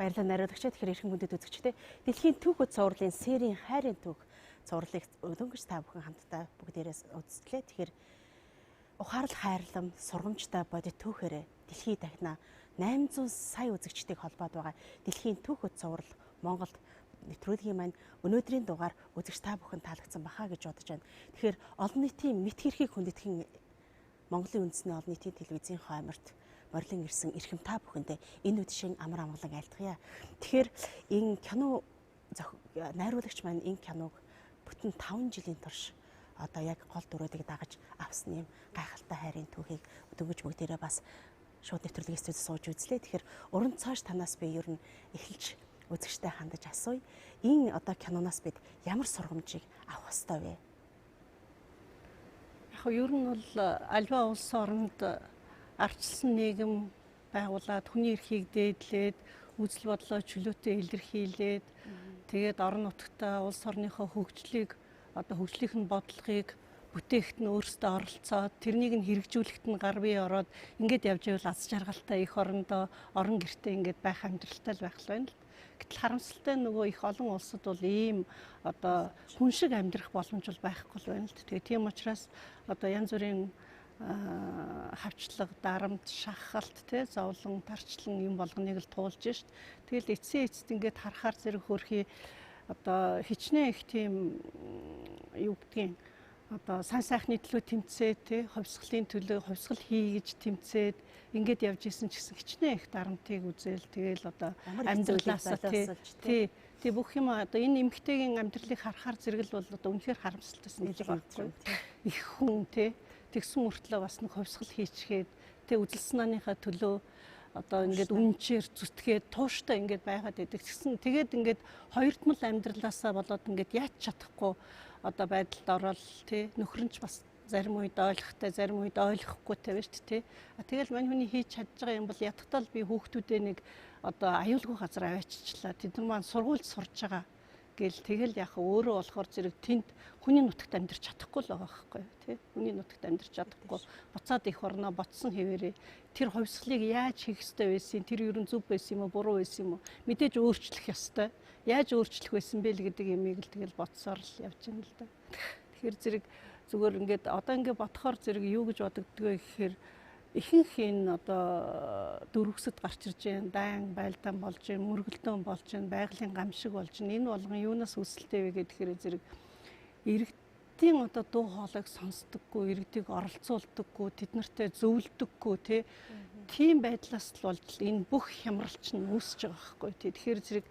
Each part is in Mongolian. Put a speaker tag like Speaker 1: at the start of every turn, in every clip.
Speaker 1: Баярлалаа найруулагч. Тэгэхээр эрхэм хүндэт үзэгчтэй Дэлхийн Түүхүүд цувралын Сирийн Хайрын Түүх цувралыг өнгөж та бүхэн хамтдаа бүгдээрээс үзтлээ. Тэгэхээр ухаарл хайрлам сургамжтай бодит түүхээрээ дэлхий дахина 800 сая үзэгчдийг холбоод байгаа Дэлхийн Түүхүүд цуврал Монголд нэвтрүүлгийн маань өнөөдрийн дугаар үзэгч та бүхэн таалагдсан бахаа гэж бодож байна. Тэгэхээр олон нийтийн мэд хэрхийг хүндэтгэн Монголын үндэсний олон нийтийн телевизийн хойморт морлон ирсэн эрхэм та бүхэндээ энэ үдшийн амар амгаланг айлтгая. Тэгэхээр энэ кино найруулагч маань энэ киног бүтэн 5 жилийн турш одоо яг гол дүрүүдийг дагаж авсан юм гайхалтай хайрын түүхийг дөнгөж бүгдээрээ бас шууд нэвтрүүлгийн студид сууж үзлээ. Тэгэхээр уран цааш танаас би ер нь эхэлж үзэгчтэй хандаж асууя. Энэ одоо киноноос бид ямар сургамжийг авах ёстой вэ?
Speaker 2: Яг ер нь бол альва улс оронд арчилсан нийгэм байгуулад хүний эрхийг дээдлээд үзэл бодлоо чөлөөтэй илэрхийлээд тэгээд орон нутгатаа улс орныхоо хөгжлийг одоо хөгжлийнх нь бодлогыг бүтээгт нь өөрсдөө оролцоод тэрнийг нь хэрэгжүүлэхэд нь гар бие ороод ингээд явж байвал аз жаргалтай их орондоо орон гэртээ ингээд байх амьдралтай л байх л байна л. Гэтэл харамсалтай нөгөө их олон улсад бол ийм одоо хүн шиг амьдрах боломж бол байхгүй л байна л. Тэгээ тийм учраас одоо янз бүрийн хавчлага, дарамт, шахалт, зовлон, тарчлан юм болгоныг л туулж шít. Тэгэл эцэст ингээд харахаар зэрэг хөрхий одоо хичнээн их тийм юу гэдгийг одоо сайн сайхны төлөө тэмцээ, ховсголын төлөө ховсгол хийж тэмцээд ингээд явж исэн ч гэсэн хичнээн их дарамтыг үзэл тэгэл одоо амьдралаасаа тий бүх юм одоо энэ эмэгтэйгийн амьдралыг харахаар зэрэг л бол одоо үнэхээр харамсалтай санагдаж байна. Их хүн тэгсэн мөртлөө бас нэг ховсгол хийчгээд үзэл санааныхаа төлөө одоо ингээд үнчээр зүтгээд тууштай ингээд байгаад байдаг. Тэгсэн тэгээд ингээд хоёрдмал амьдралаасаа болоод ингээд яаж чадахгүй одоо байдалд ороод нөхөр нь ч бас зарим үед ойлгохтой, зарим үед ойлгохгүйтэй байна шүү дээ. Тэгэл мань хүний хийж чадж байгаа юм бол ядтал би хүүхдүүдээ нэг одоо аюулгүй газар авааччлаа. Тэд нар маань сургуульд сурж байгаа гэл тэгэл яг өөрөө болохоор зэрэг тэнд хүний нутагт амьдарч чадахгүй л байгаа байхгүй тий. Хүний нутагт амьдарч чадахгүй буцаад их орноо ботсон хэвээрээ тэр ховсглыг яаж хийх ёстой байсан, тэр ерөн зөв байсан юм уу, буруу байсан юм уу мэдээж өөрчлөх ёстой. Яаж өөрчлөх байсан бэ л гэдэг юмыг л тэгэл бодсоор л явж байна л да. Тэгэхээр зэрэг зүгээр ингээд одоо ингээд бодохоор зэрэг юу гэж бодогдгоо гэхээр ихэнх энэ одоо дөрвөсөд гарч ирж байгаа дайн байлдаан болж байна, мөргөлдөөн болж байна, байгалийн гамшиг болж байна. Энэ болгон юунаас үүсэлтэй вэ гэхээр зэрэг иргэдийн одоо дуу хоолойг сонсдоггүй, иргэдийг оролцуулдаггүй, тэд нартай зөвлөдөггүй тийм байдлаас л болж энэ бүх хямралч нь үүсэж байгаа байхгүй тий. Тэгэхээр зэрэг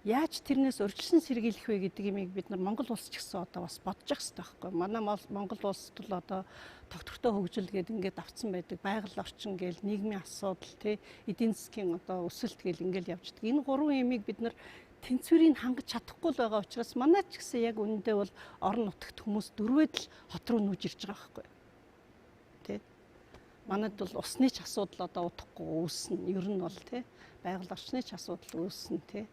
Speaker 2: яаж тэрнээс урьдчилан сэргийлэх вэ гэдэг юмыг бид нар Монгол улс ч гэсэн одоо бас бодож ах хэрэгтэй байхгүй. Манай Монгол улсд бол одоо тогтвортой хөгжил гэдэг ингээд авцсан байдаг. Байгаль орчин гээл нийгмийн асуудал эдийн засгийн одоо өсөлт гээл ингээд явждаг. Энэ гурван юмыг бид нар тэнцвэрийг хангаж чадахгүй л байгаа учраас манай ч гэсэн яг үнэндээ бол орон нутагт хүмүүс дөрвөөд л хот руу нүүж ирж байгаа байхгүй. Манайд бол усны ч асуудал одоо удахгүй үүснэ. Ер нь бол байгаль орчны ч асуудал үүснэ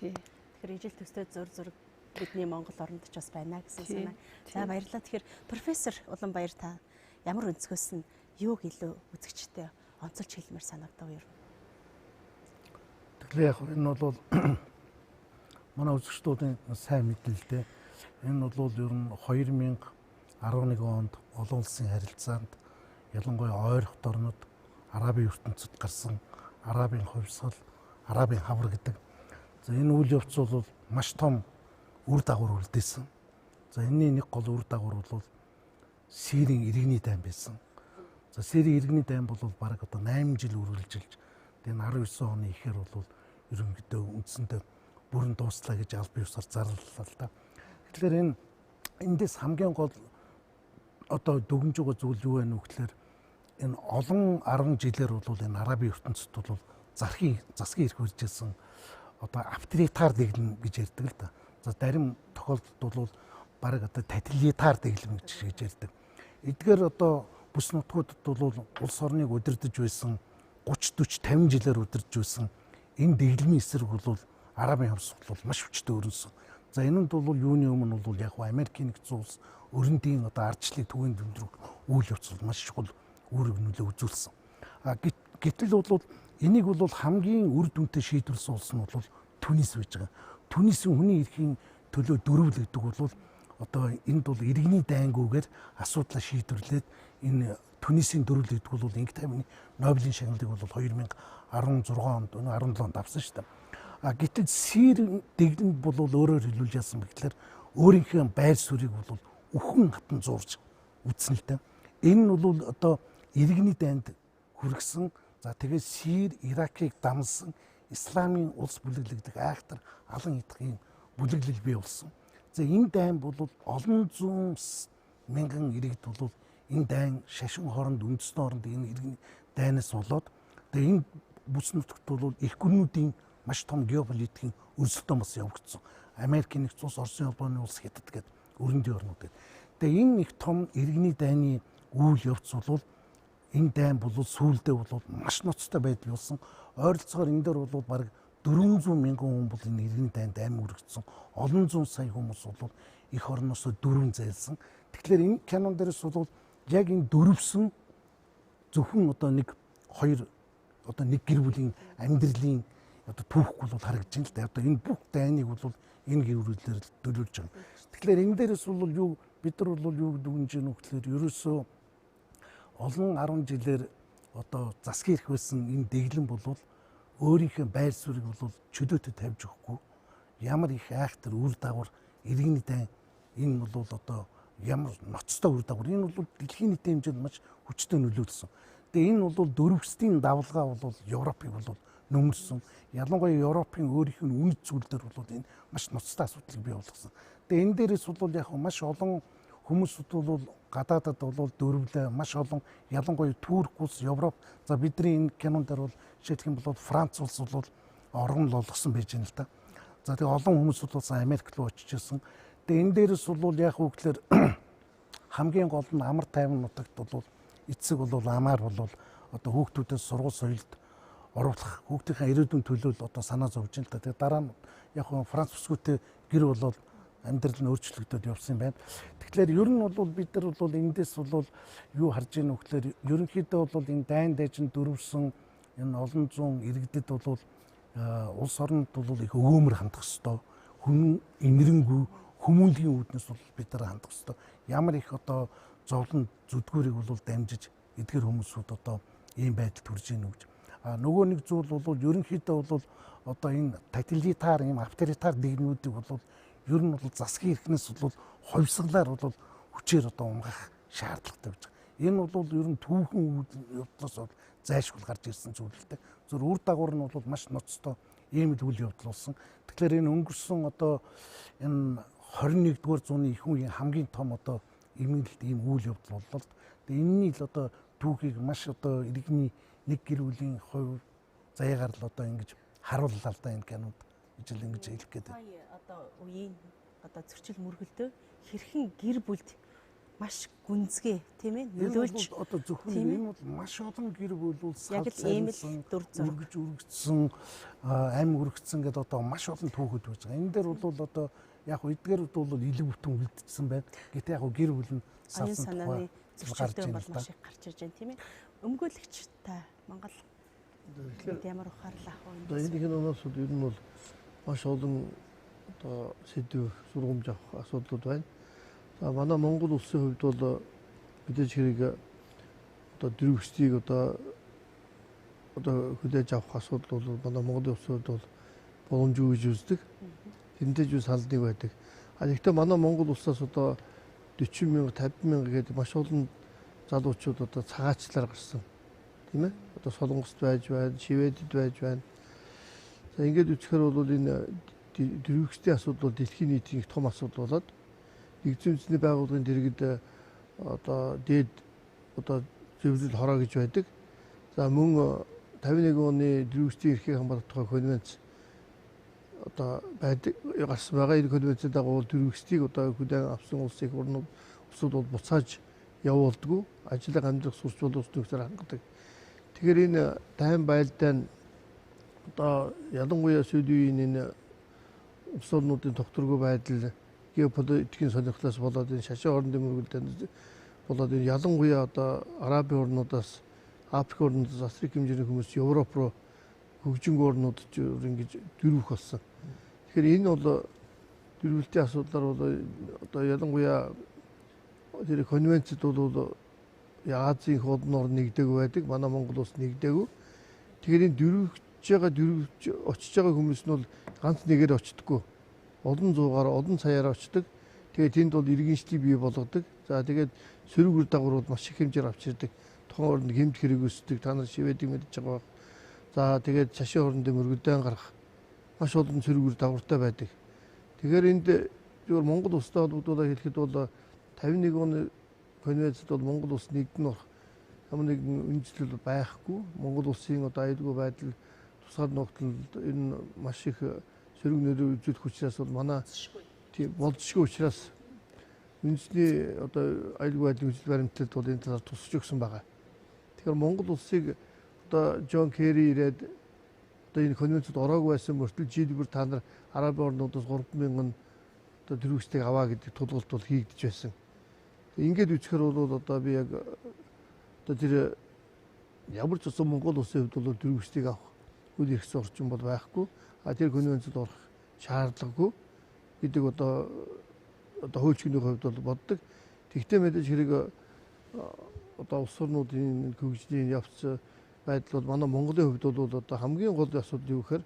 Speaker 2: Тэгэхээр ижил төстэй зураг бидний Монгол оронд ч бас байна гэсэн санаа. За баярлалаа. Тэгэхээр профессор Уланбаяр та ямар өнцгөөс нь юуг илүү үзэгчтэй онцолж хэлмээр санагдав юу?
Speaker 3: Тэгэхээр яг энэ бол манай үзэгчдийн сайн мэдээлэлтэй. Энэ бол ер нь 2011 онд олон улсын харилцаанд ялангуяа ойрхот орнод Арабын ертөнцид гарсан Арабын хувьсгал, Арабын хавар гэдэг. За энэ үйл явц бол маш том үр дагавар үлдээсэн. За энэний нэг гол үр дагавар бол Сирийн иргэний дайн байсан. За Сирийн иргэний дайн бол бараг одоо 8 жил үргэлжилж тэгээ 19 оны ихээр бол ерөнхийдөө үндсэндээ бүрэн дууслаа гэж аль бие усаар зарлалаа л да. Тэгэхээр эндээс хамгийн гол одоо дүгнж байгаа зүйл юу вэ гэхээр энэ олон 10 жилээр бол энэ Арабын ертөнцид бол засгийн эрх үржсэн одоо авторитар дэглэм гэж ярьдаг л да. За зарим тохиолдолд бол бараг одоо тоталитар дэглэм гэж ярьдаг. Эдгээр одоо бүс нутгуудад бол улс орныг удирдах байсан 30 40 50 жилээр удирдах байсан энэ дэглэмийн эсрэг бол Арабын хувьсгал бол маш хүчтэй өрнөсөн. За энэнд бол юуны өмнө бол яг Америкийн нэгдсэн улс өрөндийн одоо ардчлалыг түгээн дэмжрэх үйл явц бол маш чухал үүрэг нөлөө үзүүлсэн. гэтэл бол энийг бол хамгийн үр дүнтэй шийдвэрлсэн улс нь бол Түнис байж байгаа. Түнисийн хүний эрхийн төлөө дөрвөлгдөг бол одоо энд бол иргэний дайнгүйгээр асуудлаа шийдвэрлээд энэ Түнисийн дөрвөлгдөг бол Инги тайвны Нобелийн шагналыг бол 2016 онд 17 онд авсан шүү дээ. Гэтэл Сирийн дэглэнд бол өөрөөр хэлбэл яасан бэ гэхээр өөрийнхөө байр суурийг бол үхэн хатан зурж үзсэн л дээ. Энэ нь бол одоо иргэний дайнд хүргэсэн. За тэгээд Сир, Иракийг дамсан исламын улс бүлэглэгдэх айхтар алан идэх юм бүлэглэл бий болсон. За энэ дайн бол олон зуун мянган иргэд бол энэ дайн шашин хооронд үндэстэн хооронд энэ иргэний дайнаас болоод тэгээд энэ бүс нутагт бол их гүрнүүдийн маш том геополитикийн өрсөлдөөн бас явагдсан. Америкийн нэгдсэн улс, Оросын холбооны улс, Хятад гэдэг өрөндийн орнууд гэдэг. Тэгээ энэ их том иргэний дайны үйл явц бол энэ дайн бол сүүлдээ бол маш ноцтой байдал болсон. Ойролцоогоор энэ дээр бол бараг 400 мянган хүн бол энэ иргэний дайнд амь үргэлжсэн. Олон зуун сая хүмүүс бол их орноос дөрвөн зайлсан. Тэгэхээр энэ кинон дээрээс бол яг энэ дөрвсөн зөвхөн одоо нэг хоёр одоо нэг гэр бүлийн амьдралын одоо түүхгүй бол харагдаж байна л да. Одоо энэ бүх дайныг бол энэ гэр бүлээр төлөвлөж байгаа. Тэгэхээр энэ дээрээс бол юу бид нар бол юу дүнж гэнэ гэхээр ерөөсөө олон 10 жилээр одоо засгийн эрх байсан энэ дэглэн бол өөрийнхөө байр суурийг бол чөлөөтэй тавьж өгөхгүй ямар их айхтар үр дагавар иргэний дайн энэ бол одоо ямар ноцтой үр дагавар энэ бол дэлхийн нийтийн хэмжээнд маш хүчтэй нөлөөлсөн. Тэгээ энэ бол дөрвөсдийн давлгаа бол Европыг бол нөмөрсөн. Ялангуяа Европын өөрийнх нь үнэт зүйлдер бол энэ маш ноцтой асуудлыг бий болгосон. Тэгээ энэ дээрээс бол яг маш олон хүмүүсүүд бол гадаадад бол дөрвөлээ маш олон ялангуяа Турк улс, Европ за бидний энэ кинон дээр бол жишээлх юм бол Франц улс бол орон болгосон байж байна л да. За тэгээ олон хүмүүс бол Америк руу очиж ирсэн. Тэгээ энэ дээрээс бол яг үгээр хамгийн гол нь амар тайван нутагт бол эцэг бол амар бол одоо хүүхдүүдээс сургууль соёлд оруулах хүүхдийн ирээдүйн төлөө л одоо санаа зовж байна л да. Тэгээ дараа нь яг Франц бүсгүйтэй гэр бол амьдрал нь өөрчлөгдөд явсан юм байна. Тэгэхээр ер нь бол бид нар бол эндээс бол юу харж ийнө гэхээр ерөнхийдөө бол энэ дайн дайжин дөрвсөн энэ олон зуун иргэдэд бол улс оронд бол их өгөөмөр хандах ёстой. Хүн инэрэнгүй хүмүүнлэгийн үүднээс бол бид нар хандах ёстой. Ямар их одоо зовлон зүдгүүрийг бол дамжиж эдгээр хүмүүсүүд одоо ийм байдалд хүрж ийн гэж. Нөгөө нэг зүйл бол ерөнхийдөө бол одоо энэ тоталитар ийм авторитар дэглэмүүдийг бол ер нь бол засгийн эрхнээс бол ховсглаар бол хүчээр одоо умгах шаардлагатай байж байгаа. Энэ бол ер нь түүхэн явдлаас бол зайлшгүй гарч ирсэн зүйл л дээ. Зөв үр дагавар нь бол маш ноцтой ийм л үйл явдал болсон. Тэгэхээр энэ өнгөрсөн одоо энэ 21-р зууны их үеийн хамгийн том одоо эмгэлт ийм үйл явдал боллоо. Тэгээ энэний л одоо түүхийг маш одоо иргэний нэг гэр бүлийн хувь заяагаар л одоо ингэж харууллаа л да энэ кинонд ижил ингэж хэлэх гээд.
Speaker 1: Одоо үеийн одоо зөрчил мөргөлдөө хэрхэн гэр бүлд маш гүнзгий тийм ээ нөлөөлж
Speaker 3: одоо зөвхөн энэ бол маш олон гэр бүл бол
Speaker 1: яг л ийм л дүр зураг
Speaker 3: үргэгдсэн амь үргэгдсэн гэдэг одоо маш олон түүхүүд байж байгаа. Энэ дээр бол одоо яг эдгээр бол илэг бүтэн үлдчихсэн байна. Гэтэ яг гэр бүл нь
Speaker 1: салсан санааны зөрчилтэй бол маш их гарч ирж байна тийм ээ. Өмгөөлөгч та Монгол ямар ухаарлаа авах вэ?
Speaker 4: Одоо энэ киноноос ер нь бол маш олон одоо сэдв сургамж авах асуудлууд байна. За манай Монгол улсын хувьд бол мэдээж хэрэг одоо дөрвөсдгийг одоо хүлээж авах асуудал бол манай Монголын улсын хувьд бол боломжгүй гэж үздэг. Тэрнтэй ч салдыг байдаг. Гэхдээ манай Монгол улсаас одоо 40 мянга 50 мянга гэдэг маш олон залуучууд одоо цагаачлаар гарсан. Тийм ээ? Одоо Солонгост байж байна, Шведэд байж байна. За ингээд үзэхээр бол энэ дөрвөсдийн асуудал дэлхийн нийтийн их том асуудал болоод нэгдсэн үндэсний байгууллагын дэргэд одоо дээд одоо зөвлөл хороо гэж байдаг. За мөн 51 оны дөрвөсдийн эрхийг хамгаалах тухай конвенц одоо байдаг гарсан байгаа. Энэ конвенцийн дагуу дөрвөсдийг одоо хүлээн авсан улсын их орнууд улсууд бол буцааж явуулдаггүй. Ажлыг амьдрах сурч боловч нөхцөл хангадаг. Тэгэхээр энэ дайн байлдаан одоо ялангуяа сүүлийн энэ улс орнуудын тогтворгүй байдал геополитикийн сонирхлоос болоод энэ шашин хоорондын мөргөлдөнд болоод энэ ялангуяа одоо Арабын орнуудаас Африк орнуудаас Африк хэмжээний хүмүүс Европ руу хөгжинг орнуудад ингэж дөрвөх болсон. Тэгэхээр энэ бол дөрвөлтийн асуудлаар бол одоо ялангуяа тэр конвенцэд бол Азийн худал орн нэгдээгүй байдаг. Манай Монгол улс нэгдээгүй. Тэгэхээр энэ дөрвж очиж байгаа хүмүүс нь бол ганц нэгээр очдоггүй. Олон зуугаар, олон цаяараа очдог. Тэгээд тэнд бол иргэншлийг бий болгодог. За тэгээд сөрөг үр дагаврууд маш их хэмжээр авчирдаг. Тухайн орнд гэмт хэрэг өсдөг. Та нар шивэдэг мэдж байгаа. За тэгээд шашин хоорондын мөргөлдөөн гарах маш олон сөрөг үр дагавартай байдаг. Тэгэхээр энд зөвхөн Монгол улстай холбогдуулаад хэлэхэд бол 51 оны конвенцэд бол Монгол улс нэгдэн орох ямар нэгэн үндэслэл байхгүй. Монгол улсын одоо аюулгүй байдал тусгаар нөхцөлд энэ маш их сөрөг нэрээр үзүүлэх учраас бол манай тийм болзошгүй учраас үндэсний одоо аюулгүй байдлын үзэл баримтад бол энэ талаар тусч өгсөн байгаа. Тэгэхээр Монгол улсыг одоо Джон Керри ирээд одоо энэ конвенцэд ороогүй байсан мөртөө жишээлбэл та нар Араб орнуудаас 3,000 одоо дөрвөлтийг аваа гэдэг тулгалт бол хийгдэж байсан. Ингээд үзэхээр бол одоо би яг одоо тэр ямар ч усан Монгол улсын хувьд бол дөрвөлтийг авах үйл хэрэгцээ орчин бол байхгүй. А тэр конвенцэд орох шаардлагагүй гэдэг одоо хуучин хувьд бол боддог. Тэгтээ мэдээж хэрэг одоо улс орнуудын хөгжлийн явц байдал бол манай Монголын хувьд бол одоо хамгийн гол асуудал юу гэхээр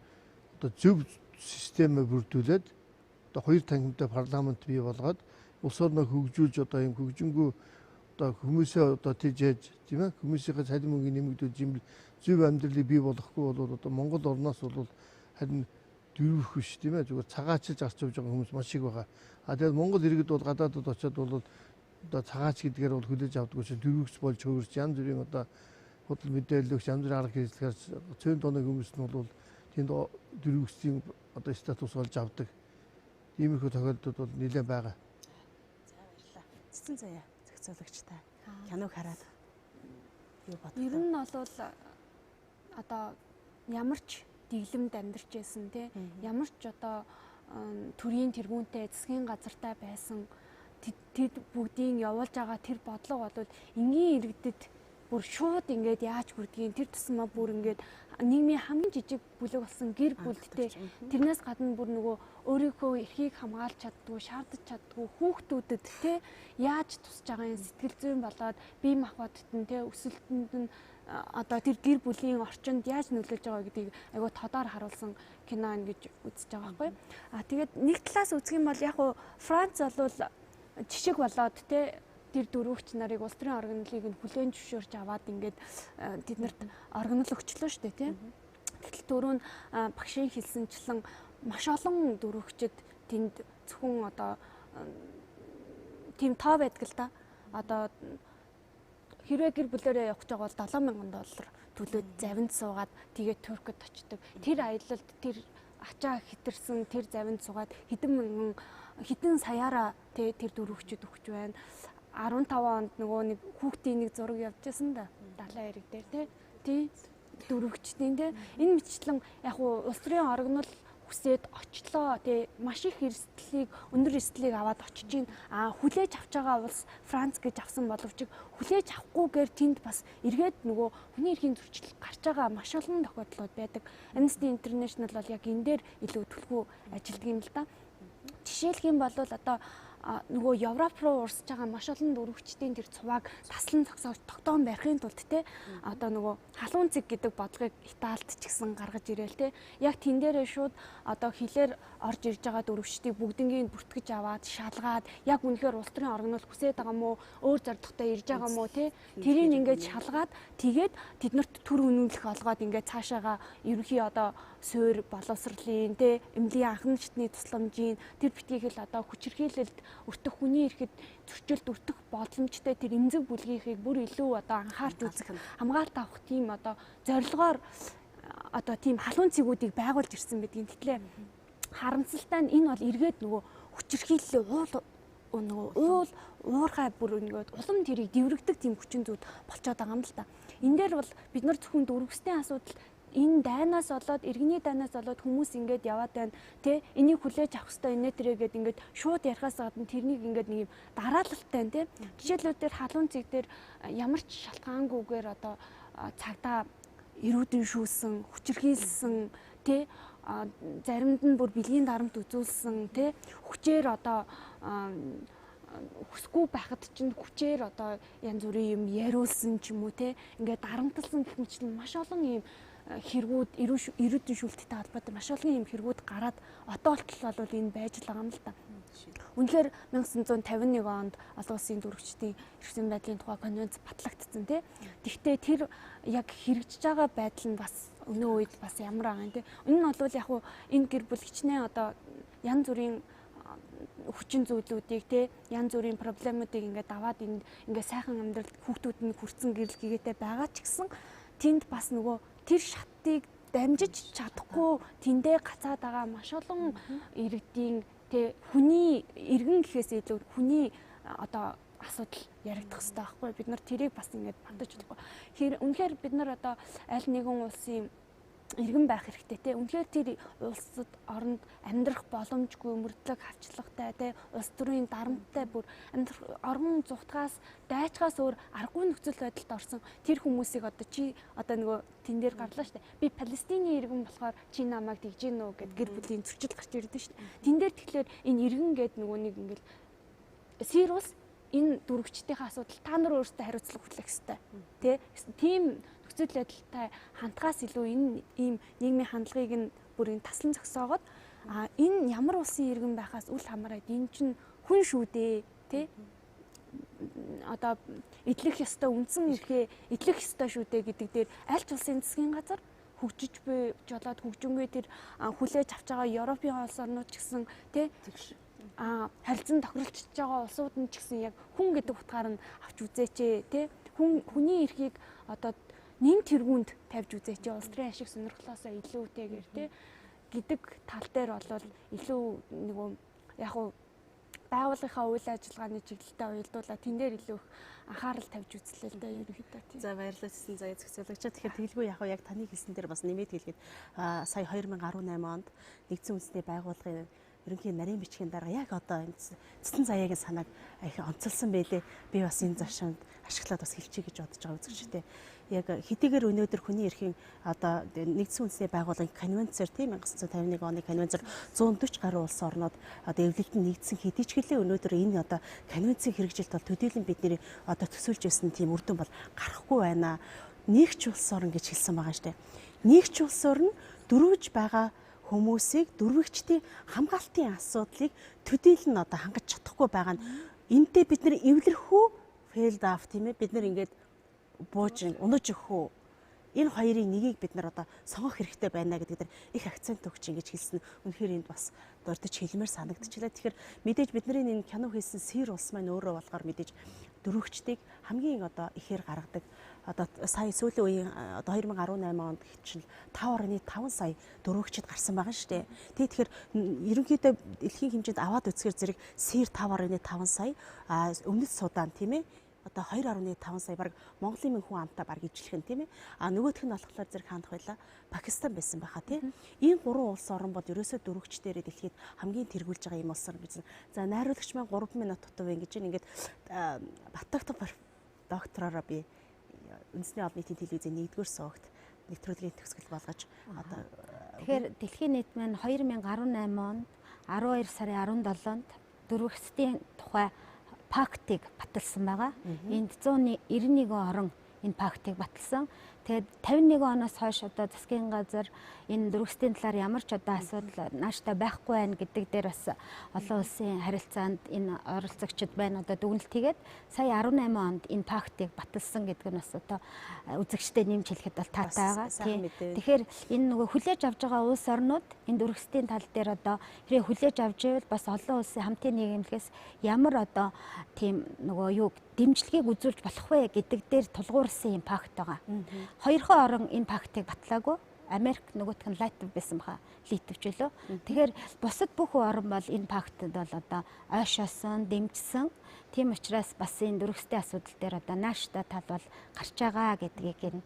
Speaker 4: одоо зөв системээ бүрдүүлээд одоо хоёр тангимтай парламент бий болгоод улс орноо хөгжүүлж одоо юм хөгжингүү одоо хүмүүсээ одоо тийжээж тийм ээ хүмүүсийн цалин мөнгөний нэмэгдүүлж юм зөв амьдралыг бий болгохгүй бол одоо Монгол орноос бол харин дөрвөх биш тийм ээ зүгээр цагаачилж гарч явж байгаа хүмүүс маш их байгаа. А тэгээд Монгол иргэд бол гадаадд очиод бол одоо цагаач гэдгээр бол хүлээж авдаг учраас дөрвөгч болж хөвөрч янз бүрийн одоо худал мэдээлэлч янз бүрийн арга хэрэгслээр цөөн тоног хүмүүс нь бол тэнд дөрвөгчдийн одоо статус болж авдаг. Иймэрхүү тохиолдлууд бол нэлээд байгаа.
Speaker 1: За баярлалаа. Цэцэн заяа зохицуулагчтай киног хараад юу бодлоо?
Speaker 5: Ер нь бол одоо ямар ч дэглэмд амьдарч байсан тий ямар ч одоо төрийн тэргүүнтэй засгийн газартай байсан тэд бүгдийн явуулж байгаа тэр бодлого бол энгийн иргэдэд бүр шууд ингээд яаж хүрдгийг тэр тусмаа бүр ингээд нийгмийн хамгийн жижиг бүлэг болсон гэр бүлтэй тэрнээс гадна бүр нөгөө өөрийнхөө эрхийг хамгаалж чаддгүй шаардаж чаддгүй хүүхдүүдэд те яаж тусч байгаа юм сэтгэл зүйн болоод бие махбодд нь те өсөлтөнд нь одоо тэр гэр бүлийн орчинд яаж нөлөөлж байгаа гэдгийг айгуу тодоор харуулсан кино ингэж үзэж байгаа байхгүй. А тэгээд нэг талаас үзэх юм бол яг уу Франц бол жишг болоод те тэр дөрвөгч нарыг улс төрийн оргилыг нь хүлээн зөвшөөрч аваад ингээд тэднэрт оргил өгчлөө шүү дээ тийм. Гэтэл түрүүн багшийн хэлсэнчлэн маш олон дөрвөгчд тэнд зөвхөн одоо тийм тоо байдаг л да. Одоо хэрвээ гэр бүлээрээ явах гэж байгаа бол $7,000 төлөөд завинд суугаад тэгээд Туркид очдог. Тэр аялалд тэр ачаа хитэрсэн тэр завинд суугаад хэдэн саяараа тэр дөрвөгчд өгч байна. 15 онд нөгөө нэг хүүхдийн нэг зураг явжсэн да. Далайн эрэг дээр тий дөрвөгчдийн тий энэ мэтчлэн яг уу улс төрийн оргил хүсээд очлоо тий маш их эрсдлийг өндөр эрсдлийг аваад очиж гин хүлээж авч байгаа улс Франц гэж авсан боловч хүлээж авахгүйгээр тэнд бас эргээд нөгөө хүний эрхийн зөрчил гарч байгаа маш олон тохиолдлууд байдаг. Amnesty International бол яг энэ дээр илүү төлхөө ажилтдаг юм л да. Жишээлх юм бол одоо нөгөө Европ руу урсж байгаа маш олон дөрвөгчдийн тэр цувааг таслан зогсоож тогтоон барихын тулд те одоо нөгөө халуун цэг гэдэг бодлогыг Италид ч гэсэн гаргаж ирээл те яг тэн дээрээ шууд одоо хилээр орж ирж байгаа дөрвөгчдийг бүгднийг бүртгэж аваад шалгаад яг үнэхээр улс төрийн оргил хүсээд байгаа мó өөр зорилготой ирж байгаа мó те тэрийг ингээд шалгаад тэгээд тэднэрт төр үнэмлэх олгоод ингээд цаашаага ерөнхий одоо суур боловсролын те эмнэлгийн анхны шатны тусламжийн тэр битгий хэл одоо хүчирхийлэлд өртөх хүний эрхэд зөрчилд өртөх боломжтой тэр эмзэг бүлгийнхийг бүр илүү одоо анхаарч үзэх хамгаалалт авах тийм одоо зорилгоор одоо тийм халуун цэгүүдийг байгуулж ирсэн гэдгийг тэгэхээр харамсалтай нь энэ бол эргээд нөгөө хүчирхийлэл уул уурхай бүр ингээд улам тэрийг дэврэгдэг тийм хүчин зүйл болчиход байгаа юм л та. Энэ дээр бол бид нар зөвхөн дөрвөстэй асуудал энэ дайнаас болоод иргэний дайнаас болоод хүмүүс ингээд яваад байна тий энийг хүлээж авах хэрэгтэй инээ тэрээгээд ингээд шууд ярихаас гадна тэрнийг ингээд нэг юм дараалалтай тий жишээлбэл халуун цэг дээр ямар ч шалтгаангүйгээр одоо цагдаа эрүүдэн шүүсэн, хүчирхийлсэн тий заримд нь бүр бэлгийн дарамт үзүүлсэн тий хүчээр одоо хүсгүй байхад чинь хүчээр одоо янз бүрийн юм яриулсан ч юм уу тий ингээд дарамтлсан гэх мэтлэн маш олон юм хэрэгүүд эрүүдэн шүүлттэй холбоотой маш олон юм хэрэгүүд гараад одоо болтол бол энэ байж л байгаа юм л та. Үнэхээр 1951 онд олон улсын дөрвөгчдийн эрхсэн байдлын тухай конвенц батлагдсан тий. Гэхдээ тэр яг хэрэгжиж байгаа байдал нь бас өнөө үед бас ямар байгаа юм тий. Энэ нь бол яг хуу энэ гэр бүл хичнээн одоо янз бүрийн хүчин зүйлүүдийг тий янз бүрийн проблемуудыг ингээд даваад ингээд сайхан амьдрал хүүхдүүд нь хүрсэн гэрэл гээтэй байгаа ч гэсэн тэнд бас нөгөө тэр шатыг дамжиж чадахгүй тэндээ гацаад байгаа маш олон иргэдийн тэ хүний иргэн гэхээс илүү хүний одоо асуудал яригдах хэрэгтэй байхгүй бид нар тэрийг бас ингэж бодож чадахгүй. Үнэхээр бид нар одоо аль нэгэн улсын иргэн байх хэрэгтэй те. Үнэхээр тэр улсад оронд амьдрах боломжгүй мөрдлөг хавчлагтай те улс төрийн дарамттай бүр амьдрах орон зугтгаас дайчгаас өөр аргагүй нөхцөл байдалд орсон тэр хүмүүсийг одоо чи одоо нөгөө тэн дээр гарлаа штэ. Би Палестины иргэн болохоор чи намайг тэгж гин үү гэд гэр бүлийн зөрчил гарч ирдэ штэ. Тэн дээр тэгэхээр энэ иргэн гэд нөгөө нэг ингээл Сир улс энэ дөрвөгчдийнхээ асуудал та нар өөрсдөө хариуцлага хүлээх ёстой. Тэ? Тийм нөхцөл байдалтай хандхаас илүү энэ ийм нийгмийн хандлагыг нь бүр энэ таслан зогсоогоод энэ ямар улсын иргэн байхаас үл хамааран энэ чинь хүн шүү дээ. Тэ? Одоо эдлэх ёстой үндсэн эрхээ эдлэх ёстой шүү дээ гэдэг дээр аль ч улсын засгийн газар хөгжиж буй жолоод хөгжингүй тэр хүлээж авч байгаа Европын улс орнууд ч гэсэн тэ харилцан тохиролцож байгаа улсууд нь ч гэсэн яг хүн гэдэг утгаар нь авч үзээч тэ хүний эрхийг одоо нэн тэргуунд тавьж үзээч улс төрийн ашиг сонирхлоосоо илүүтэйгээр тэ гэдэг тал дээр бол илүү нөгөө яг хуу байгууллагынхаа үйл ажиллагааны чиглэлтэй уялдуулаад тэн дээр илүү их анхаарал тавьж үзлээ л да ерөнхийдөө тийм. За баярлалаа гэсэн заяа зохицуулагч. Тэгэхээр тэгэлгүй яг таны хэлсэн дээр бас нэмээд хэлгээд сая 2018 онд нэгдсэн үндэсний байгууллагын ерөнхий нарийн бичгийн дарга яг одоо цэцэн заяагийн санааг их онцолсон байлээ. Би бас энэ зашинд ашиглаад бас хэлчихье гэж бодож байгаа үзэгчтэй. Яг хэдийгээр өнөөдөр хүний эрхийн одоо нэгдсэн үндэсний байгууллагын конвенцээр тийм 1951 оны конвенцээр 140 гаруй улс орнууд одоо эвлэлтэнд нэгдсэн хэдий ч гэлээ өнөөдөр энэ одоо конвенцийн хэрэгжилт бол төдийлөн бидний одоо төсөөлж байсан тийм үр дүн бол гарахгүй байна. Нэгч улс орн гэж хэлсэн байгаа штэ. Нэгч улс орн дөрвөж байгаа хүмүүсийг дөрвөгчдийн хамгаалтын асуудлыг төдийлөн одоо хангаж чадахгүй байгаа нь энтэй бид нэр эвлэрхүү failed off тийм ээ бид нэр ингээд бууж унаж өгөх үү энэ хоёрын нэгийг бид нар одоо сонгох хэрэгтэй байна гэдэг дээр их акцент өгч ингэж хэлсэн үнэхээр энд бас дурдж хэлмээр санагдчихлаа. Тэгэхээр мэдээж бидний энэ кино хийсэн Сир улс маань өөрөө болохоор мэдээж дөрвөгчдийг хамгийн одоо ихээр гаргадаг одоо сая сүүлийн үеийн одоо 2018 онд хичээл 5.5 сая дөрвөгчд гарсан байгаа шүү дээ. Тэгэхээр ерөнхийдөө дэлхийн хэмжээнд аваад үзэхээр зэрэг Сир 5.5 сая өмнөд Судан тийм ээ одоо 2.5 сая баг Монголын хүн амтаа баг ижлэх нь тийм ээ. Нөгөөх нь болохоор зэрэг хаандах байла Пакистан байсан байхаа тийм. Энэ гурван улс орн бол ерөөсөө дөрвөгчдэрээ дэлхийд хамгийн тэргүүлж байгаа юм улс орн биз. За найруулагч маань 3 минут тутав ингэж ингээд батагтах докторороо би үндэсний олон нийтийн телевизийн 1-р согт нэвтрүүлгийн төгсгөл болгож одоо
Speaker 6: тэгэхээр дэлхийн нийт маань 2018 онд 12 сарын 17-нд дөрвөгчдийн тухай пактыг баталсан байгаа. Энд 191 орн энэ пактыг баталсан. Тэгээд 51 оноос хойш одоо засгийн газар энэ дөрвөгчдийн талаар ямар ч одоо асуудал нааштай байхгүй байна гэдэг дээр бас олон улсын харилцаанд энэ оролцогчид байна одоо дүгнэлт хийгээд сая 18 онд энэ пактыг баталсан гэдэг нь бас одоо үзэгчдэд нэмж хэлэхэд бол таатай байгаа. Тэгэхээр энэ нөгөө хүлээж авж байгаа улс орнууд энэ дөрвөгчдийн тал дээр одоо хэрэг хүлээж авч ивэл бас олон улсын хамтын нийгэмлэгээс ямар одоо тийм нөгөө юу дэмжлэгийг үзүүлж болох вэ гэдэг дээр тулгуурсан юм пакт байгаа. Хоёрхан орн энэ пактыг батлаагүй. Америк нөгөөх нь Латв байсан баха. Литвч лөө. Тэгэхээр бусад бүх орн бол энэ пактад бол одоо ойшоосон, дэмжсэн. Тийм учраас бас энэ дөрвөстэй асуудал дээр одоо нааштай тал бол гарч байгаа гэдгийг энэ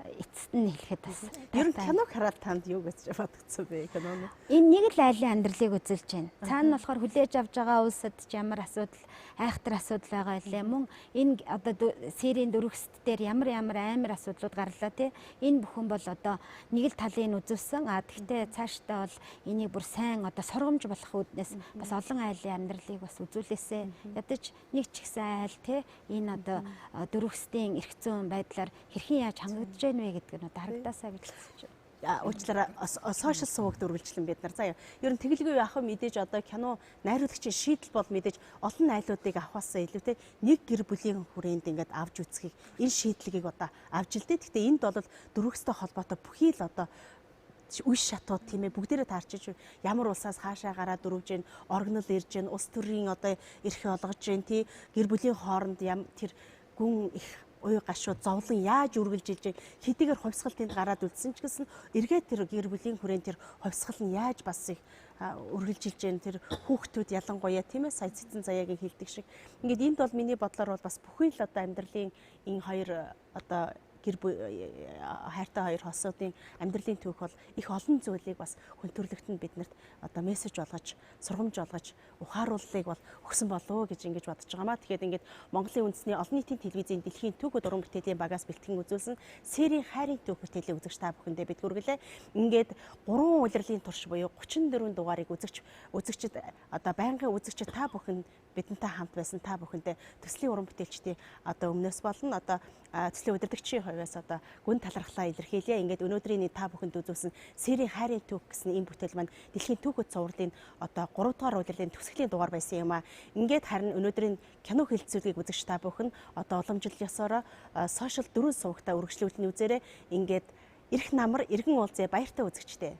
Speaker 6: эцэст нь хэлэхэд бас
Speaker 1: ер нь киног хараад танд юу гэж бодогдсон бэ киноны?
Speaker 6: Энэ нэг л айлын амьдралыг үзүүлж байна. Цаана нь болохоор хүлээж авж байгаа улсад ч ямар асуудал, айхтар асуудал байгаа илээ. Мөн энэ одоо Сирийн дөрвөст дээр ямар амар асуудлууд гарлаа тий. Энэ бүхэн бол одоо нэг л талын үзүүлсэн. Гэхдээ цаашдаа бол энийг бүр сайн одоо сургамж болох үүднээс бас олон айлын амьдралыг бас үзүүлээсэ. Ядаж нэг ч ихсэн айл тий. Энэ одоо дөрвөстийн эрх зүйн байдлаар хэрхэн яаж хангагдж байна вэ гэдэг нь харагдаасаа гэж хэлж байна.
Speaker 1: Уучлаарай сошиал сувагт үргэлжлэн бид нар заяа. Ер нь тэглгүй авах мэдээж одоо кино найруулагчийн шийдэл бол мэдээж олон айлуудыг авахаас илүүтэй нэг гэр бүлийн хүрээнд ингээд авч үзхийг энэ шийдлийг одоо авж илдээ. Гэхдээ энд бол дөрвөстэй холбоотой бүхий л одоо үе шатууд тийм ээ бүгдээрээ таарчиж ямар улсаас хаашаа гараад дөрвж гин оргинол ирж гин улс төрийн одоо эрхээ олгож гин тий гэр бүлийн хооронд тэр гүн их уй гашууд зовлон яаж үргэлжилж хэдийгээр хувьсгалтынд гараад үлдсэн ч гэсэн эргээд тэр гэр бүлийн хүрээнд тэр хувьсгал нь яаж бас их үргэлжилж гэн тэр хүүхдүүд ялангуяа тийм ээ сая цэцэн заяагийн хэлдэг шиг ингээд энд бол миний бодлоор бол бас бүхий л одоо амьдралын энэ хоёр одоо гэр хайртай хоёр хосуудын амьдралын түүх бол их олон зүйлийг бас хүндрэлтэнд биднэрт одоо мессеж болгож, сургамж болгож, ухаарууллыг бол өгсөн болов гэж ингэж бодож байгаамаа. Тэгэхээр ингээд Монголын үндэсний олон нийтийн телевизийн дэлхийн түүхүүд уран бүтээлийн багаас бэлтгэн үзүүлсэн Сирийн Хайрын Түүх бүтээлийн үзэгч та бүхэндээ бид хүргэлээ. Ингээд 3 улирлын турш буюу 34 дугаарыг үзэгчид одоо байнгын үзэгчид та бүхэн бидэнтэй хамт байсан та бүхэндээ төслийн уран бүтээлчдийн одоо өмнөөс болно одоо төслийн удирдагчийн хувьас одоо гүн талархлаа илэрхийлье. Ингээд өнөөдрийн та бүхэнд үзүүлсэн Сирийн Хайрын Түүх гэсэн энэ бүтээл маань Дэлхийн Түүхүүд цувралын одоо 3 дугаар улирлын төгсгөлийн дугаар байсан юм аа. Ингээд харин өнөөдрийн кино хэлэлцүүлгийг үзэгч та бүхэн одоо уламжлал ёсоор сошиал 4 сувагтаа үргэлжлүүлэн үзээрэй. Ингээд эрх намар эргэн уулзъя баяртай үзэгчтэй.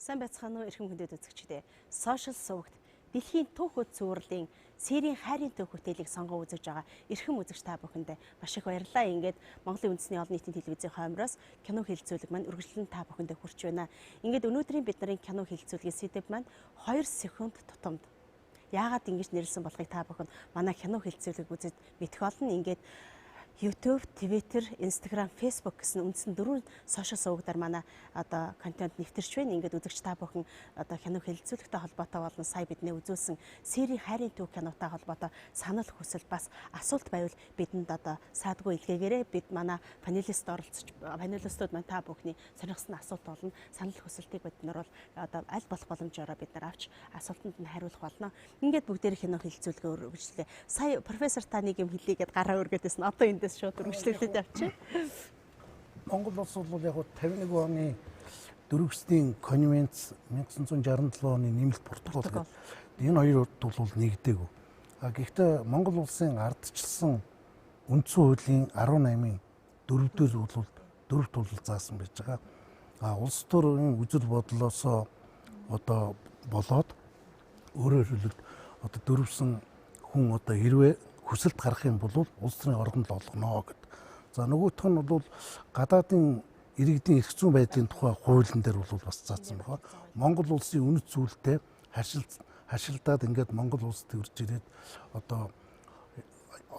Speaker 1: Сайн байцгаана уу эрхэм хүндэт үзэгчдээ. Сошиал сувагт Дэлхийн Түүхүүд цувралын Сирийн Хайрын Түүх бүтээлийг сонгон үзэж байгаа эрхэм үзэгч та бүхэндээ маш их баярлалаа. Ингээд Монголын үндэсний олон нийтийн телевизийн хоймроос кино хэлэлцүүлэг маань үргэлжлэн та бүхэндээ хүрч байна. Ингээд өнөөдрийн бидний кино хэлэлцүүлгийн сэдэв маань 2 секунд тутамд. Яагаад ингэж нэрлсэн болохыг та бүхэн манай кино хэлэлцүүлэг үзэж мэдэх болно. Ингээд YouTube, Twitter, Instagram, Facebook гэсэн үндсэн 4 сошиал сувагтаар манай одоо контент нэвтэрч байна. Ингээд үзэгч та бүхэн одоо кино хэлэлцүүлэгтэй холбоотой болон сая бидний үзүүлсэн Сирийн Хайрын Түүх кинотой холбоотой санал хүсэл бас асуулт байвал бидэнд одоо саадгүй илгээгээрэй. Бид манай панелистууд маань та бүхний сонирхсан асуулт болон санал хүсэлтийг бид нар бол одоо аль болох боломжоор бид нар авч асуултанд нь хариулах болно. Ингээд бүгдээр кино хэлэлцүүлгээ үргэлжлүүлээ. Сая профессор та нэг юм хэлийгээд гараа өргөдөөс нь одоо энэ шууд үргэлжлүүлээд явчих.
Speaker 3: Монгол улс бол яг 51 оны дөрвөстийн конвенц 1967 оны нэмэлт протокол гэдэг энэ хоёрт бол нэгдээгүй. Гэхдээ Монгол улсын ардчилсан үндсэн хуулийн 18-ын 4-р бол дөрвт бол заасан байж байгаа. Улс төрийн үзэл бодлоосоо одоо болоод өөрөөр хэлбэл одоо дөрвсөн хүн одоо хэрвээ хүсэлт гарах юм бол улс төрийн оргонд л олгоно гэдэг. За нөгөөх нь бол гадаадын иргэдийн эрх зүйн байдлын тухай хуулийн дээр бол бас заасан байна. Монгол улсын үнэт зүйлтэй хашилдаад ингээд Монгол улсад ирж ирээд одоо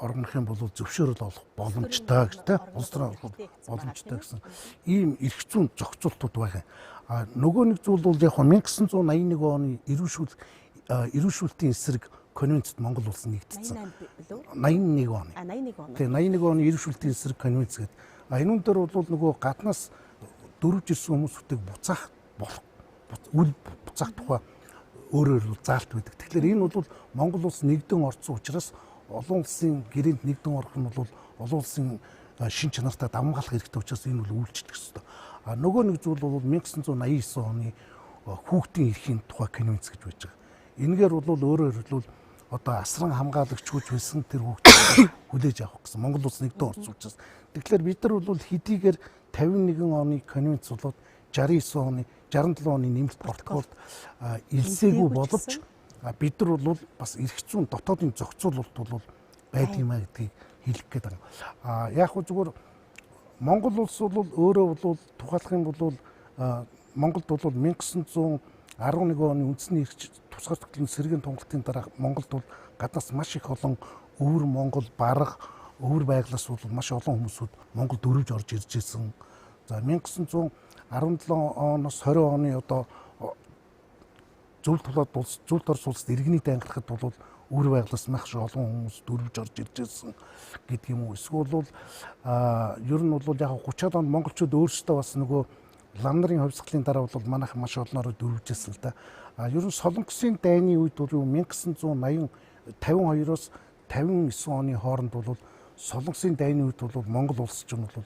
Speaker 3: орнох юм бол зөвшөөрөл олох боломжтой гэж тийм улс төрийн олох боломжтой гэсэн ийм эрх зүйн зохицуултууд байгаа. Нөгөө нэг зүйл бол яг 1981 оны эрүүшүүлтийн эсрэг конвенцэд Монгол улс нэгдсэн. 81 оны.
Speaker 1: 81 оны.
Speaker 3: Тэгээ 81 оны эрүүшүүлтийн эсрэг конвенц гэдэг. Энэ дээр бол нөгөө гаднаас дөрвж ирсэн хүмүүсүүдийг буцаах болох үл буцаах тухай өөрөөр заалт байдаг. Тэгэхээр энэ бол Монгол улс нэгдэн орцсон учраас олон улсын гэрээнд нэгдэн орох нь бол олон улсын шин чанартай давмгаалах хэрэгтэй учраас энэ бол үйлчлэх ёстой. Нөгөө нэг зүйл бол 1989 оны хүүхдийн эрхийн тухай конвенц гэж байж байгаа. Энэгээр бол өөрөөр хэлбэл одоо асран хамгаалагч хүч байсан тэр хүүхдийг хүлээж авах гэсэн Монгол улс нэгдэн орцсон учраас. Тэгэхээр бид нар бол хэдийгээр 51 оны конвенц болоод 69 оны 67 оны нэмэлт протоколд илсээгүй боловч бид нар бол бас эрх зүйн дотоодын зохицуулалт бол байдгиймээ гэдгийг хэлэх гээд байгаа. Яг хөө зүгээр Монгол улс бол өөрөө бол тухайлах юм бол Монголд бол 1911 оны үндэсний эрх тусгалтын сэргийн тунгалтын дараа Монголд бол гаднаас маш их олон өвөр Монгол бараг өвөр байглаас бол маш олон хүмүүсүүд Монголд дөрвж орж ирж ирсэн. За 1917 оноос 20 оны одоо зөвлөлт Орос улсад иргэний дайнгарахад бол өвөр байглаас маш олон хүмүүс дөрвж орж ирж ирсэн гэдэг юм уу. Эсвэл бол ер нь бол яг 30-аад онд монголчууд өөрсдөө бас нөгөө лам нарын хувьсгалын дараа бол манайх маш олноор дөрвжсэн л да. Ер нь Солонгосын дайны үед бол 1952-оос 59 оны хооронд бол Солонгосын дайны үед бол Монгол улс ч юм бол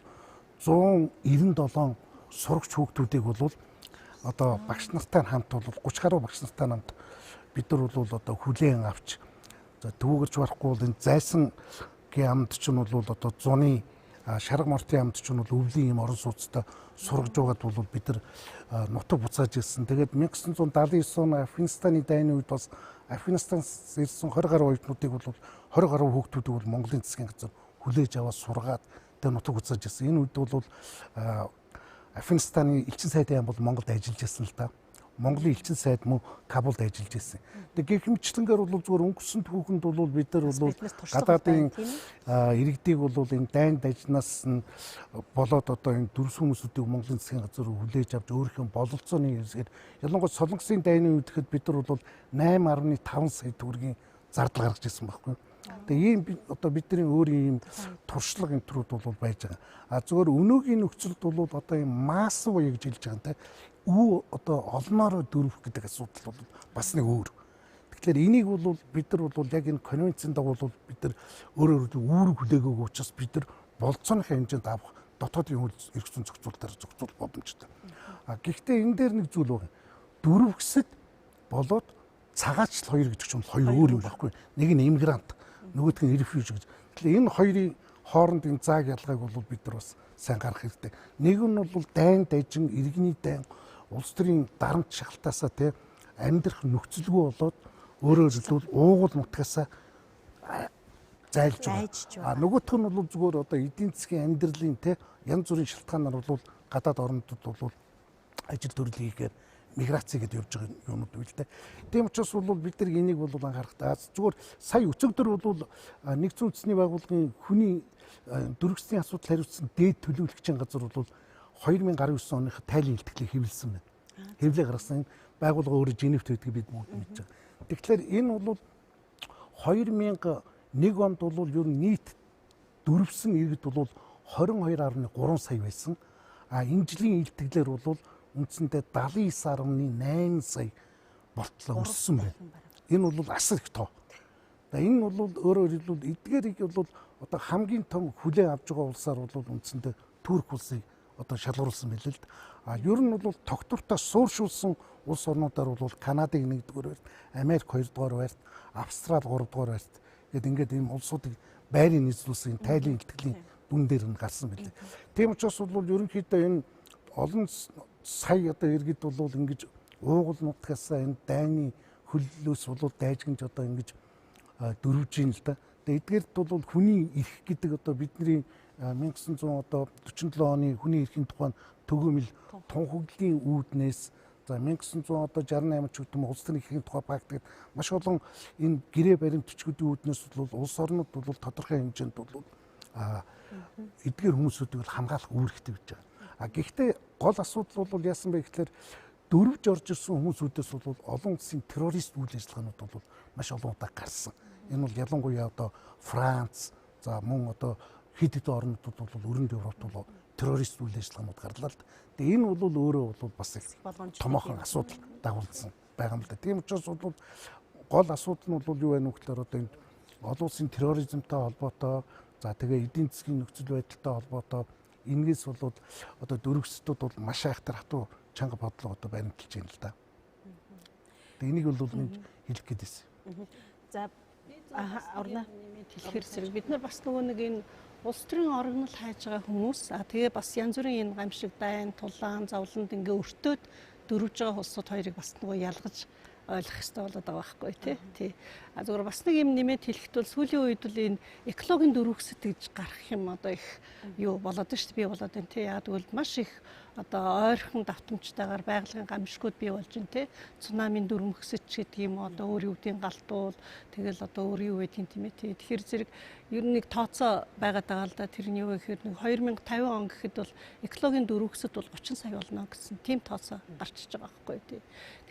Speaker 3: 197 сурагч хүүхдүүдийг бол одоо багш нартай хамт бол 30 гаруй багш нартай хамт бид нар бол одоо хүлээн авч төвөгөрч барахгүй бол энэ зайсангийн амд ч нь бол одоо зуны шарга мортын амд ч нь бол өвлийн юм орон сууцтай сургаж байгаад бол бид нар нутаг буцааж ирсэн. Тэгээд 1979 оны Афганистаны дайны үед бас Афганистанаас ирсэн 20 гаруй оюутнуудыг бол 20 гаруй хүүхдүүдийг бол Монголын засгийн газар хүлээж аваад сургаад тэгээд нутаг буцааж ирсэн. Энэ үед бол Афганистаны элчин сайдын бол Монголд ажиллаж байсан л да. Монголын элчин сайд мөн Кабулд ажиллаж байсан. Тэгээ гихмичлэнгээр бол зүгээр өнгөрсөн түүхэнд бол бид нар бол гадаадын иргэдийг бол энэ дайнд ажнаас нь болоод одоо энэ дөрвс хүмүүсүүдийг Монголын засгийн газар хүлээж авч өөрийнхөө бололцооны хэсгээр ялангуяа Солонгосын дайны үед гэхэд бид нар бол 8.5 сая төгрөгийн зардал гаргаж ирсэн байхгүй. Тэгээ ийм одоо бидний өөрийн ийм туршлага энтрүүд бол байж байгаа. Зүгээр өнөөгийн нөхцөлд бол одоо ийм масс буюу гэж хэлж байгаа юм одоо олноороо дөрвөх гэдэг асуудал бол бас нэг өөр. Тэгэхээр энийг бол бид нар бол яг энэ конвенцийн дагуу бол бид нар өөрөөр үүрэг хүлээгөөг учраас бид нар болцооныхаа хэмжээнд авах дотоодын эрх зүйн зохицуулалтаар зохицуулах боломжтой. Гэхдээ энэ дээр нэг зүйл байна. Дөрвөсөд болоод цагаачлал хоёр гэдэг чинь хоёр өөр юм байхгүй. Нэг нь иммигрант, нөгөөх нь рефьюж гэж. Тэгэхээр энэ хоёрын хоорондын зааг ялгааг бол бид нар бас сайн гарах хэрэгтэй. Нэг нь бол дайн дайжин иргэний дайн улс төрийн дарамт шахалтаасаа тий амьдрах нөхцөлгүй болоод өөрөөр хэлбэл уугуул нутгаасаа зайлж байгаа. Нөгөөх нь бол зүгээр одоо эдийн засгийн амьдралын тий янз бүрийн шалтгаанаар бол гадаад орнуудад бол ажил төрөл хийхээр миграц гэдэг явж байгаа юмуд үйл дээ. Тийм учраас бол бид нар энийг бол анхаарах та. Зүгээр сая өцөгдөр бол нэгдсэн үндэсний байгууллагын хүний дөрвөсний асуудал хариуцсан дээд төлөөлөгчийн газар бол 2019 оных тайлын илтгэлийг хэвлэлсэн байна. Хэвлээ гаргасан байгууллага өөрөө Женевт байдгийг бид бүгд мэдж байгаа. Тэгэхээр энэ бол 2001 онд бол ер нь нийт дөрвсөн иргэд бол 22.3 сая байсан. Энэ жилийн илтгэлээр бол үндсэндээ 79.8 сая болтлоо өссөн байна. Энэ бол асар их тоо. Энэ бол өөрөөр хэлбэл эдгээрийг бол одоо хамгийн том хүлээн авч байгаа улсаар бол үндсэндээ Турк улсыг одоо шалгаруулсан билээ л да. Ер нь бол тогтвортой сууршуулсан улс орнуудаар бол Канадыг 1-р байрт, Америк 2-р байрт, Австрали 3-р байрт гэдэг ингээд ийм улсуудыг байрын нийслүүлсэн тайлын илтгэлийн дүн дээр нь гарсан билээ. Тийм учраас бол ерөнхийдөө энэ олон сая одоо иргэд бол ингэж уугуул нутгаасаа энэ дайны хөллөөс бол дайжгинж одоо ингэж дөрвж ийн л да. Тэгээд эдгээрд бол хүний эрх гэдэг одоо бидний 1947 оны хүний эрхийн тухайн төгөөмөл тунхаглалын үүднээс За 1968 ч гэдэг нь улс төрийн эрхийн тухай практикт маш олон энэ гэрээ баримт төчгүүдийн үүднээс бол улс орнууд бол тодорхой хэмжээнд бол эдгээр хүмүүсүүдийг хамгаалах үүрэгтэй гэж байгаа. Гэхдээ гол асуудал бол яасан бэ гэхээр дөрвж орж ирсэн хүмүүсүүдээс бол олон улсын террорист үйл ажиллагаанууд бол маш олон удаа гарсан. Энэ бол ялангуяа одоо Франц, за мөн одоо хэд хэдэн орнуудад бол өрөнд Европт бол террорист үйл ажиллагаанууд гарлаа л да. Тэгээ энэ бол өөрөө бол бас их томоохон асуудал дагуулсан байгаа юм л да. Тийм учраас бол гол асуудал нь бол юу вэ нөхөөр одоо энэ олон улсын терроризмтай холбоотой, за тэгээ эдийн засгийн нөхцөл байдалтай холбоотой энэс бол одоо дөрвөсчдүүд бол маш айхтар хатуу чанга бодлого одоо баримталж байна л да. Тэгээ энийг бол хэлэх гээд байсан.
Speaker 1: За орно
Speaker 2: хэлэхэр зэрэг бид нар бас нөгөө нэг энэ улс төрийн орогнол хайж байгаа хүмүүс тэгээ бас янз бүрийн энэ гамшиг дайн тулаан зовлонд ингээ өртөөд дөрвж байгаа улсууд хоёрыг бас нөгөө ялгаж ойлгох хэрэгтэй болоод байгаа байхгүй тий. Зүгээр бас нэг юм нэмээд хэлэхэд бол сүүлийн үед бол энэ экологийн дөрвөсөд гэж гарах юм одоо их юу болоод байна шүү дээ, бий болоод байна тий. Яг тэгвэл маш их одоо ойрхон давтамжтайгаар байгалийн гамшигуд бий болж байна тий. Цунамийн дөрвөсөд ч гэдэг юм одоо өөр юудын галтуул тэгэл одоо өөр юу байдгийг тийм ээ тий. Тэгэхээр зэрэг ер нь нэг тооцоо байгаад байгаа л да. Тэр нь юу гэхээр нэг 2050 он гэхэд бол экологийн дөрвөсөд бол 30 сая болно гэсэн тийм тооцоо гарчиж байгаа байхгүй тий.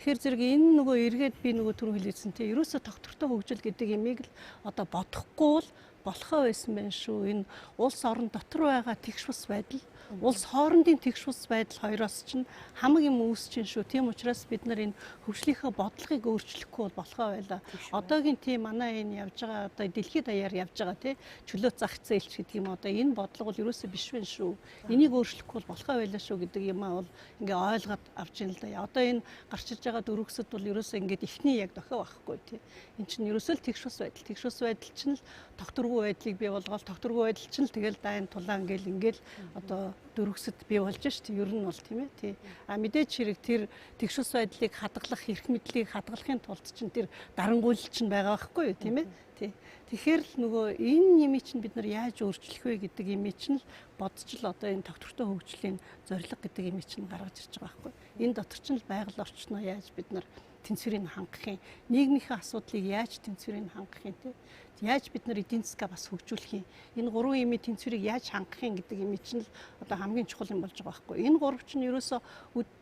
Speaker 2: Тэгэхээр зэрэг энэ нөгөө эргээд би нөгөө түрүү хэлээсэн тий. Ерөөсө тогтвортой хөгжил гэдэг имийг л одоо бодохгүй л болохоо байсан байх шүү. Энэ улс орон дотор байгаа тэгш бус байдал, улс хоорондын тэгш бус байдал хоёроос чинь хамаг юм үүсчин шүү. Тийм учраас бид нар энэ хөгжлийнхөө бодлогыг өөрчлөхгүй бол болохоо байла. Одоогийн тийм манай энэ явж байгаа одоо дэлхийд даяар явж байгаа тий чөлөө зах зээлч гэдэг юм одоо энэ бодлого бол ерөөсөө биш байх шүү. Энийг өөрчлөхгүй бол болохоо байла шүү гэдэг юм аа бол ингээ ойлгоод авч ийн л да. Одоо энэ гарч ирж байгаа дөрвөсөд бол ерөөсөө ингээд ихний яг дохио байхгүй тий. Энд чинь ерөөсөө л тэгш бус байдал. Тэгш бус байдал чинь л тогтворгүй байдлыг бий болгоод тогтворгүй байдал чинь л тэгэл дайн тулаан ингээл одоо дөрвөсөд бий болж штэ ер нь бол тийм ээ тий. Мэдээж хэрэг тэр тэгш бус байдлыг хадгалах эрх мэдлийг хадгалахын тулд чинь тэр дарангуйлал чинь байгаа байхгүй юу тийм ээ тий. Тэгэхээр л нөгөө энэ юмыг чинь бид нар яаж өөрчлөх вэ гэдэг юмыг чинь л бодож л одоо энэ тогтвортой хөгжлийн зорилго гэдэг юмыг чинь гаргаж ирж байгаа байхгүй. Энэ дотор чинь л байгаль орчноо яаж бид нар тэнцвэрийг хангах юм, нийгмийн асуудлыг яаж тэнцвэрийг хангах юм те. Яаж бид нар эдийн засгаа бас хөгжүүлэх юм. Энэ гурван юмын тэнцвэрийг яаж хангах юм гэдэг юм чинь л одоо хамгийн чухал юм болж байгаа байхгүй. Энэ гурав чинь ерөөсөө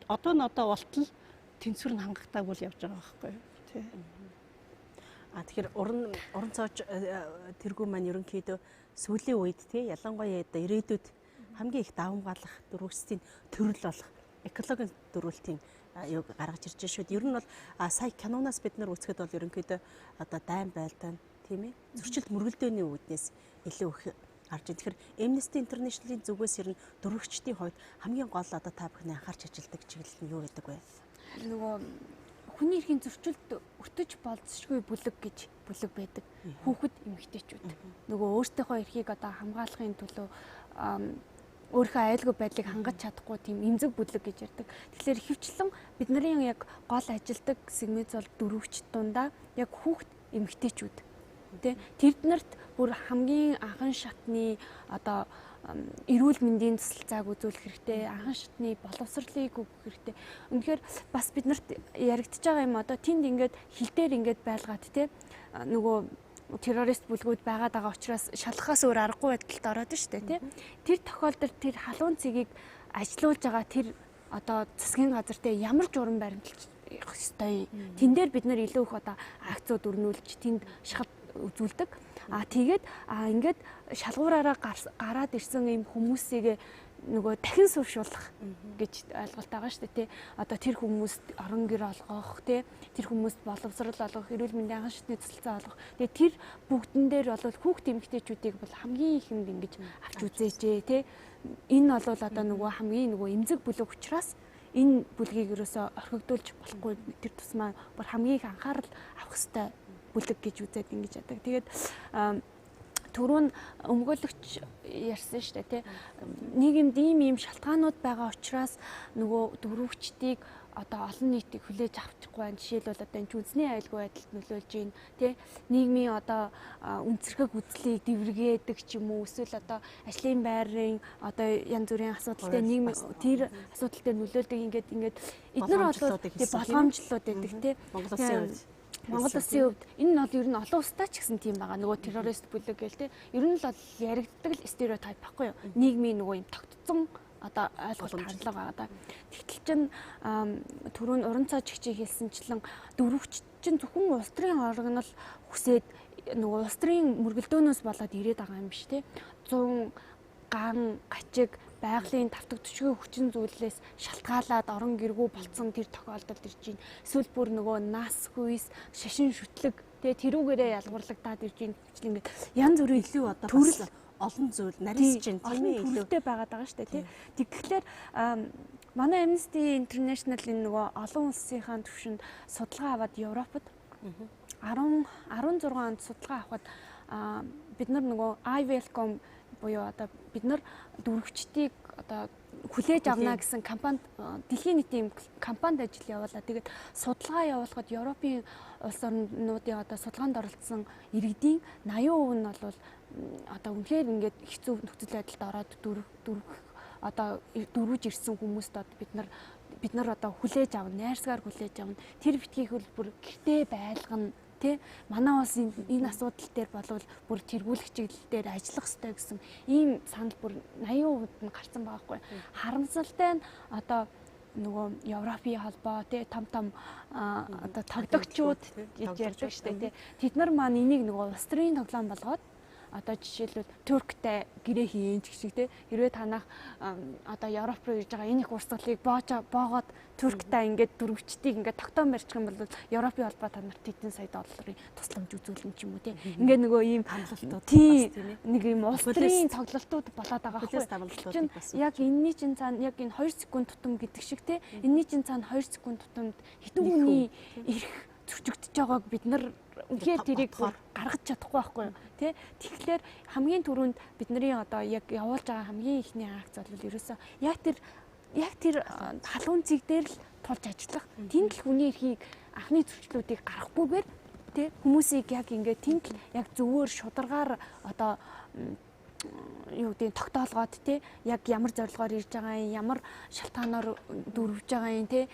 Speaker 2: одоо болтол тэнцвэр нь хангахтайг бол явж байгаа байхгүй тий.
Speaker 1: Тэгэхээр уран цооч тэргүү маань ерөнхийдөө сүүлийн үед тий ялангуяа одоо ирээдүйд хамгийн их давамгаалах дөрвөстийн төрөл болох экологийн дөрвөлтийн юг гаргаж ирж шүү. Ер нь бол сая киноноос бид нар үзэхэд бол ерөнхийдөө одоо дайн байлдаан тийм ээ зөрчилд мөргөлдөөний үүднээс илүү их гарч ийн. Тэгэхээр Amnesty International-ийн зүгээс ер нь дөрвөгчдийн хувьд хамгийн гол одоо та бүхний анхаарч ажилдаг чиглэл нь юу гэдэг вэ?
Speaker 5: Нөгөө хүний эрхийн зөрчилд өртөж болцсошгүй бүлэг гэж бүлэг байдаг. Хүүхэд эмэгтэйчүүд. Нөгөө өөртөөхөө эрхийг одоо хамгаалахын төлөө өөрийнхөө аюулгүй байдлыг хангаж чадахгүй тийм эмзэг бүлэг гэж ярьдаг. Тэгэхээр хөвчлэн бид нарын яг гол ажилдаг сегмент бол дөрвөгч дундаа яг хүүхэд эмэгтэйчүүд. Тэд нарт бүр хамгийн анхан шатны одоо эрүүл мэндийн туслалцааг үзүүлэх хэрэгтэй, анхан шатны боловсролыг өгөх хэрэгтэй. Үнэхээр бас биднэрт яригдж байгаа юм одоо тэнд ингээд хил дээр ингээд байлгаад нөгөө террорист бүлгүүд байгаад байгаа учраас шалхахаас өөр аргагүй байдалд ороод шүү дээ. Тэр тохиолдолд тэр халуун цэгийг ажилуулж байгаа тэр одоо засгийн газар ямар журам баримталж ёстой. Тэн дээр бид нар илүү их одоо акцууд өрнүүлж тэнд шахалт үзүүлдэг. Тэгээд ингээд шалгуураараа гараад ирсэн юм хүмүүсийг нөгөө дахин сууршуулах гэж ойлголт байгаа шүү дээ. Одоо тэр хүмүүст орон гэр олгох, тэр хүмүүст боловсрол олгох, эрүүл мэндийн анхан шатны туслалцаа олгох. Тэр бүгдэн дээр бол хүүхд эмэгтэйчүүдийг бол хамгийн ихэнд ингэж авч үзээжээ. Энэ бол одоо нөгөө хамгийн нөгөө эмзэг бүлэг учраас энэ бүлгийг ерөөсөө орхигдуулж болохгүй тэр тусмаа бүр хамгийн их анхаарал авах хэрэгтэй бүлэг гэж үзээд ингэж яадаг. Тэгээд түрүүн өмгөөлөгч ярьсан шүү дээ тий. Нийгэмд ийм шалтгаанууд байгаа учраас нөгөө дөрвөгчдийг одоо олон нийтийг хүлээж авчихгүй байна. Жишээлбэл одоо энэ үндэсний аюулгүй байдалд нөлөөлж байна тий. Нийгмийн одоо үнцэрхэг үзлийг дэвргээдэг ч юм уу эсвэл одоо ажлын байрын одоо янз бүрийн асуудалтай нийгмийн тэр асуудалтай нөлөөлдөг ингээд эдгээр бол болгоомжлууд байдаг тий. Монгол улсын хувьд энэ нь бол ер нь олон улстай ч гэсэн тийм байгаа. Нөгөө террорист бүлэг гээл тий. Ер нь л бол яригддаг л стереотип байхгүй юу? Нийгмийн нөгөө юм тогтцсон одоо ойлголт хандлага байгаа да. Тэгтэл чин түрүүн уран цаа жигчийг хэлсэнчлэн дөрвөгч чин зөвхөн улс төрийн оргонол хүсээд нөгөө улс төрийн мөргөлдөөнөөс болоод ирээд байгаа юм биш тий. 100 ган гачиг байгалийн тавтаг төчгөө хүчин зүйлээс шалтгаалаад орон гэргүй болцсон тэр тохиолдолд ирж байна. Эсвэл бүр нөгөө нас хүйс шашин шүтлэг тэрүүгээрээ ялгуурлагдаад ирж байна. Ингээд янз бүрийн илүү одоо төрөл олон зүйл нарийнс чинь тийм ээ илүүтэй байгаад байгаа шүү дээ тий. Тэгэхээр манай Amnesty International-ийн нөгөө олон улсынхаа түвшинд судалгаа аваад Европод 16 онд судалгаа авахад бид нар нөгөө I welcome буюу одоо бид нар дөрвөгчдийг одоо хүлээж авна гэсэн кампанид дэлхийн нийтийн кампанид ажил явуулаад тэгээд судалгаа явуулахад Европын улс орнуудын одоо судалгаанд оролцсон иргэдийн 80% нь бол одоо үнэхээр ингээд хэцүү нөхцөл байдалд ороод одоо дөрвөж ирсэн хүмүүст одоо бид нар одоо хүлээж авна, найрсгаар хүлээж авна. Тэр битгийх бол бүр гэртээ байлгана тий. Манай улс энэ асуудал дээр болвол бүр тэргүүлэх чиглэл дээр ажиллах ёстой гэсэн ийм санал бүр 80% нь гарсан байгаа хгүй. Харамсалтай нь одоо нөгөө Европын холбоо тий том одоо тогтогчуд гэж ярьдаг шүү дээ тий. Тэд нар маань энийг нөгөө улс төрийн тоглоом болгоод одоо жишээлбэл Турктай гэрээ хийн ч гэх тий. Хэрвээ танах одоо Европ руу ирж байгаа энэ их урсгалыг боогоод Турктай ингээд дөрвөгчдийг ингээд тогтоон барьчих юм бол Европын холбоо та нарт хэдэн сая долларын тусламж үзүүлнэ ч юм уу тий. Ингээд нөгөө ийм хамлалтууд тий нэг ийм улс төрийн тоглолтууд болоод байгаа байхгүй. Яг энэний чинь цаана яг энэ 2 секунд тутам гэдэг шиг тий. Энэний чинь цаана 2 секунд тутамд хэдэн хүний эрх зөрчигдөж байгааг бид нар үнэхээр тэрийг гаргаж чадахгүй байхгүй юу тий. Тэгэхээр хамгийн түрүүнд бидний одоо яг явуулж байгаа хамгийн ихний акц бол ерөөсөө яг тэр халуун цэг дээр л тулж ажиллах. Тэнд л хүний эрхийг анхны зөрчлүүдийг гаргахгүйгээр тий хүмүүсийг яг ингээд тэнд л яг зөвөр шударгаар одоо юу гэдэг тогтоолгоод тий яг ямар зорилгоор ирж байгаа юм, ямар шалтгаанаар дөрвж байгаа юм тий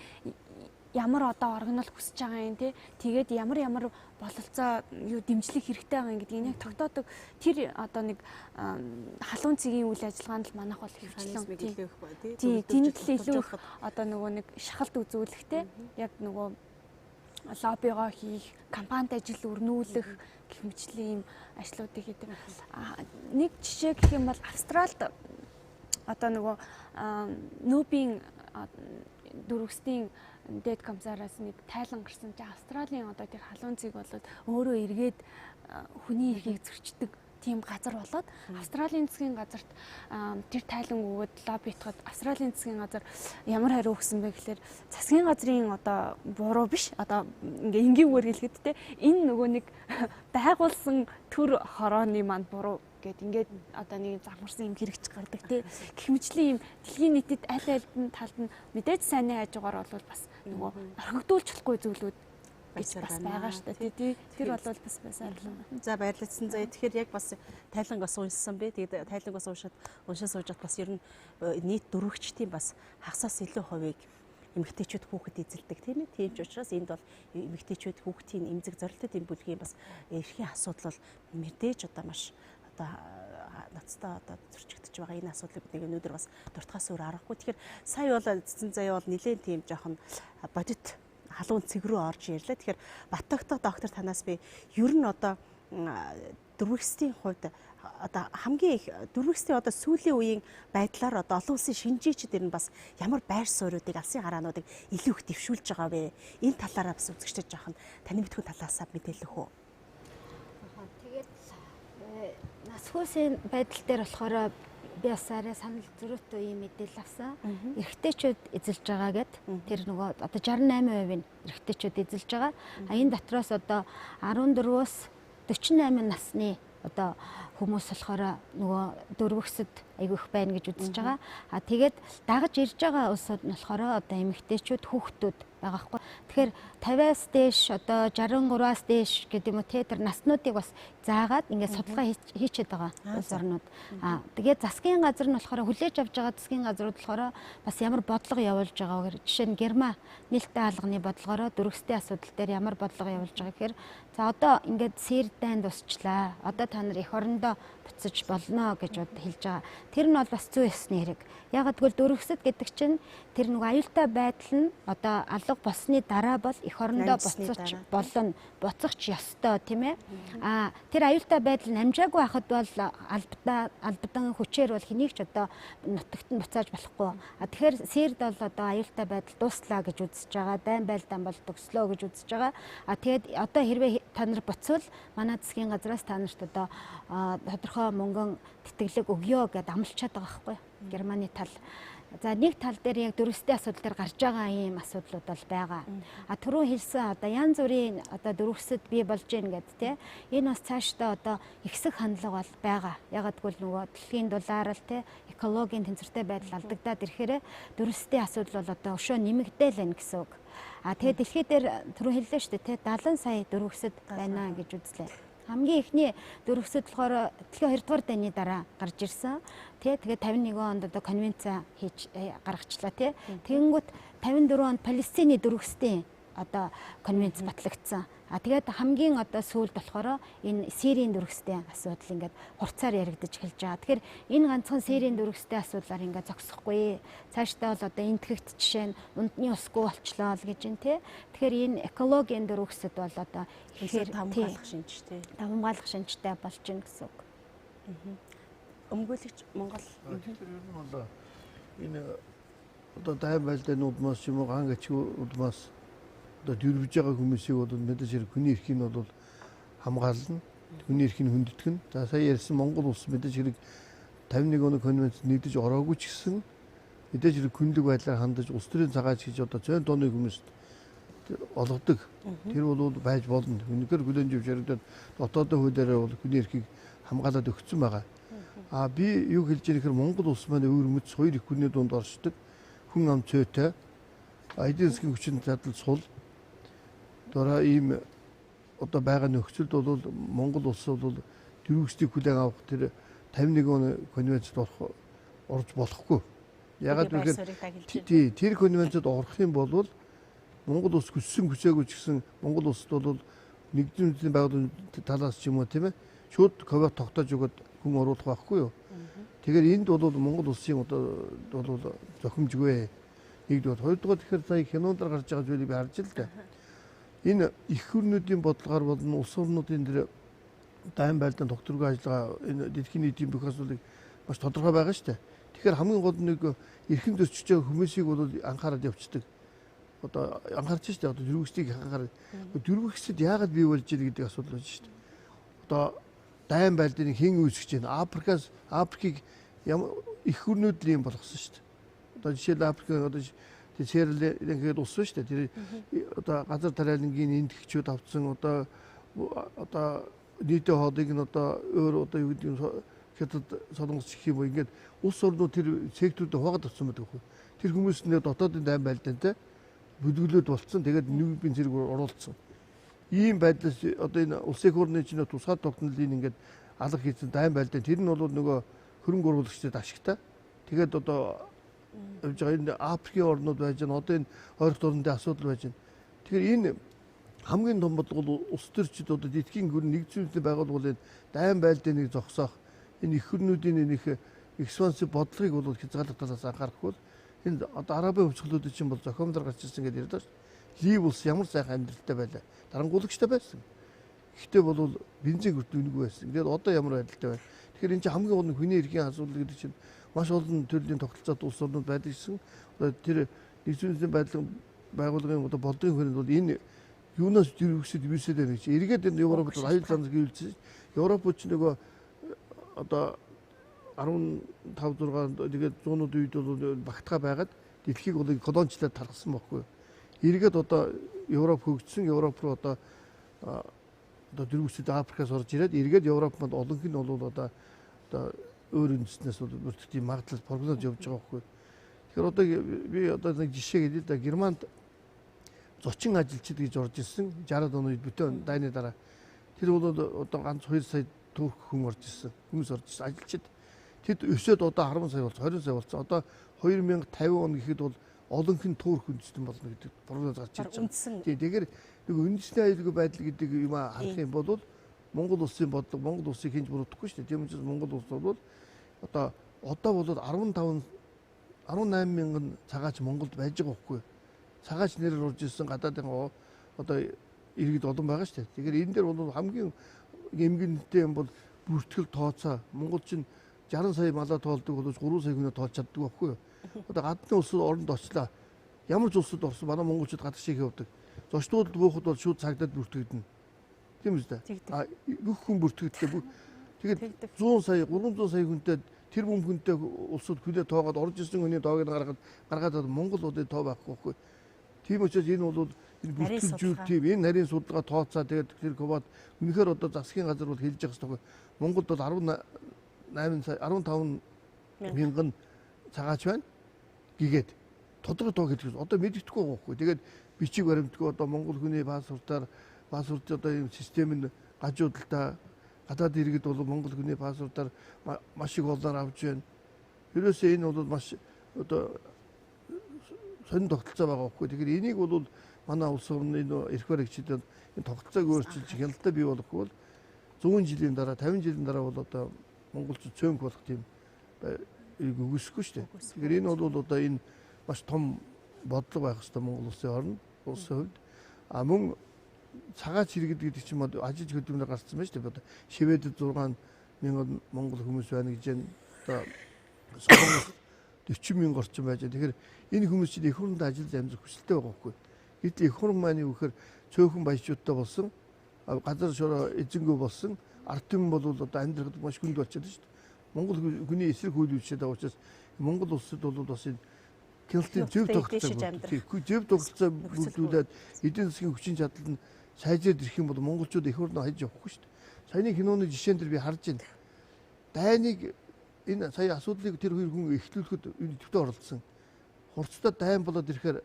Speaker 5: ямар одоо оргинол хүсэж байгаа юм тий. Тэгээд ямар бололцоо юу дэмжлэх хэрэгтэй байгаа юм гэдгийг яг тогтоодог тэр одоо нэг халуун цэгийн үйл ажиллагаанд л манайх бол хөвчлэн тий. Тэнд л илүү их одоо нөгөө нэг шахалт үзүүлэхтэй яг нөгөө лоббигоо хийх, кампанид ажил өрнүүлэх гэх мэтлийн юм ажлуудыг хийдэг. Нэг жишээ гэх юм бол Австралид одоо нөгөө нүүбийн дөрвөсдийн дэд камсараас нэг тайлан гарсан чи Австралийн одоо тэр халуун цэг болоод өөрөө эргээд хүний эрхийг зөрчдөг тийм газар болоод Австралийн засгийн газарт тэр тайлан өгөөд лоббитоход Австралийн засгийн газар ямар хариу өгсөн бэ гэхээр засгийн газрын одоо буруу биш одоо ингээ энгийгээр хэлэхэд те энэ нөгөө нэг байгуулсан төр хорооны манд буруу гэд ингээд одоо нэг замарсан юм хэрэгч гардаг тий. Гэх мэтлийн юм дэлхийн нийтэд аль талд нь мэдээж сайнны хажуугаар бол бас нөгөө орхигдуулж болохгүй зүйлүүд гэж бас байгаа шүү дээ тий. Тэр бол бас байсаар л.
Speaker 1: За баярлалцсан. За тэгэхээр яг бас тайлангаас уншсан бэ. Тэгээд тайлангаас уншиж суужгаад бас ер нь нийт дөрвөгчдийн бас хагасаас илүү хувийг эмэгтэйчүүд хүүхэд эзэлдэг тийм ээ. Тийм ч учраас энд бол эмэгтэйчүүд хүүхдийн эмзэг зорилтын бүлгийн бас эрхийн асуудал бол мэдээж одоо маш одоо ноцтой одоо зөрчигдөж байгаа энэ асуудлыг бид нэг өнөөдөр бас дуртахаас өөр аргагүй. Тэгэхээр сая бол эцсийн заяа бол нэлээд тийм жоохон бодит халуун цэг рүү орж ирлээ. Тэгэхээр Баттагтах доктор танаас би ер нь одоо дөрвөгчдийн хувьд одоо хамгийн их дөрвөгчдийн одоо сүүлийн үеийн байдлаар одоо олон улсын шинжээчид ер нь бас ямар байр суурьуудыг алсын хараануудыг илүү их дэвшүүлж байгаа вэ? Энэ талаараа бас үзэгчдэд жоохон таны мэдхүйн талаасаа мэдээлэх үү?
Speaker 6: Тэгээд нас хүйсийн байдал дээр болохоор би бас арай санал зөрүүтэй юм мэдээлэл авсан. Эрэгтэйчүүд эзэлж байгаа гэд тэр нөгөө одоо 68% нь эрэгтэйчүүд эзэлж байгаа. Энэ дотроос одоо 14-өөс 48 насны одоо хүмүүс болохоор нөгөө дөрвөсөд айгүйх байна гэж үзэж байгаа. Тэгээд дагаж ирж байгаа улсууд нь болохоор одоо эмэгтэйчүүд хүүхдүүд байгаа хгүй. Тэгэхээр 50-аас дээш одоо 63-аас дээш гэдэг юм уу те тэр наснуудыг бас заагаад ингээд судалгаа хийчихэд байгаа улс орнууд. Тэгээд засгийн газар нь болохоор хүлээж авч байгаа засгийн газрууд болохоор бас ямар бодлого явуулж байгаа вэ? Жишээ нь Герман нээлттэй хаалганы бодлогоороо дөрвөстэй асуудал дээр ямар бодлого явуулж байгаа гэхээр за одоо ингээд сэр дайн дусчлаа. Одоо та нар эх орондоо буцаж болно гэж хэлж байгаа. Тэр нь бол бас зүй ёсны хэрэг. Ягаад гэвэл дөрвөсөд гэдэг чинь тэр нэг аюултай байдал нь одоо алга болсны дараа бол эх орондоо буцаж болно. Буцах ч ёстой тийм ээ. Тэр аюултай байдал намжаагүй байхад бол албадан хүчээр бол хэнийг ч одоо нутагт нь буцааж болохгүй. Тэгэхээр сэрд бол одоо аюултай байдал дуслаа гэж үзэж байгаа. Дайн байлдаан бол төгслөө гэж үзэж байгаа. Тэгээд одоо хэрвээ та нар буцвал манай засгийн газраас та нарт одоо тодорхой мөнгөн тэтгэлэг өгье гэдээ амлчаад байгаа байхгүй Германы тал. За нэг тал дээр яг дөрвөстэй асуудал дээр гарч байгаа ийм асуудлууд бол байгаа. Түрүү хэлсэн одоо янз бүрийн одоо дөрвөсөд бий болж гин гэдэг те. Энэ бас цаашдаа одоо ихсэх хандлага бол байгаа. Ягаад гэвэл нөгөө дэлхийн дулаарл те экологийн тэнцвэртэй байдал алдагдаад ирэхээр дөрвөстэй асуудал бол одоо өшөө нэмэгдээл байна гэсэн үг. Тэгээд дэлхий дээр түрүү хэллээ шүү дээ те 70 сая дөрвөсөд байна гэж үзлээ. Хамгийн ихний дөрвөсөд болохоор дэлхийн 2 дугаар дайны дараа гарч ирсэн. Тэгээд 51 онд одоо конвенц хийж гаргачлаа тий. Тэгэнгүүт 54 онд Палестины дөрвөсдийн одоо конвенц батлагдсан. Тэгээд хамгийн одоо сүүлд болохоор энэ Сирийн дөрвөсдийн асуудал ингээд хурцаар яригдаж эхэлж байгаа. Тэгэхээр энэ ганцхан Сирийн дөрвөсдийн асуудлаар ингээд зогсохгүй. Цаашдаа бол одоо энтгэгт жишээ нь ундны усгүй болчлоо л гэж юм тий. Тэгэхээр энэ экологийн дөрвөсөд бол одоо ихээр
Speaker 1: хамгаалах шинжтэй.
Speaker 6: Хамгаалах шинжтэй болж гин гэсэн үг.
Speaker 1: Өмгөөлөгч Монгол
Speaker 4: тэгэхээр ер нь бол энэ одоо дайн байлдааны удмаас юм уу ганг ачгүй удмаас одоо дөрвж байгаа хүмүүсийг бол мэдээж хэрэг хүний эрхийг нь бол хамгаална. Хүний эрхийг хүндэтгэн. За сая ярьсан Монгол улс мэдээж хэрэг 51 оны конвенцэд нэгдэж ороогүй ч гэсэн мэдээж хэрэг хүнлэг байдлаар хандаж улс төрийн цагаач гэж одоо 100 тонны хүмүүст олгодог. Тэр бол байж болно. Үнэхээр хүлэн зөвшөөрөгдөд дотоодын хуулиараа бол хүний эрхийг хамгаалаад өгсөн байгаа. Би юу хэлж байгаа нөхөр Монгол улс маань өөр мэд хоёр их хүний дунд оршдог. Хүн ам цөөтэй. Эдийн засгийн хүчин чадал сул. Дөрөв ийм одоо байгаа нөхцөлд бол Монгол улс бол дөрвөсдийг хүлээн авах тэр 51 оны конвенцэд орж болохгүй. Ягаад гэвэл тэр конвенцэд орох юм бол Монгол улс хүссэн хүсээгүй ч гэсэн Монгол улсд бол нэгдсэн үндэсний байгууллагын талаас ч юм уу тийм ээ шууд ковид тогтоож өгöd хүн оруулах байхгүй юу. Тэгэхээр энд бол Монгол улсын одоо бол зохимжгүй. Нэгдүгээр, хоёрдугаар тэгэхээр сая киноноор гарч байгаа зүйлийг би харж л да. Энэ их хөрнүүдийн бодлогоор болон улс орнуудын дээр дайн байлдаан тогтворгүй ажиллагаа энэ дэлхийн нийтийн бүх асуудлыг маш тодорхой байгаа шүү дээ. Тэгэхээр хамгийн гол нэг эрхэм зөрчиж байгаа хүмүүсийг бол анхаарал явуулдаг. Одоо анхаарч шүү дээ. Одоо дөрвөсдгийг анхаарал. Дөрвөсөд яагаад бий болж байгаа гэдэг асуудал байна шүү дээ. Одоо дайн байлдааны хэн үүсгэж байна? Африкийг их хөрнүүд л юм болгосон шүү дээ. Одоо жишээл Африкийн одоо Сирийн ингээд улс шүү дээ. Тэр одоо газар тариалангийн эндгчүүд авцсан одоо нийтийн хоодыг нь одоо өөр одоо юу гэдэг нь хятад солонгос гэх юм уу ингээд улс орнууд тэр секторуудыг хувагаад авсан байдаг хөө. Тэр хүмүүс нэ дотоодын дайн байлдаантай бүлгэлүүд болцсон. Тэгээд нийгмийн зэрэг оруулсан. Ийм байдлаас одоо энэ улсын хурлын чинь тусгай тогтнолын ингээд алга хийсэн дайн байлдаан тэр нь бол нөгөө хөрөнгө оруулагчдад ашигтай. Тэгээд одоо явж байгаа энэ Африкийн орнууд байж байна. Одоо энэ ойролт орнуудын асуудал байж байна. Тэгэхээр энэ хамгийн том бодлого бол улс төрчид одоо дэлхийн нэгдсэн үндэсний байгууллагын дайн байлдааныг зогсоох энэ их хөрнүүдийн нэг экспансив бодлогыг бол хязгаарлах талаас анхаарах бол энэ одоо арабын хувьцглуудын чинь бол зохиомжоор гарч ирсэн гэдэг ярьдаа шүү. Лив улс ямар сайхан амьдралтай байлаа. Дарангуулагчтай байсан. Гэхдээ бол бензин хүртэл үнэгүй байсан. Тэгээд одоо ямар байдалтай байна. Тэгэхээр энэ чинь хамгийн гол нь хүний эрхийн асуудал гэдэг чинь маш олон төрлийн тогтолцоот улс орнууд байдаг гэсэн. Тэр нэгдсэн үндэсний байгууллагын одоо болдгийн хүрээнд бол энэ юунаас дөрвөсөд юусэд байна гэж. Эргээд энэ Европод аюул занз гэвэлцсэн. Европод ч нөгөө одоо 15 6 тэгээд 100-ууд үед бол багтгаа байгаад дэлхийг бол колончлаад тархсан байхгүй. Эргээд одоо Европ хөгжсөн, Европ руу одоо одоо дөрвөсөд Африкаас орж ирээд эргээд Европ манд олонх нь бол одоо өөр үндэснээс бүртгэж магадлал прогноз явж байгаа байхгүй. Тэгэхээр одоо би одоо нэг жишээ хэлээ да Германд зочин ажилчид гэж орж ирсэн 60-аад оны үед бүтэн дайны дараа. Тэр бол одоо ганц 2 сая турк хүн орж ирсэн. Хүмүүс орж ирсэн ажилчид. Тэд өсөөд одоо 10 сая болсон, 20 сая болсон. Одоо 2050 он гэхэд бол олонх нь турк үндэстэн болно гэдэг прогноз гарч ирж байгаа. Тэгэхээр нэг үндэсний аюулгүй байдал гэдэг юм харах юм бол Монгол улсын бодлого, Монгол улсыг хинж буруудахгүй шүү дээ. Тийм учраас Монгол улс бол одоо болоод 18 мянган цагаач Монголд байж байгаа байхгүй. Цагаач нэрээр орж ирсэн гадаадын одоо иргэд олон байгаа шүү дээ. Тэгэхээр энэ дээр бол хамгийн эмгэнтэй юм бол бүртгэл тооцоо. Монголчин 60 сая малаа тоолдог боловч 3 сая хүнээ тоолж чаддаг байхгүй. Одоо гадны улсууд оронд очлаа. Ямар ч улсад орсон манай монголчууд гадаг шиг явдаг. Зочдууд буухад бол шууд цагдаад бүртгэгдэнэ. Тийм үстэй. Бүх хүн бүртгэгдэлээ. Тэгээд 100 сая 300 сая хүнтэй тэр бүмхэнтэй улсууд хүлээ тоогоод орж ирсэн хүний тоог гаргаад Монгол улсын тоо байхгүй. Тийм учраас энэ бол энэ бүртгэгдэл тийм энэ нарийн судалгаа тооцоо тэгээд тэр ковод үнэхээр одоо засгийн газар бол хэлж байгаа хэрэгтэй. Монголд бол 15 мянган цагаач байна гэгээд тодорхой тоо хэлж одоо мэддэхгүй байгаа байхгүй. Тэгээд бичиг баримтгүй одоо монгол хүний паспортоор одоо ийм систем нь гажуудалтаа гадаад иргэд бол монгол хүний паспортоор маш их олноор авч байна. Ерөөсөө энэ бол маш одоо сонин тогтолцоо байгаа байхгүй. Тэгэхээр энийг бол манай улс орны эрх баригчид энэ тогтолцоог өөрчилж хяналтаа бий болгохгүй бол 100 жилийн дараа 50 жилийн дараа бол одоо монголчууд цөөнх болох тийм үгүйсэхгүй шүү дээ. Тэгэхээр энэ бол одоо энэ маш том бодлого байх хэрэгтэй Монгол улсын хувьд. Мөн цагаач иргэд гэдэг чинь ажил хөдөлмөрөөр гарсан байна шүү дээ. Одоо Шведэд 6 мянган монгол хүмүүс байна гэж одоо 40 мянга орчим байж. Тэгэхээр энэ хүмүүс чинь эх хурланд ажиллаж амжих хүсэлтэй байгаа байхгүй. Гэтэл эх хурл маань юу гэхээр цөөхөн баячуудтай болсон, газар шороо эзэнгүй болсон, ард түмэн бол одоо амьдрахад маш хүнд болчиход шүү дээ. Монгол хүний эсрэг хөл үйлчээд байгаа учраас Монгол улсад бол бас энэ Кинотын зөв тогтолцоо бүрдүүлээд эдийн засгийн хүчин чадал нь сайжраад ирэх юм бол монголчууд эх хурлаа хайж явахгүй шүү дээ. Саяны киноны жишээн дээр би харж байна. Дайныг энэ сая асуудлыг тэр хоёр хүн эхлүүлэхэд төвтэй оролцсон. Хурцтай дайн болоод ирэхээр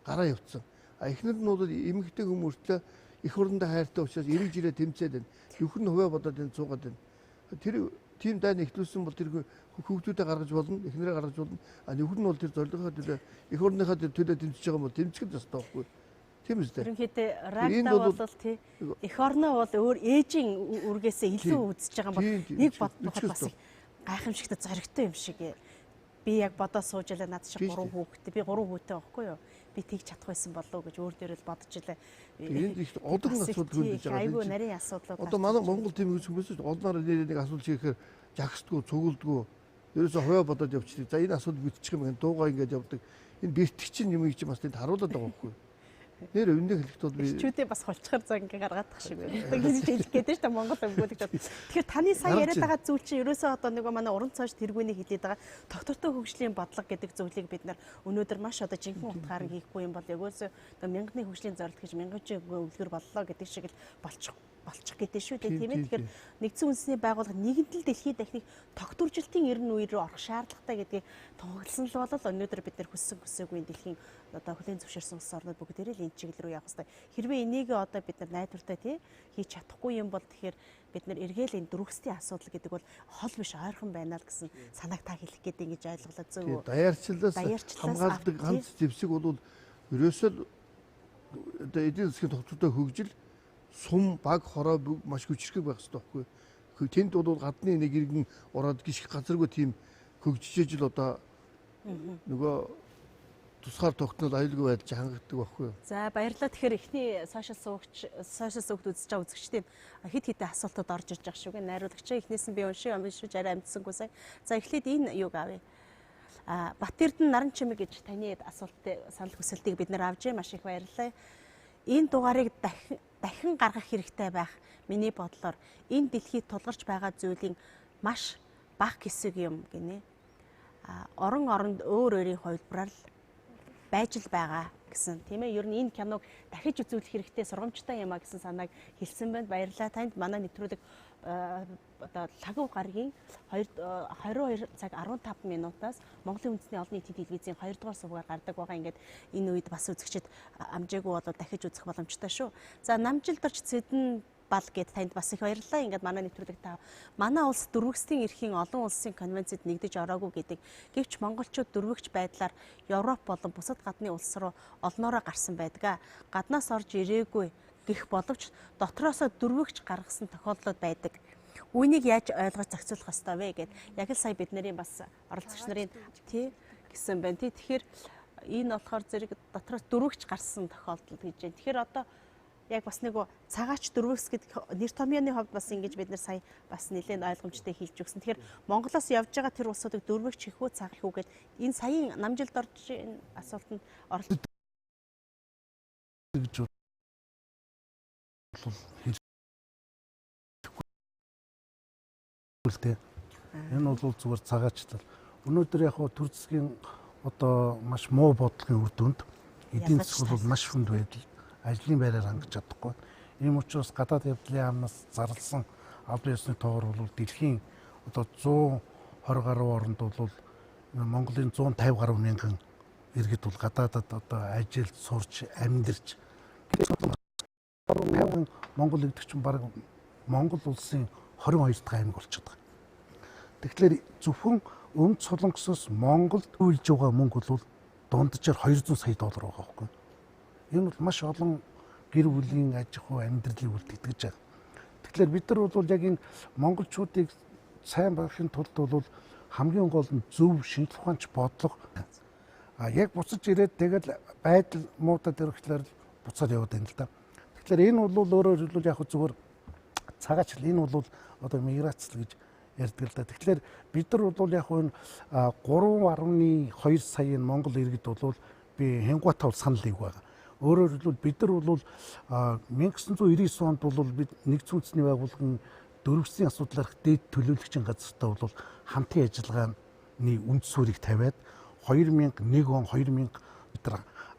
Speaker 4: гараа явцсан. Эхнэр нь бол эмэгтэй хүмүүртлээ эх хурлаа хайртай учраас эргэж ирээ тэмцээд байна. Юхэр нь хуваа бодоод энэ цуугаад байна. Тэр тийм дайн эхлүүлсэн бол тэр хүүхдүүдэд гаргаж болно, эхнэрээ гаргаж болно. Нөхөр нь бол тэр зорилгоо төлөө эх орныхаа төлөө тэмцэж байгаа бол тэмцэх ёстой байхгүй. Тийм үстэй.
Speaker 1: Ерөнхийдөө рагта бол тий эх орноо бол өөр ээжийн үргээсээ илүү үзэж байгаа бол нэг бодоход бас гайхамшигтай зоригтой юм шиг. Би яг бодоо сууж ялаа над шиг 3 хүүхэдтэй. Би 3 хүүтэй байхгүй юу? Би тэгж чадах байсан болов уу гэж өөр дээрээ бодож илээ.
Speaker 4: Энд их одон асуудал хөндөж байгаа.
Speaker 1: Айгүй нарийн асуудлууд.
Speaker 4: Одоо манай Монгол тийм үс хүмүүс олноор нэг асуулт хийхээр жагсдгүй, цугулдгүй. Ерөөсө хуваа бодоод явчихдаг. За энэ асуудал бүтчих юм гэн дуугаа ингэж явдаг. Энэ бэртгчин юм гэж бас тэнд харуулдаг байгаа байхгүй. Нэр өвнө хэлэхэд бол би
Speaker 1: чүүдээ бас холчхор зан ингээ гаргаадах шиг байна. Ингэж хэлэх гээд шүү дээ Монгол өвгөлж бод. Тэгэхээр таны сая яриад байгаа зүйл чинь ерөөсөө одоо нөгөө манай уран цааш тэргүүний хэлээд байгаа тогтвортой хөгжлийн бодлого гэдэг зүйлийг бид нар өнөөдөр маш одоо жинхэнэ утгаар хийхгүй юм бол ерөөсөө мянганы хөгжлийн зорилт гэж мянган өвлгөр боллоо гэдэг шиг л болчих гэдэг шүү дээ тийм ээ. Тэгэхээр нэгдсэн үндэсний байгууллага нэгэнтэл дэлхийд дахныг тогтворжилтын эрен үе рүү орох шаардлагатай гэдгийг тунхагласан л бол өнөөдөр бид нар хүссэн хүсээгүй дэлхийн одоо хүлээн зөвшөөрсөн улс орнууд бүгдээрээ л энэ чиглэл рүү явах хэрэгтэй. Хэрвээ энийг одоо бид нар найдвартай тий хийж чадахгүй юм бол тэгэхээр бид нар эргээл энэ дөрвөстийн асуудал гэдэг бол хол биш ойрхон байна л гэсэн санааг та хэлэх гээд ингэж ойлголоо зөв үү?
Speaker 4: Даяарчлалаас хамгаалдаг ганц зэвсэг бол ерөөсөө одоо эдийн засгийн тогтвортой хөгжил сум баг хороо маш хүчрхэг байх хэрэгтэй байхгүй. Тэнд бол гадны нэг иргэн ороод гიშх газаргүй тийм хөгжиж ижил одоо нөгөө тусгаар тогтнол аюулгүй байдалж хангагддаг байхгүй.
Speaker 1: За баярлалаа. Тэгэхээр эхний сошиал суугч үзэж байгаа үзэгчдийн хэд хэдэн асуултууд орж ирж байгаа шүү. Найруулагчаа эхнээс нь би уншиж арай амжсангүй сая. За эхлээд энэ юуг авъя. Батэрдэн наран чимэг гэж таны асуултыг санал хүсэлтийг бид нар авж маш их баярлалаа. Энэ дугаарыг дахин гаргах хэрэгтэй байх миний бодлоор энэ дэлхийд тулгарч байгаа зүйлийн маш бага хэсэг юм гинэ. Оронд өөр өөрийн хувилбараар л байж л байгаа гэсэн тийм ээ. Ер нь энэ киног дахиж үзүүлэх хэрэгтэй сургамжтай юм а гэсэн санааг хэлсэн байна. Баярлалаа танд. Манай нэвтрүүлэг одоо лагув гарагийн 22 цаг 15 минутаас Монголын үндэсний олон нийтийн телевизийн 2 дугаар сувгаар гардаг байгаа. Ингээд энэ үед бас үзэгчид амжаагүй бол дахиж үзэх боломжтой шүү. За намжилт орч цэдэн бал гэд танд бас их баярлалаа. Ингээд манай нэвтрүүлэг та манай улс дөрвөгсдийн эрхийн олон улсын конвенцэд нэгдэж ороогүй гэдэг. Гэвч монголчууд дөрвөгч байдлаар Европ болон бусад гадны улс руу олноороо гарсан байдаг. Гаднаас орж ирээгүй гэх боловч дотроосоо дөрвөгч гаргасан тохиолдлууд байдаг. Үүнийг яаж ойлгож зохицуулах ёстой вэ гэд яг л сая бидний бас оролцогч нарын тий гэсэн байна. Тэгэхээр энэ болохоор зэрэг дотроос дөрвөгч гарсан тохиолдол гэж байна. Тэгэхээр одоо яг бас нэг цагаач дөрвөгс гэдэг нэр томьёоны хувьд бас ингэж бид нар сая бас нэлээд ойлгомжтой хэлж өгсөн. Тэгэхээр Монголоос явж байгаа тэр улсуудыг дөрвөгч хийх үү цаг хийх үү гэд энэ саяын намжилт орж энэ асуултанд оролцож
Speaker 3: энэ бол зүгээр цагаачлал. Өнөөдөр яг төр засгийн одоо маш муу бодлогын үр дүнд эдийн засаг бол маш хүнд байдал ажлын байраар хангаж чадахгүй. Ийм учраас гадаад явдлын амнаас зарласан албан ёсны тоогоор бол дэлхийн одоо 120 гаруй оронд бол Монголын 150 гаруй мянган иргэд бол гадаадад одоо ажиллаж, сурч, амьдарч Монгол гэдэг чинь баг Монгол улсын 22 дахь аймаг болчиход байгаа. Тэгэхээр зөвхөн Өмнөд Солонгосоос Монголд үйлж байгаа мөнгө бол дунджаар 200 сая доллар байгаа байхгүй. Энэ бол маш олон гэр бүлийн аж ахуй амьдралыг үлдээдэг жаа. Тэгэхээр бид нар бол яг энэ монголчуудыг сайн байхын тулд бол хамгийн гол нь зөв шинжлэх ухаанч бодлого яг буцаж ирээд тэгэл байдал муудад ирэхлээр буцаад яваад байна л да. Тэгэхээр энэ бол өөрөөр хэлбэл яг зүгээр цагаачлал энэ бол одоо миграцл гэж ярьдаг л да. Тэгэхээр бид нар бол яг энэ 3.2 саяын Монгол иргэд бол би Хингуатаа санал нэг байгаа. Өөрөөр хэлбэл бид нар бол 1999 онд бол бид нэгдсэн үндэсний байгууллагын дөрвөсийн асуудлаарх дээд төлөөлөгчийн газартаа бол хамтын ажиллагааны үнд суурийг тавиад 2001 он 2000 бид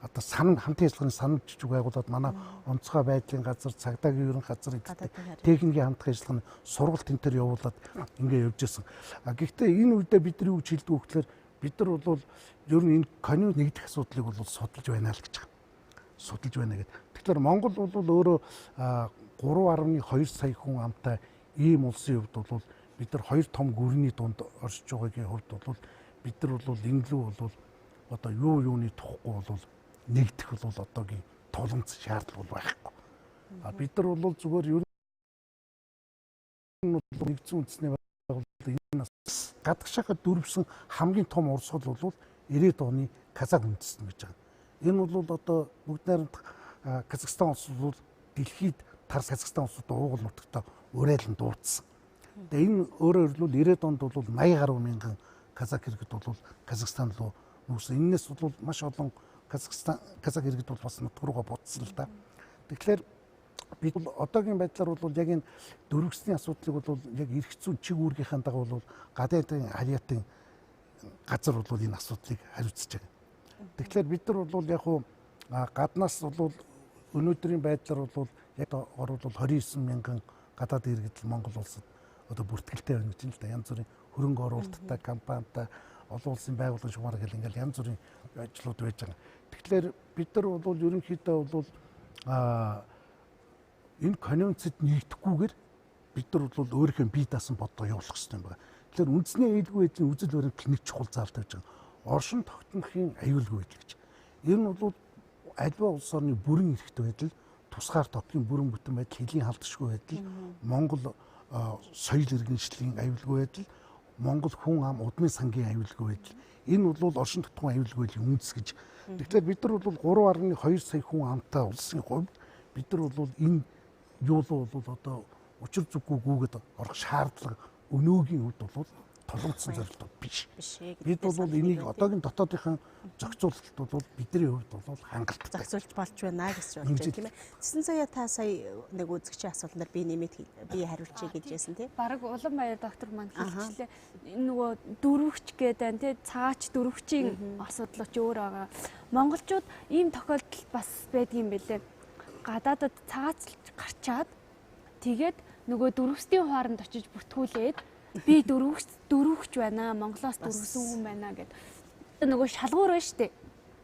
Speaker 3: одоо хамтын ажиллагааны санал жижиг байгуулад манай онцгой байдлын газар, цагдаагийн ерөнхий газар гэдэг техникийн хамтын ажиллагааны сургалт энэ төр явуулаад ингэ явж ирсэн. Гэхдээ энэ үедээ бидний юу хэлдэг вэ гэхээр бид нар бол ер нь энэ Кино нэгдэх асуудлыг бол судалж байна л гэж байгаа. Судалж байна гэдэг. Тэгэхээр Монгол бол өөрөө 3.2 сая хүн амтай ийм улсын хувьд бол бид нар хоёр том гүрний дунд оршиж байгаагийн хувьд бол бид нар бол энэ лүү бол одоо юуны тухгүй бол нэгдэх бол одоогийн тулгамц шаардлага байхгүй. Бид нар бол зүгээр ер нь нэгдсэн үндэсний байгууллага энэ гадагшаахад дөрвсөн хамгийн том урсгал бол 90-ад оны Казак үндэстэн гэж байгаа. Энэ бол одоо бүгд найрамдах Казахстан улс бол дэлхийд тарс Казахстан улсуудаа уугуул нутагтаа уриалан дуудсан. Тэгээ энэ өөрөөр хэлбэл 90-ад онд бол 80 гаруй мянган казак иргэд бол Казахстан руу нүүсэн. Энээс бол маш олон казак иргэд бол бас нутг руугаа буцсан л да. Тэгэхээр бид бол одоогийн байдлаар бол яг энэ дөрвөсний асуудлыг бол яг эрх зүйн чиг үүргийнхаа дагуу бол гадаадын харьяатын газар бол энэ асуудлыг хариуцж байгаа. Тэгэхээр бид нар бол яг хуу гаднаас бол өнөөдрийн байдлаар бол яг орвол 29 мянган гадаад иргэд Монгол улсад одоо бүртгэлтэй байна гэж л да. Янз бүрийн хөрөнгө оруулалттай компанитай олон улсын байгууллагын шугамар гэл ингээл янз бүрийн ажлууд байж байгаа. Тэгэхээр бид нар бол ерөнхийдөө бол энэ конвенцэд нэгдэхгүйгээр бид нар бол өөрийнхөө бие даасан бодлого явуулах хэрэгтэй юм байна. Тэгэхээр үндэсний аюулгүй байдлын үзэл баримтлал нэг чухал заалт байж байгаа. Оршин тогтнохын аюулгүй байдал гэж. Энэ бол альва улс орны бүрэн эрхтэй байдал, тусгаар топгийн бүрэн бүтэн байдал, хэлийн халдшгүй байдал, Монгол соёл иргэншлийн аюулгүй байдал, Монгол хүн ам удмын сангийн аюулгүй байдал. Энэ бол оршин тогтнохын аюулгүй байдлын үндэс гэж. Тэгэхээр бид нар бол 3.2 сая хүн амтай улсын хувьд бид нар бол энэ юулуу бол одоо учир зүггүй гүгээд орох шаардлага өнөөгийн үед бол тулгымдсан зорилго биш.
Speaker 1: Бид
Speaker 3: Бид бол энийг одоогийн дотоодынхан зохицуулалт бол бидний хувьд бол хангалттай.
Speaker 1: зохицуулж болж байна гэж болж байна тийм ээ. Тэсэн заяа та сая нэг үзэгчийн асуултаар би нэмээд би хариулчих гэж хэлсэн тийм.
Speaker 5: Бараг Улаанбаяр доктор маань хэлчихлээ. Энэ нөгөө дөрвөгч гэдэг байна тийм цагаач дөрвөгчийн асуудал ч өөр байгаа. Монголчууд ийм тохиолдол бас байдгийн бэлээ. Гадаадад цагаач гарчаад тэгээд нөгөө дөрвөстийн хооронд очиж бүртгүүлээд би дөрвөгч байна, Монголоос дөрвсөн хүн байна гэд. Нөгөө шалгуур байна штэ.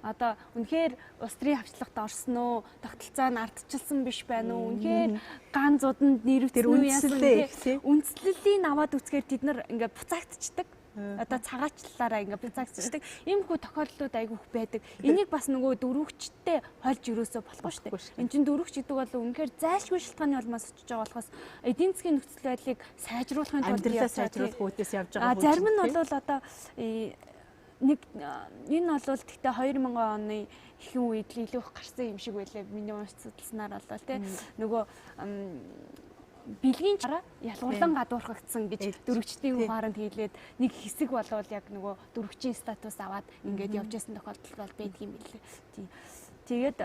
Speaker 5: Одоо үнэхээр улс төрийн хавчлагт орсон уу, тогтолцоо нь ардчилсан биш байна уу, үнэхээр ган зуданд нэрвэцсэн үү яасан үндслэлийн аваад үзэхээр тэд нар ингээд буцаагдчихдаг. Одоо цагаачлалаараа ингээд буцаагдчихдаг. Иймэрхүү тохиолдлууд айгүйх байдаг. Энийг бас нөгөө дөрвөгчтэй хольж юусоо болохгүй шүү дээ. Энд чинь дөрвөгч гэдэг бол үнэхээр зайлшгүй шалтгааны улмаас очиж байгаа болохоос эдийн засгийн нөхцөл байдлыг сайжруулахын тулд
Speaker 1: сайжруулах үүднээс явж байгаа.
Speaker 5: Зарим нь бол одоо энэ бол гэхдээ 2000 оны ихэнх үед л илүү их гарсан юм шиг байлаа. Миний уншицлснаар болоо тий. Нөгөө бэлгийн чараа ялгуурлан гадуурхагдсан гэж дөрвөгчдийн хооронд хэлээд нэг хэсэг болвол яг нөгөө дөрвөгчийн статус аваад ингээд явж байсан тохиолдол бол байдгийн билээ. Тэгээд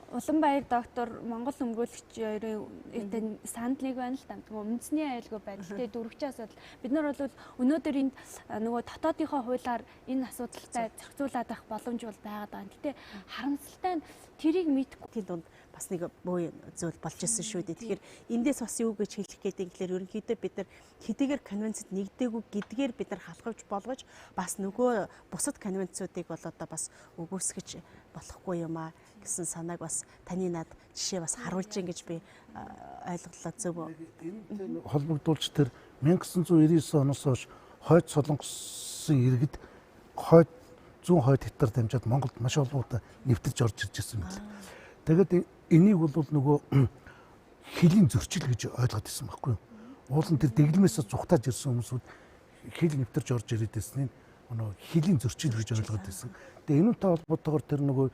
Speaker 5: Улаанбаяр доктор Монгол өмгөөлөгч хоёрын сандлыг байна л да. Үндэсний аюулгүй байдал тэгээ дөрвөгчийн асуудал. Бид нар бол өнөөдөр энд нөгөө дотоодынхоо хуулиар энэ асуудалтай зохицуулаад авах боломж бол байгаад байгаа. Гэтэ харамсалтай нь тэрийг мэдхгүй
Speaker 1: дунд бас нэг бөө зүйл болж ирсэн шүү дээ. Тэгэхээр эндээс бас юу гэж хэлэх гээд ингээр ерөнхийдөө бид нар хэдийгээр конвенцэд нэгдээгүй гэдгээр бид нар халахвч болгож бас нөгөө бусад конвенцуудыг бол одоо бас өгөөсгөж болохгүй юм аа гэсэн санааг бас таны над жишээ бас харуулж ин гэж би ойлголоо зөв үү?
Speaker 3: Энд холбогдуулж тэр 1999 оноос хойш хойд солонгосын иргэд хойд зүүн хойд хятад дамжаад Монголд маш олонтой нэвтэрж орж ирж ирсэн юм байна. Тэгээд энийг бол нөгөө хэлийн зөрчил гэж ойлгоод ирсэн байхгүй юу? Уул нь тэр дэглэмээс зүхтааж ирсэн хүмүүсүүд хэл нэвтэрж орж ирээд ирснийг нөгөө хэлийн зөрчил гэж ойлгоод ирсэн. Тэгээ энүүнтэй холбоотойгоор тэр нөгөө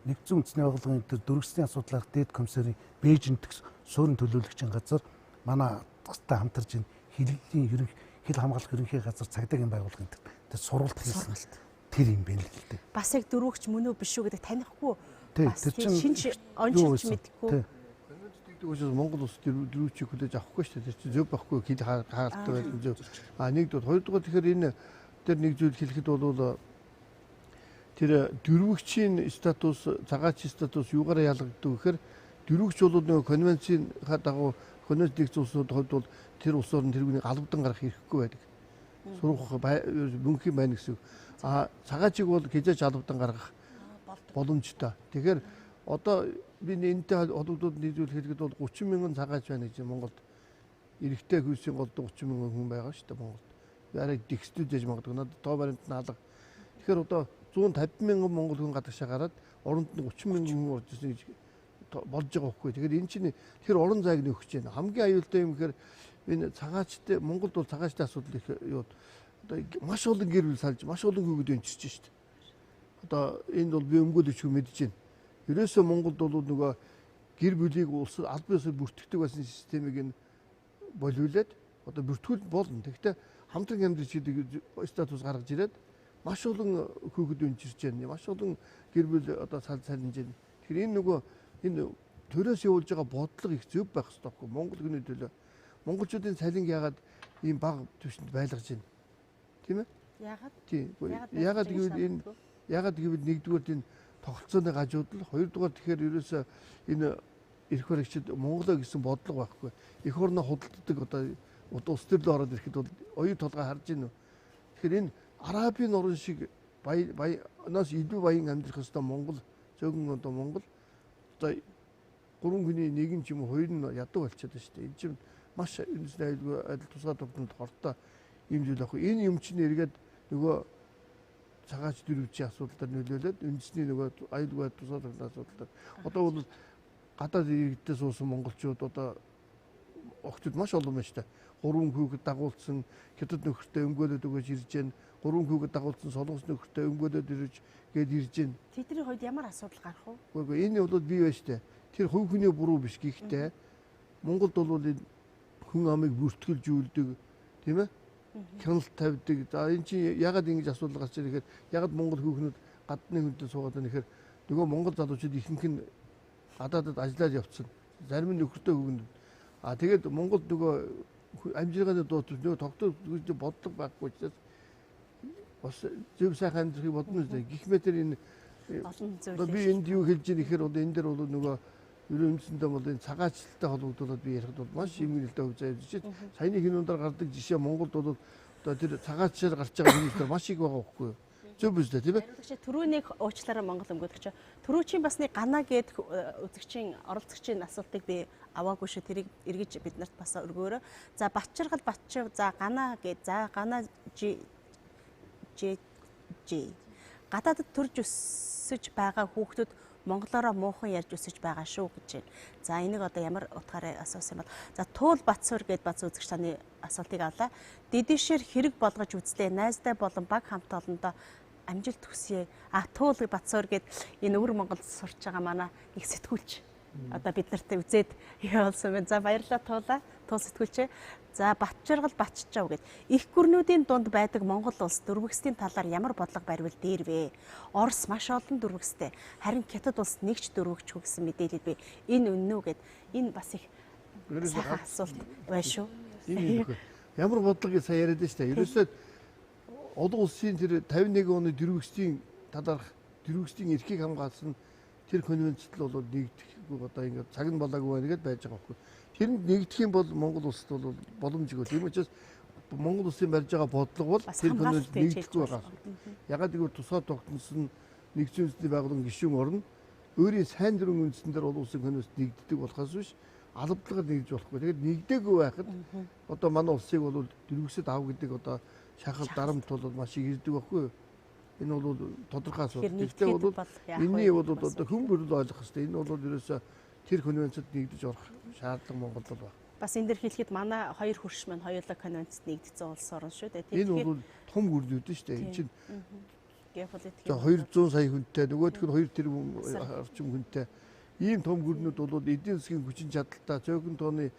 Speaker 3: нэгдсэн үндэсний байгууллагын тэр дөрвөсний асуудлаар дээд комиссарын Бээжинд суурин төлөөлөгчийн газар манай тастай хамтарч ин хэлийн хэл хамгаалах ерөнхий газар цагдаагийн байгууллагын тэр сургалт хийсэн. Тэр юм байна л дээ.
Speaker 1: Бас яг дөрвөгч мөн үү биш үү гэдэг танихгүй.
Speaker 3: Тэр чинь
Speaker 1: шинж онцлж мэдхгүй.
Speaker 4: Тэгвэл Монгол улс дөрвөгчийг хүлээж авахгүй шүү дээ. Тэр чинь зөв байхгүй хэл хаалттай байсан зөв. Нэгдүгээр, хоёрдугаар тэгэхээр энэ тэр нэг зүйл хэлэхэд бол тэр дөрвөгчийн статус, цагаачийн статус юугаараа ялгагддаг гэхээр дөрвөгч бол нэг конвенцийн дагуу конвенц нэгдсэн улсууд хувьд бол тэр улсоор нь тэрүүнийг албадан гаргах хэрэггүй байдаг. Сурах мөнхийн байна гэсэн. Цагаачийг бол хязгаарч албадан гаргах боломжтой. Тэгэхээр одоо би энэтэй холбогдоод нийлүүл хэлэхэд бол 30 мянган цагаач байна гэж Монголд эрэгтэй хүйсийн голд 30 мянган хүн байгаа шүү дээ Монголд. Яриг дэгслүүд яж магадгүй. Надад тоо баримт нь алга. Тэгэхээр одоо 150 мянган монгол хүн гадагшаа гараад оронд нь 30 мянган хүн орж ирсэн гэж болж байгаа байхгүй. Тэгэхээр энэ чинь тэр орон зайг нөхөж байна. Хамгийн аюултай юм гэхээр энэ цагаачтай Монголд бол цагаачтай асуудал их юу одоо маш олон гэр бүл салж маш олон хүүхэд өнчирч шүү дээ. Одоо энд бол би өмгөөлөгч хүн мэдэж байна. Ерөөсөө Монголд бол нөгөө гэр бүлийг улс аль биесээр бүртгэдэг байсан системийг нь болиулээд одоо бүртгүүл болно. Тэгэхдээ хамтран амьдрал гэдэг статус гаргаж ирээд маш олон хүүхэд өнчирч байна. Маш олон гэр бүл одоо салж байна. Тэгэхээр энэ нөгөө энэ төрөөс явуулж байгаа бодлого их зөв байх хэрэгтэй байхгүй Монгол хүний төлөө. Монголчуудын цалинг яагаад ийм бага түвшинд байлгаж байна? Тийм ээ?
Speaker 1: Яагаад?
Speaker 4: Тийм. Яагаад гэвэл нэгдүгээр энэ тогтолцооны гажуудал, хоёрдугаар тэгэхээр ерөөсөө энэ эрх баригчид Монголоо гэсэн бодлого байхгүй. Эх орноо худалддаг одоо улс төрлөө ороод ирэхэд бол оюу толгой харж байна уу? Тэгэхээр энэ Арабын орн шиг баянаас илүү баян амьдрах ёстой Монгол зөөгөн одоо Монгол одоо 3 хүний нэг нь ч юм уу хоёр нь ядуу болчиход байна шүү дээ. Энэ чинь маш үнэсний адил тусгай тогтмолд хортой юм зүйл ахгүй. Энэ юм чинь эргээд нөгөө цагаач дөрвчийн асуудалтай нөлөөлөд үндэсний нөгөө аюулгүй тусгай тогтмол асуудалтай. Одоо бол гадаад иргэдээ суусан монголчууд одоо огтуд маш олон байна шүү дээ. 3 хүүхэд дагуулсан хятад нөхөртэй өмгөөлөд өгөөж ирж байна. 3 хүүхэд дагуулсан солонгос нөхөртэй өмгөөлөд ирж гээд ирж байна.
Speaker 1: Тэдний хувьд ямар асуудал гарах вэ?
Speaker 4: Үгүй энэ бол бий байна шүү дээ. Тэр хувь хүний буруу биш. Гэхдээ Монголд бол энэ хүн амыг бүртгэлж үлдэг. Тийм ээ? Хяналт тавьдаг. За эн чинь ягаад ингэж асуудал гарч ирэхээр ягаад Монгол хүүхнүүд гадны хүнтэй суугаад байна гэхээр нөгөө Монгол залуучууд ихэнх нь гадаадад ажиллаад явцсан. Зарим нь нөхөртэй хүүхнүүд. Тэгээд Монгол нөгөө амжиргааны дуутал нөгөө тогтоох гэж бодлого байхгүй учраас бас зөв сайхан амьдрахыг бодно үү гихмээ тэр энэ би энд юу хэлж ийм ихээр энэ дээр бол нөгөө ерөн үндсэндээ бол энэ цагаачлалтай холбогдуулаад би ярихад бол маш юм нэлээд хөв заяа жишээ саяны кинондор гардаг жишээ Монголд бол одоо тэр цагаачлал гарч байгаа хүмүүс маш их байгаа байхгүй юу зөв биз дээ тийм ээ
Speaker 1: түрүүнийг уучлаарай Монгол өмгөөлөгч түрүүчийн басны гана гээд үзэгчийн оролцогчийн асуултыг би аваагүй шүү тэрийг эргэж бид нарт бас өргөөрөө за батчиргал батчив за гана гээд за гана жи гадаадд төрж өсөж байгаа хүүхдүүд монголоороо муухан ярьж өсөж байгаа шүү гэж байна. За энийг одоо ямар утгаараа асуусан юм бол за туул батсуур гэд бац үзэгч таны асуултыг авлаа. Дэдишээр хэрэг болгож үзлээ. Найзтай болон баг хамт олондоо амжилт хүсье. Туул батсуур гэд энэ өвөр Монголд сурч байгаа манай нэг сэтгүүлч. Одоо бид нарт үзээд явуулсан байна. За баярлалаа туулаа. Туул сэтгүүлчээ. За батчиргал батччав гэд их гүрнүүдийн дунд байдаг Монгол улс дөрвөгсдийн талаар ямар бодлого барьвал дээр вэ? Орос маш олон дөрвөгстэй. Харин Хятад улс нэгч дөрвөгчгүй гэсэн мэдээлэл бий. Энэ үнэн үү гэд энэ бас их сайхан асуулт байна шүү.
Speaker 4: Ямар бодлогыг сая яриад байна шүү дээ. Ерөөсөө олон улсын тэр 51 оны дөрвөгсдийн талаарх дөрвөгсдийн эрхийг хамгаалсан тэр конвенцэд бол нэгдэхгүй одоо ингээд цаг нь болоогүй байна гэдээ байж байгаа байхгүй. Тэр нэгдэх юм бол Монгол улсад бол боломжгүй. Тийм учраас Монгол улсын барьж байгаа бодлого бол тэр конвенцэд нэгдэхгүй байгаа. Ягаад гэвэл тусгай тогтносон нэгдсэн үндэсний байгууллагын гишүүн орн өөрийн сайн дурын үндсэн дээр олон улсын конвенцэд нэгддэг болохоос биш албадлагаар нэгдэж болохгүй. Тэгээд нэгдээгүй байхад одоо манай улсыг бол дөрвөсөд ав гэдэг одоо шахал дарамт бол маш их ирдэг байхгүй юу? Энэ бол тодорхой асуудал. Гэхдээ бол энэний бол одоо хүн бүрэл ойлгох хэрэгтэй. Энэ бол ерөөсөө тэр конвенцэд нэгдэж орох шаардлага Монголд байна.
Speaker 1: Бас энэ дэр хэлэхэд манай хоёр хөрш маань хоёулаа конвенцэд нэгдсэн улс орн шүү дээ.
Speaker 4: Энэ бол том гүрнүүд шүү дээ. Энэ чинь
Speaker 1: геополитик
Speaker 4: 200 сая хүнтэй, нөгөөх нь 2 тэрбум орчим хүнтэй. Ийм том гүрнүүд бол эдийн засгийн хүчин чадалтай цөөхөн тооны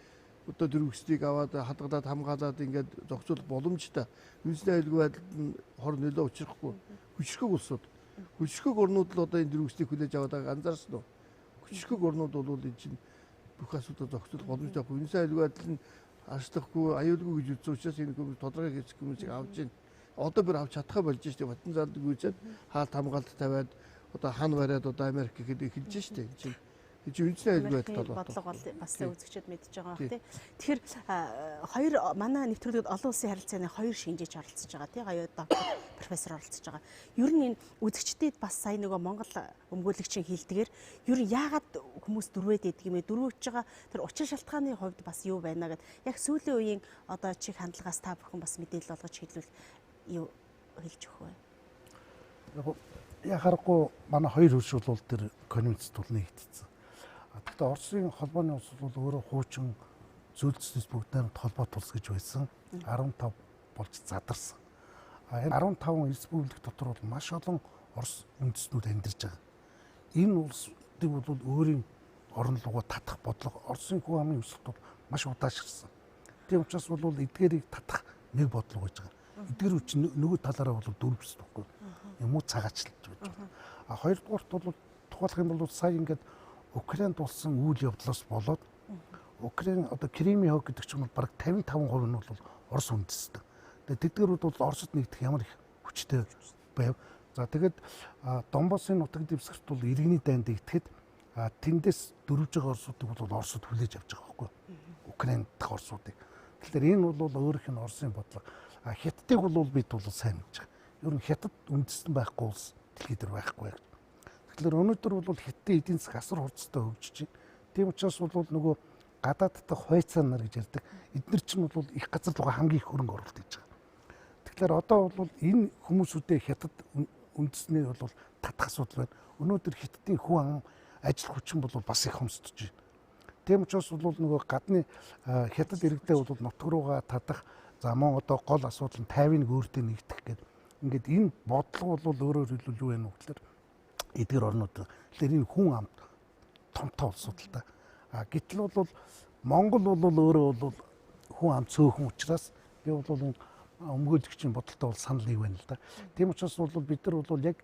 Speaker 4: одоо дөрвөсдгийг аваад хадгалаад хамгаалаад ингээд зохицуулах боломжтой. Үндэсний аюулгүй байдалд нь хор нөлөө учрахгүй. Хүчрхэг улсууд. Хүчрхэг орнууд л одоо энэ дөрвөсдгийг хүлээж аваад байгааг анзаарсан уу? Хүчрхэг орнууд бол энэ чинь бүх асуудал зохицуулах боломжтой. Үндэсний аюулгүй байдал нь арчлахгүй, аюулгүй гэж үзсэн учраас энэ хүмүүс тодорхой хэсэг хүмүүсийг авч ийн. Одоо бүр авч чадхаа болж штэ. Батан залдаг үйчээд хаалт хамгаалт тавиад одоо хан бариад одоо Америк гэхэд эхэлж штэ. Энэ чинь үндэсний аюулгүй байдал
Speaker 1: бодлого бол бас үзэгчид мэдж байгаа ба тий. Тэгэхээр хоёр манай нэвтрүүлэгт олон улсын харилцааны хоёр шинжээч оролцож байгаа тий. Хоёр доктор профессор оролцож байгаа. Ер нь энэ үзэгчдэд бас сая нөгөө Монгол өмгөөлөгчийн хэлдгээр ер нь яагаад хүмүүс дөрвөөд идэг юм бэ? Дөрвөөж байгаа тэр учир шалтгааны хувьд бас юу байна гэд яг сүүлийн үеийн одоо чих хандлагаас та бүхэн бас мэдээлэл олгож хэлвэл юу хэлж өгөх вэ?
Speaker 3: Яг харахгүй манай хоёр хөрш бол тэр конвенцэд бол нэгдсэн. Гэхдээ Оросын холбооны улс бол өөрөө хуучин зөвлөлтсөс бүгд найрамд холбоо тулс гэж байсан. 15 болж задарсан. Энэ 15 республик дотор бол маш олон Орос үндэстнүүд амьдарч байгаа. Энэ улсыг бол өөрийн орон руугаа татах бодлого Оросын хүн амын өсөлт бол маш удаашрсан. Тийм учраас бол эдгээрийг татах нэг бодлого гэж байгаа. Эдгээр үуч нөгөө талаараа бол дөрвс байхгүй. Юм уу цагаачлалж байж байгаа. Хоёрдугаарт бол тухайлах юм бол сая ингээд Украинд болсон үйл явдлаас болоод Украин одоо Кремийн хог гэдэг чинь бол бараг 55% нь бол Орос үндэстэн. Тэгээд тэдгэрүүд бол Оросд нэгдэх ямар их хүчтэй байв. За тэгээд Донбассын нутаг дэвсгэрт бол иргэний дайнд итгэхэд тэндээс дөрвж байгаа Оросуудыг бол Оросд хүлээж авч байгаа байхгүй. Украинд дах Оросуудыг. Тэгэхээр энэ бол өөрийнх нь Оросын бодлого. Хятадыг бол бид бол сайн мэдж байгаа. Ер нь Хятад үндэстэн байхгүй улс дэлхий дээр байхгүй. Тэгэхээр өнөөдөр бол Хятадын эдийн засаг асар хурцтай хөгжиж байна. Тийм учраас бол нөгөө гадаадтай хойцоо нар гэж ярьдаг. Эдгээр чинь бол их газар руугаа хамгийн их хөрөнгө оруулалт хийж байгаа. Тэгэхээр одоо бол энэ хүмүүсүүдээ Хятад үндэснээ бол татах асуудал байна. Өнөөдөр Хятадын хүн ам ажил хүчин бол бас их хомсдож байна. Тийм учраас бол нөгөө гадны Хятад иргэдээ бол нутг руугаа татах за мөн одоо гол асуудал нь 50-ыг өөртөө нэгдэх гэдэг. Ингээд энэ бодлого бол өөрөөр хэлбэл юу вэ гэхээр эдгээр орнууд тэгэхээр энэ хүн амт томтой улсууд л та. Гэтэл бол Монгол бол өөрөө бол хүн ам цөөхөн учраас Тэгээ бол өмгөөлөгчийн бодолтой бол санал нэг байна л да. Тийм учраас бол бид нар бол яг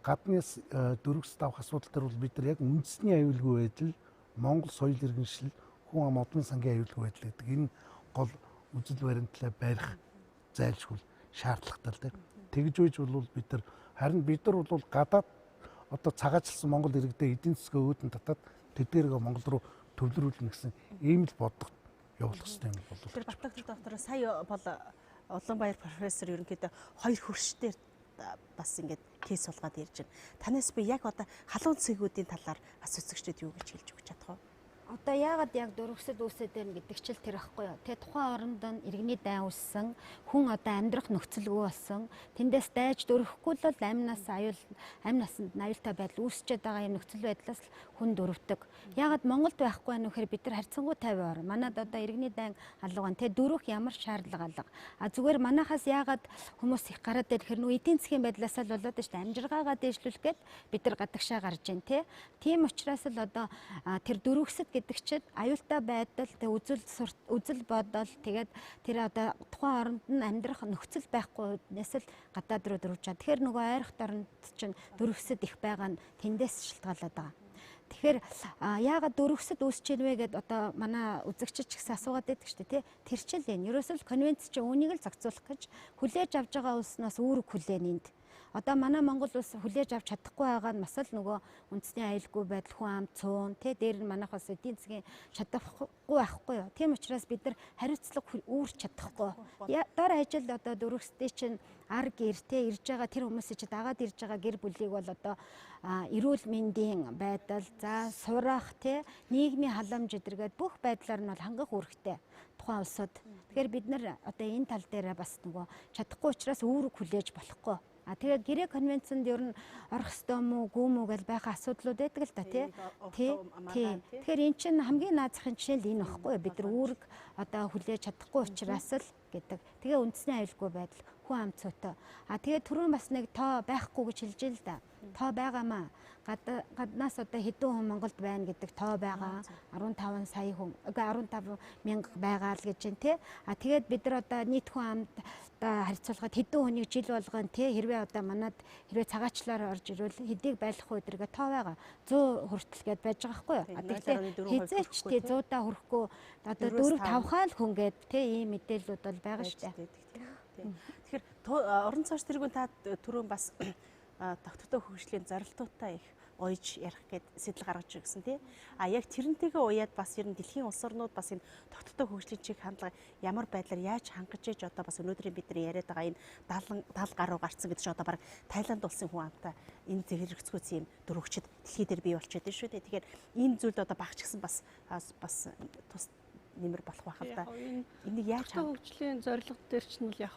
Speaker 3: гаднаас дөрвөс давах асуудал дээр бол бид нар яг үндэсний аюулгүй байдал, Монгол соёл иргэншил, хүн ам одмын сангийн аюулгүй байдал гэдэг энэ гол үзэл баримтлалаа барих зайлшгүй шаардлагатай л да. Тэгж үйж бол бид нар харин бид нар бол гадаад одоо цагаачлсан Монгол иргэдээ эдийн засгийн өөдөн татаад тэдгээрээ Монгол руу төвлөрүүлнэ гэсэн ийм л боддог явуулах хэрэгтэй юм бол.
Speaker 1: Тэр батлагч доктор сая бол Улаанбаяр профессор ерөнхийдөө хоёр хөршдөр бас ингээд кейс суулгаад ярьж байна. Танаас би яг одоо халуун цэгүүдийн талаар бас үзэгчдэд юу гэж хэлж өгч чадах вэ?
Speaker 6: Одоо яагаад яг дөрвөсөд үүсээд байна гэдэг чил тэр байхгүй юу. Тэгээ тухайн оронд нь иргэний дайн үссэн, хүн одоо амьдрах нөхцөлгүй болсон. Тэндээс дайж дөрөхгүй л амь насанд аюултай байдал үүсчээд байгаа юм нөхцөл байдлаас хүн дөрөвдөг. Яагаад Монголд байхгүй байна вэхээр бид нар харьцангуй 50 ор. Манайд одоо иргэний дайн алган тэ дөрөх ямар шаардлага алга. А зүгээр манайхаас яагаад хүмүүс их гараад ирэхээр нүү эдийн засгийн байдлаас л болоод шүү дээ. Амжиргаагаа дээшлүүлэх гээд бид нар гадагшаа гарч जैन тэ. Тийм учраас л одоо тэр дөрвөсөд гэдэг чинь аюултай байдал, үзэл бодол тэгээд тэр одоо тухайн оронд нь амьдрах нөхцөл байхгүй хүнээс л гадаад руу дөрвж чад. Тэгэхээр нөгөө ойрхон оронд чинь дөрвөсөд их байгаа нь тэндээс шалтгаалаад байгаа. Тэгэхээр яагаад дөрвөсөд үүсэж ийн вэ гэдээ одоо манай үзэгчид ч гэсэн асуугаад байдаг шүү дээ тий. Тэр чил энэ. Ерөөсөө конвенц чинь үүнийг л зохицуулах гэж хүлээж авч байгаа улснаас үүрэг хүлээн энд. Одоо манай Монгол улс хүлээж авч чадахгүй байгаа нь бас л нөгөө үндэсний аюулгүй байдал, хүн ам цөөн тий дээр нь манайх бас эдийн засгийн чадахгүй байхгүй юу. Тийм учраас бид нар хариуцлага үүрч чадахгүй. Дор ажил одоо дөрвөстэй чинь ар гэр тий ирж байгаа тэр хүмүүсийн чинь дагаад ирж байгаа гэр бүлийг бол одоо эрүүл мэндийн байдал, за сурах тий нийгмийн халамж эдэргээд бүх байдлаар нь бол хангах үүрэгтэй тухайн улсууд. Тэгэхээр бид нар одоо энэ тал дээр бас нөгөө чадахгүй учраас үүрэг хүлээж болохгүй. Тэгээ гэрээ конвенцэнд ер нь орох ёстой мүү, гүү мүү гэж байгаа асуудлууд байдаг л да тий. Тэгэхээр эн чинь хамгийн наазахын жишээ л энэ багхгүй. Бид нар үүрэг одоо хүлээж чадахгүй учраас л гэдэг. Тэгээ үндэсний аюулгүй байдал, хүн ам цөөтэй. Тэгээ түрүүн бас нэг тоо байхгүй гэж хэлж ил л да. Тоо байгаамаа. Гаднаас одоо хэдэн хүн Монголд байна гэдэг тоо байгаа. 15 сая хүн, 15 мянга байгаа л гэж байна тий. Тэгээд бид нар одоо нийт хүн амд харьцуулахад хэдэн хүнийг жил болгоно тий хэрвээ одоо манад хэрвээ цагаачлаар орж ирвэл хэдийг байлгах үедэргээ тоо байгаа 100 хүртэл гээд байж байгаа байхгүй юу. Тэгэхээр хизээч тий 100-аа хүрэхгүй одоо 4-5 хүн гээд тий ийм мэдээлэлүүд бол байгаа шүү дээ.
Speaker 1: Тэгэхээр орон цааш тэргүүн та түрүүн бас тогтвортой хөгжлийн зорилтуудаа их ойж ярих гээд сэтэл гаргаж ирсэн тий. Яг тэрнтэйгээ уяад бас ер нь дэлхийн улс орнууд бас энэ тогтвортой хөгжлийн чиг хандлага ямар байдлаар яаж хангаж иж одоо бас өнөөдрийн бид нар яриад байгаа энэ 70 гаруй гарцсан гэдэг чинь одоо баг Тайланд улсын хүн амтай энэ зэрэгцгүүц юм дөрөвчд дэлхий дээр бий болчиход байна шүү дээ. Тэгэхээр энэ зүйлд одоо багчсан бас тус нэмэр болох байх л да. Энийг яаж
Speaker 2: хөгжлийн зорилго дээр чинь бол яг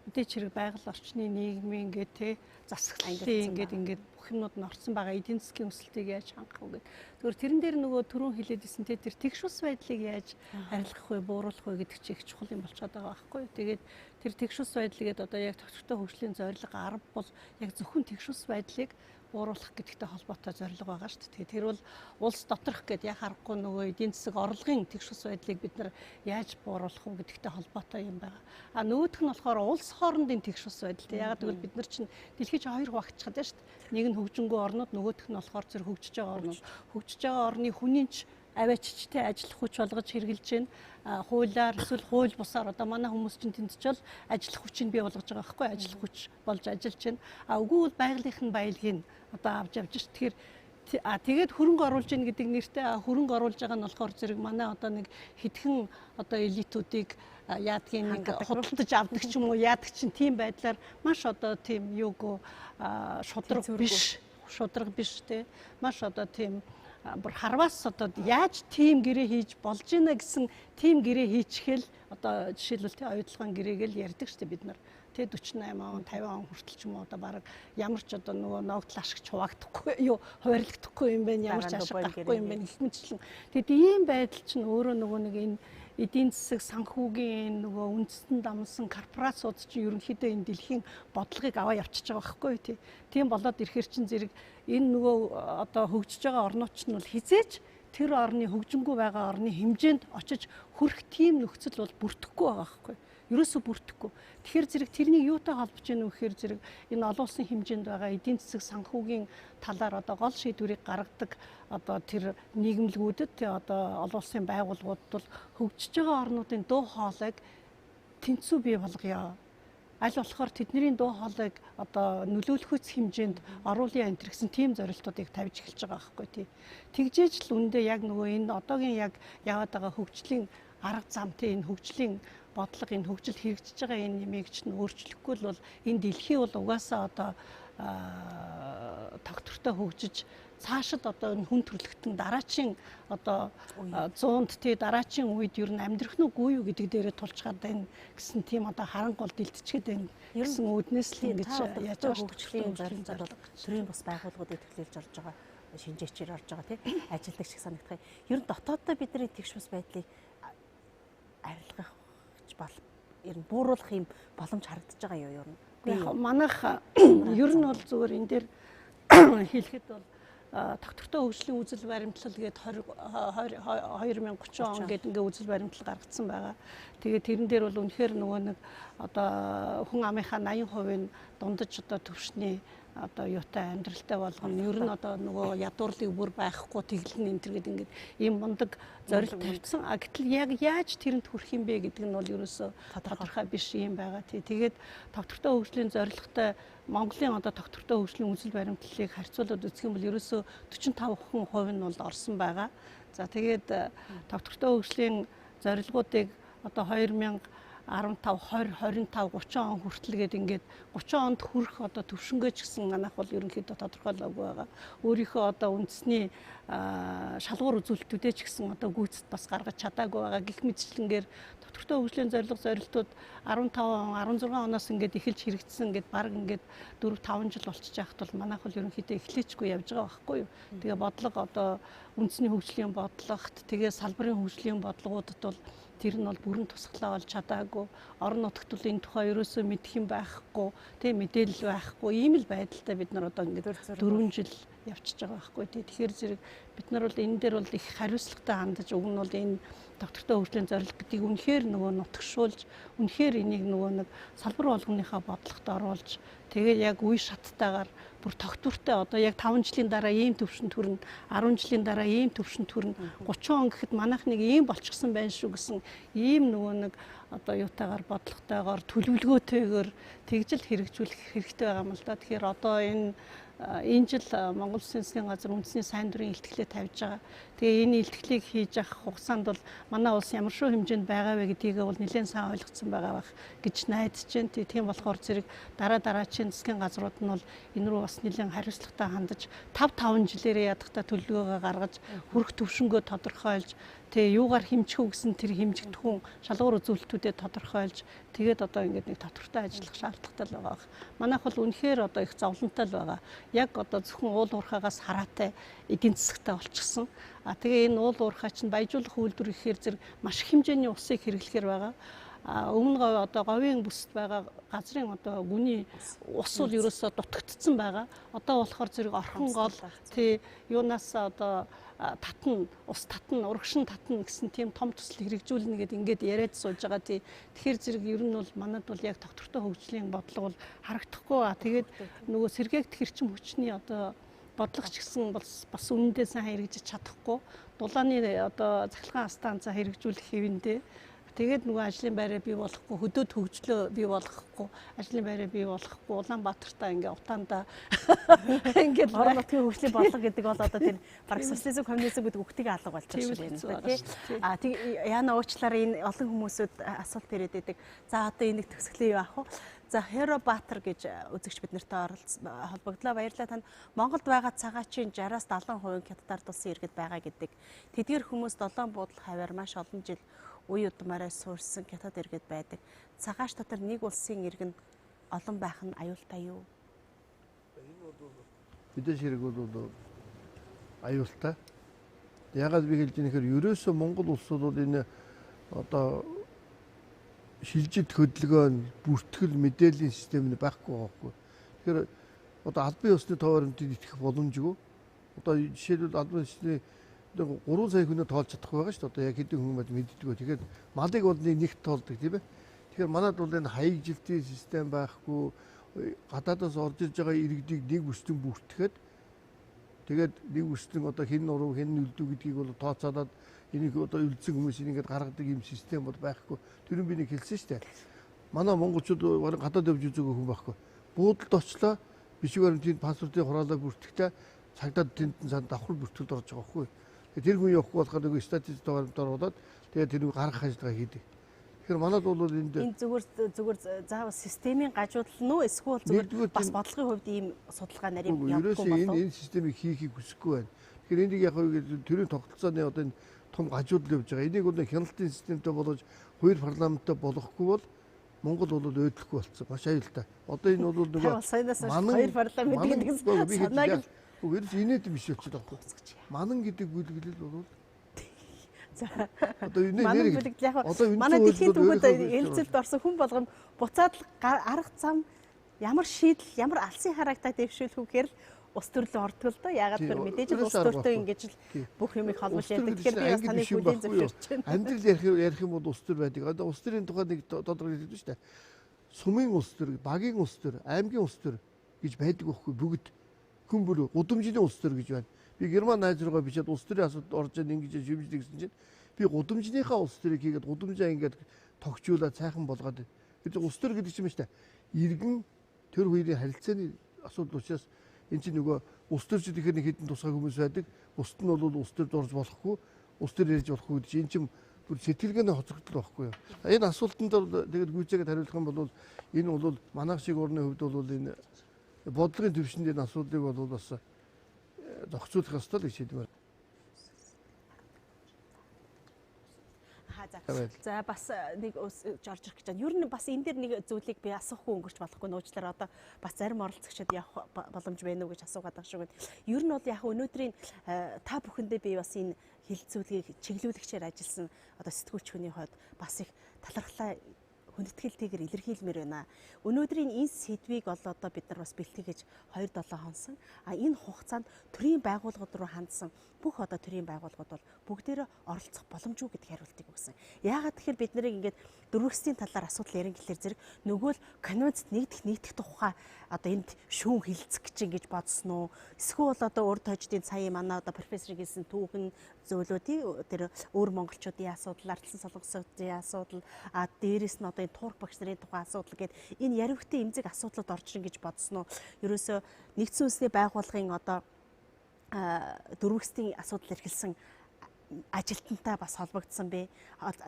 Speaker 2: мэдээч хэрэг байгаль орчны нийгмийн ингээд те засаглалын ингээд бүх юмнууд нь орсон байгаа эдийн засгийн өсөлтийг яаж хангах вэ гэдэг. Тэгвэл тэрэн дээр нөгөө түрүүн хэлээдсэн те тэр тэгшүүс байдлыг яаж арилгах вэ, бууруулах вэ гэдэг чинь их чухал юм болчиход байгаа байхгүй юу. Тэгээд тэр тэгшүүс байдлыгээд одоо яг тогтвортой хөгжлийн зорилго 10 бол яг зөвхөн тэгшүүс байдлыг бууруулах гэдэгтэй холбоотой зорилго байгаа шүү дээ. Тэр бол улс доторх гэдээ яг харахгүй нөгөө эдийн засаг орлогын тэгшүүс байдлыг бид нар яаж бууруулах вэ гэдэгтэй холбоотой юм байгаа. Нөгөөх нь болохоор улс хоорондын тэгшүүс байдал. Яг гэвэл бид нар чинь дэлхийд хоёр хуваагдчихад байна шүү дээ. Нэг нь хөгжингөө орнууд, нөгөөх нь болохоор зэрэг хөгжиж байгаа орнууд. Хөгжиж байгаа орны хүнийч авааччтай ажиллах хүч болгож хэрэгжилж байна. Хуулиар эсвэл хууль бусаар одоо манай хүмүүс чинь тэмцэж ажиллах хүчийг бий болгож байгаа байхгүй ажиллах хүч болж ажиллаж байна. Үгүй бол байгалийнхын баялагийг одоо авч явж ш. Тэгээд хөрөнгө оруулж ийн гэдэг нэртэй хөрөнгө оруулж байгаа нь болохоор зэрэг манай одоо нэг хэдхэн одоо элитүүдийг яадгийн нэг худалдаж авдаг ч юм уу яадаг чинь тийм байдлаар маш одоо тийм юуг шудраг биш те маш одоо тийм бүр харваас одоо яаж тийм гэрээ хийж болж ийна гэсэн тийм гэрээ хийчихэл одоо жишээлбэл тий оюутлогын гэрээг л ярьдаг шүү дээ бид нар тий 48 он 50 он хүртэл ч юм уу одоо баг ямар ч одоо нөгөө ногдол ашигч хуваагдахгүй юу хуваарлагдахгүй юм байна ямар ч ашиг гарахгүй юм байна их мэтчлэн тэгэд ийм байдал чинь өөрөө нөгөө нэг энэ эдийн засаг санхүүгийн нөгөө үндэстэн дамсан корпорациуд чинь ерөнхийдөө энэ дэлхийн бодлогыг аваа явчихж байгаа байхгүй тий. Тийм болоод ирэхэр чинь зэрэг энэ нөгөө одоо хөгжиж байгаа орнууд чинь бол хизээч тэр орны хөгжингүй байгаа орны хэмжээнд очиж хүрэх тийм нөхцөл бол бүрдэхгүй байгаа байхгүй. ерөөсө бүрдэхгүй. Тэгэхээр зэрэг тэрнийг юутай холбож яах вэ гэхээр зэрэг энэ олон улсын хэмжээнд байгаа эдийн засаг санхүүгийн талаар одоо гол шийдвэрийг гаргадаг одоо тэр нийгэмлэгүүдэд одоо олон улсын байгууллагуудад бол хөгжиж байгаа орнуудын дуу хоолойг тэнцүү бий болгоё. Аль болохоор тэдний дуу хоолойг одоо нөлөөлөхөц хэмжээнд оруулъя энэ гэсэн тийм зорилтуудыг тавьж эхэлж байгаа байхгүй тий. Тэгжээж л үндэ яг нөгөө энэ одоогийн яг яваад байгаа хөгжлийн арга зам тий энэ хөгжлийн бодлого энэ хөгжил хэрэгжиж байгаа энэ нэмийг ч өөрчлөхгүй л бол энэ дэлхий бол угаасаа одоо тогтвортой хөгжиж цаашид одоо энэ хүн төрлөختөн дараачийн одоо 100-д тий дараачийн үед ер нь амьдрах нь үгүй юу гэдэг дээрээ тулж хаад байна гэсэн тийм одоо харанг гол дэлтчихэд байна гэсэн үүднээс л ингэж яаж
Speaker 1: хөгжлийн зорилго төрийн бас байгууллагуудыг төвлөрж орж байгаа шинжээчээр орж байгаа тий ажилтдаг шиг санагдах юм. Ер нь дотооддоо бидний тэгш бас байдлыг арилгах бол ер нь бууруулах юм боломж харагдаж байгаа юу ер нь.
Speaker 2: Яг манайх ер нь бол зүгээр энэ дээр хэлэхэд бол тогтвортой хөгжлийн үзэл баримтлал гээд 2030 он гээд ингээ үзэл баримтлал гаргацсан байгаа. Тэгээд тэрэн дээр бол үнэхээр нөгөө нэг одоо хүн амынхаа 80% нь дундаж одоо төвшний одоо юутай амьдралтай болгоно. Ер нь одоо нөгөө ядуурлыг бүр байхгүй тэглэн энэ төр гэдэг ингээд ийм мундаг зорилт тавьсан. Гэтэл яг яаж тэрэнд хүрэх юм бэ гэдэг нь бол ерөөсөө тодорхой биш юм байгаа. Тэгээд тогтвортой хөгжлийн зорилготой Монголын одоо тогтвортой хөгжлийн үзэл баримтлалыг харьцуулаад үзэх юм бол ерөөсөө 45% нь бол орсон байгаа. За тэгээд тогтвортой хөгжлийн зорилгоодыг одоо 2015, 20, 25, 30 он хүртэл гээд ингээд 30 онд хүрэх одоо төвшнгөө ч гэсэн манайх бол ерөнхийдөө тодорхойлоогүй байгаа. Өөрийнхөө одоо үндэсний шалгуур үзүүлэлтүүдээ ч гэсэн одоо гүйцэд бас гаргаж чадаагүй байгаа. Гэх мэтчлэнгээр тогтвортой хөгжлийн зорилтууд 15 он, 16 оноос ингээд эхэлж хэрэгжсэн ингээд баг ингээд 4-5 жил болчихж байхад бол манайх бол ерөнхийдөө эхлээчгүй явж байгаа байхгүй юу. Тэгээ бодлого одоо үндэсний хөгжлийн бодлогот тэгээ салбарын хөгжлийн бодлогуудад бол тэр нь бол бүрэн тусгалаа болж чадаагүй. Орон нутагт бол энэ тухай ерөөсөө мэдэх юм байхгүй, тийм мэдээлэл байхгүй. Ийм л байдалтай бид нар одоо ингээд 4 жил явчихж байгаа байхгүй тий. Тэгэхээр зэрэг бид нар бол энэ дээр бол их хариуцлагатай хандаж уг нь бол энэ доктортой хөгжлийн зорилго гэдгийг үнэхээр нөгөө нутагшуулж, үнэхээр энийг нөгөө нэг салбар болгоныхаа бодлогот оруулж, тэгээд яг үе шаттайгаар бүр тогтвортой одоо яг 5 жилийн дараа ийм төвшөнд хүрнэ, 10 жилийн дараа ийм төвшөнд хүрнэ, 30 он гэхэд манайх нэг ийм болчихсон байна шүү гэсэн ийм нөгөө нэг одоо юутайгаар бодлоготойгоор төлөвлөгөөтэйгээр тэгжил хэрэгжүүлэх хэрэгтэй байгаа юм л да. Тэгэхээр одоо энэ жил Монгол Улсын засгийн газар үндэсний сайн дурын илтгэлээ тавьж байгаа. Тэгээ энэ илтгэлийг хийж авах хугацаанд бол манай улс ямар шүү хэмжээнд байгаа вэ гэдгийг бол нэлээд сайн ойлгоцсон байгаа бах гэж найдаж байна. Тийм болохоор зэрэг дараачийн засгийн газрууд нь бол энэ рүү бас нэлээд хариуцлагатай хандаж 5 жилээрээ ядахта төлөвлөгөөгөө гаргаж хүрэх төвшнгөө тодорхойлж тэгээ юугаар хэмжих үү гэсэн тэр хэмжигдэхүүн шалгуур үзүүлэлтүүдэд тодорхойлж тэгээд одоо ингээд нэг тодорхойтой ажиллах шаардлагатай л байгаа. Манайх бол үнэхээр одоо их зовлонтой л байгаа. Яг одоо зөвхөн уул уурхаагаас хараатай эдийн засагтай болчихсон. Тэгээ энэ уул уурхаа чинь баяжуулах үйлдвэр ихээр зэрэг маш их хэмжээний усыг хэрэглэхээр байгаа. Өмнө одоо говийн бүсд байгаа газрын одоо гүний ус бол ерөөсөө дутагдсан байгаа. Одоо болохоор зэрэг орхон гол тий юунаас одоо ус татна, урагшин татна гэсэн тийм том төсөл хэрэгжүүлнэ гэдэг ингээд яриад сууж байгаа тий. Тэгэхээр зэрэг ер нь бол манад бол яг тогтвортой хөгжлийн бодлого бол харагдахгүй. Тэгээд нөгөө сэргээгт хэрчим хүчний одоо бодлого ч гэсэн бас үнэндээ сайн хэрэгжиж чадахгүй. Дулааны одоо цахилгаан станцаа хэрэгжүүлэх хэвэндээ тэгээд нөгөө ажлын байраа бий болгохгүй, хөдөөд хөгжлөө бий болгохгүй, ажлын байраа бий болгохгүй, Улаанбаатартаа ингээ утаандаа ингээд
Speaker 1: орон нутгийн хөгжлийн бодлого гэдэг бол одоо тэр бараг социализм, коммунизм гэдэг үгтийг алга болчихсон байна тий. Тэг яна уучлаарай энэ олон хүмүүсүүд асуулт ирээд байдаг. За одоо энийг төгсгөлөө юу аах вэ? За Хэро Баатар гэж үзэгч бид нартай холбогдлоо. Баярлалаа танд. Монголд байгаа цагаачийн 60-70% хятадаар тулсан иргэд байгаа гэдэг. Тэдгээр хүмүүс долоон буудал хаваар маш олон жил үе удмаараа суурсан хятад иргэд байдаг. Цагаач дотор нэг улсын иргэн олон байх нь аюултай юу?
Speaker 4: Энэ бол мэдээж хэрэг бол аюултай. Ягаад би хэлж байгаа нөхөр ерөөсөө Монгол улс бол энэ одоо шилжид хөдөлгөөн бүртгэл мэдээллийн систем нь байхгүй байхгүй. Тэгэхээр одоо албан ёсны товарамжид итгэх боломжгүй. Одоо жишээлбэл албан ёсны 3 сая хүнээ тоолж чадахгүй байгаа шүү дээ. Одоо яг хэдэн хүн мэддэггүй. Тэгэхээр малыг бол нэгт тоолдог тийм ээ. Тэгэхээр манайд бол энэ хаяг жилтийн систем байхгүй, гадаадаас орж ирж байгаа иргэдийг нэг бүслэн бүртгэхэд тэгээд нэг бүслэн одоо хэн нуруу хэн нүлдүү гэдгийг бол тооцоолоод энийг одоо үлдсэн хүмүүс ингээд гаргадаг юм систем бол байхгүй. Тэр нь би нэг хэлсэн шүү дээ. Манай монголчууд гадаад явж үзээгүй хүн байхгүй. Буудалд очлоо бишгээр тэнд паспортын хураалаа бүртгэхдээ цагдаад тэнд давхар бүртгэлд орж байгаа байхгүй. Тэр хүн явахгүй болохоор нөгөө статистик оруулаад тэгээд тэр гаргах ажиллагаа хийдэг. Тэгэхээр манайд бол
Speaker 1: энэ зүгээр заавал системийн гажуудал нь үү эсвэл зүгээр бас бодлогын хувьд ийм судалгаа нарийн явахгүй болов уу?
Speaker 4: Энэ системийг хийхийг хүсэхгүй байна. Тэгэхээр энийг яг төрийн тогтолцооны одоо энэ том гажуудал явж байгаа. Энийг бол хяналтын системтэй болгож хоёр парламенттай болохгүй бол Монгол бол өөдлөхгүй болцсон. Маш аюултай. Одоо энэ бол нөгөө
Speaker 1: хоёр парламент гэдэг санааг
Speaker 4: үгээрс инээд биш болчиход байгаа байхгүй. Манан гэдэг бүлэглэл бол
Speaker 1: за одоо энэ бүлэглэл яг манай дэлхийн түүхүүд ээлжилд орсон хүн болгоно буцаад арга зам ямар шийдэл ямар алсын хараагтай дэвшүүлэх үгээр л ус төрлөө ордог л доо. Ягаад гэвэл мэдээж л ус төртөө ингэж л бүх юмыг холбож ярьдаг. Тэгэхээр би бас таны бүлийн зөвшөөрч байна.
Speaker 4: Амьдрал ярих юм бол ус төр байдаг. Одоо ус төрийн тухай нэг тодорхой хэлдэг шүү дээ. Сумын ус төр, багийн ус төр, аймгийн ус төр гэж байдаг байхгүй бүгд. Хүн бүр гудамжны ус төр гэж байна. Би Герман найз руугаа бичээд ус төрийн асуудал орж ийн ингэж шивждэг гэсэн чинь би гудамжныхаа ус төрийг хийгээд гудамжаа ингэж тогтжуулаад сайхан болгоод. Тэр ус төр гэдэг чинь шүү дээ. Иргэн төр хоёрын харилцааны асуудал учраас энэ чинь нөгөө ус төрч гэхээр нэг хэдэн тусгай хүмүүс байдаг. Бусд нь бол ус төрд орж болохгүй, ус төр ярьж болохгүй гэж энэ чинь бүр сэтгэлгээний хоцрогдол байхгүй юу. Энэ асуултанд тэгээд гүйцээгээд хариулах юм бол энэ бол манайх шиг орны хувьд бол энэ бодлогын төвшөнд энэ асуудлыг бол бас зохицуулах ёстой л гэж хэлмээр.
Speaker 1: За бас нэг орж ирэх гэж байна. Ер нь бас энэ дэр нэг зүйлийг би асуухгүй өнгөрч болохгүй нууцлаар одоо бас зарим оролцогчид явах боломж байна уу гэж асуугаад байгаа шүү дээ. Ер нь бол яг өнөөдрийн та бүхэндээ би бас энэ хэлэлцүүлгийг чиглүүлэгчээр ажилласан одоо сэтгүүлч хүний хувьд бас их талархлаа хүндэтгэлтэйгээр илэрхийлмээр байна. Өнөөдрийн энэ сэдвийг одоо бид нар бас бэлтгэж 2-7 хонсон. Энэ хугацаанд төрийн байгууллагууд руу хандсан бүх одоо төрийн байгууллагууд бол бүгдээрээ оролцох боломжгүй гэдэг хариултыг өгсөн. Яагаад тэгэхээр бид нарыг ингээд дөрвөсгийн талаар асуудал ярин гэхэлэр зэрэг нөгөө л конвенцэд нэгдэх тухай одоо энд шүүн хилцэх гэж бодсон уу? Эсвэл одоо урд хождын сая манай одоо профессор хэлсэн түүхэн зөвлөдөө тэр өөр монголчуудын асуудал, ардсан солонгосуудын асуудал, дээрээс нь одоо энэ турк багш нарын тухай асуудал гээд энэ яривхтын эмзэг асуудлууд орж ин гэж бодсон уу? Ерөөсөө нэгдсэн үндэсний байгууллагын одоо дөрвөсгийн асуудал эрхэлсэн ажилтнтай бас холбогдсон бэ.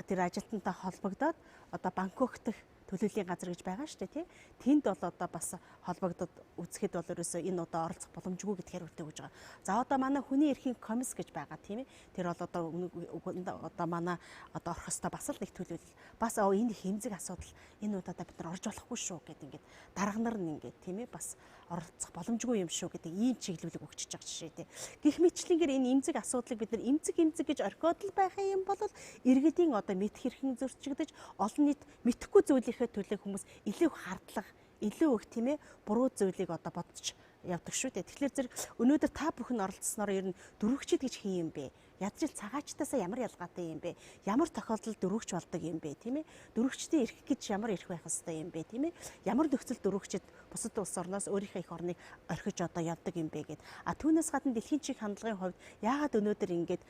Speaker 1: Тэр ажилтнтай холбогдоод одоо Бангкок дэх төлөвлөлийн газар гэж байгаа шүү дээ тий. Тэнд бол одоо бас холбогдоод үзэхэд бол ерөөсөө энэ одоо оролцох боломжгүй гэдэг хариултыг өгж байгаа. За одоо манай хүний эрхийн комисс гэж байгаа тийм ээ. Тэр бол одоо манай одоо орох ёстой бас л нэг төлөвлөл. Бас энэ хэмзэг асуудал энэ удаадаа бид нар орж болохгүй шүү гэдэг ингээд дарга нар нь ингээд тийм ээ бас оролцох боломжгүй юм шүү гэдэг ийм чиглүүлэг өгчөж байгаа жишээ тий. Гэх мэтлэнгээр энэ эмзэг асуудлыг бид нар эмзэг гэж орхиод л байх юм бол иргэдийн одоо мэд хэрхэн зөрчигдөж олон нийт мэдэхгүй зүйлийнхээ төлөө хүмүүс илүү хардлага илүү их тийм ээ буруу зүйлийг одоо бодож явдаг шүү дээ. Тэгэхээр зэрэг өнөөдөр та бүхэн оролцсноор ер нь дөрвөгчд гэж хин юм бэ? Ядчил цагаачтаасаа ямар ялгаатай юм бэ? Ямар тохиолдолд дөрвөгч болдог юм бэ, тийм ээ? Дөрвөгчдийн эрх гэж ямар эрх байх ёстой юм бэ, тийм ээ? Ямар нөхцөл дөрвөгчд бусад улс орноос өөрийнхөө их орныг орхиж одоо явдаг юм бэ гэд. Түүнээс гадна дэлхийн чиг хандлагын хувьд яагаад өнөөдөр ингэж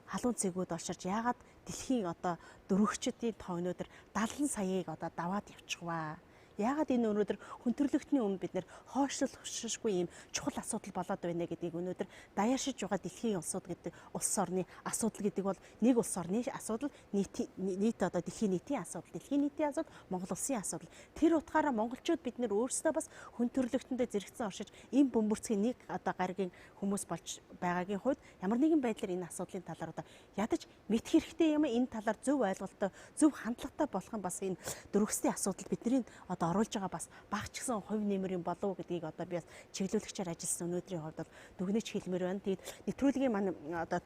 Speaker 1: халуун цэгүүд олширч яагаад дэлхийн одоо дөрвөгчдийн тоо өнөөдөр 70 саяыг одоо даваад явчихваа? Яагаад энэ өнөөдөр хүндрэлтний өмнө бид нэр хойшлол хөшөшгүй юм чухал асуудал болоод байна гэдгийг өнөөдөр даяаршиж байгаа дэлхийн улсууд гэдэг улс орны асуудал гэдэг бол нэг улс орны асуудал нийт одоо дэлхийн нийтийн асуудал Монгол улсын асуудал. Тэр утгаараа монголчууд бид нэр өөрсдөө бас хүндрэлтэндээ зэрэгцэн оршиж энэ бөмбөрцгийн нэг одоо гаригийн хүмүүс болж байгаагийн хувьд ямар нэгэн байдлаар энэ асуудлын талаар одоо ядаж мэдэх хэрэгтэй юм энэ талаар зөв ойлголттой зөв хандлагатай болох нь бас энэ дөрвөсгийн асуудал бидний одоо оруулж байгаа бас багчсан хувь нэмэр юм болов уу гэдгийг одоо би бас чиглүүлэгчээр ажилласан өнөөдрийн хувьд бол дүгнэж хэлмээр байна. Тэгээд нэвтрүүлгийн маань одоо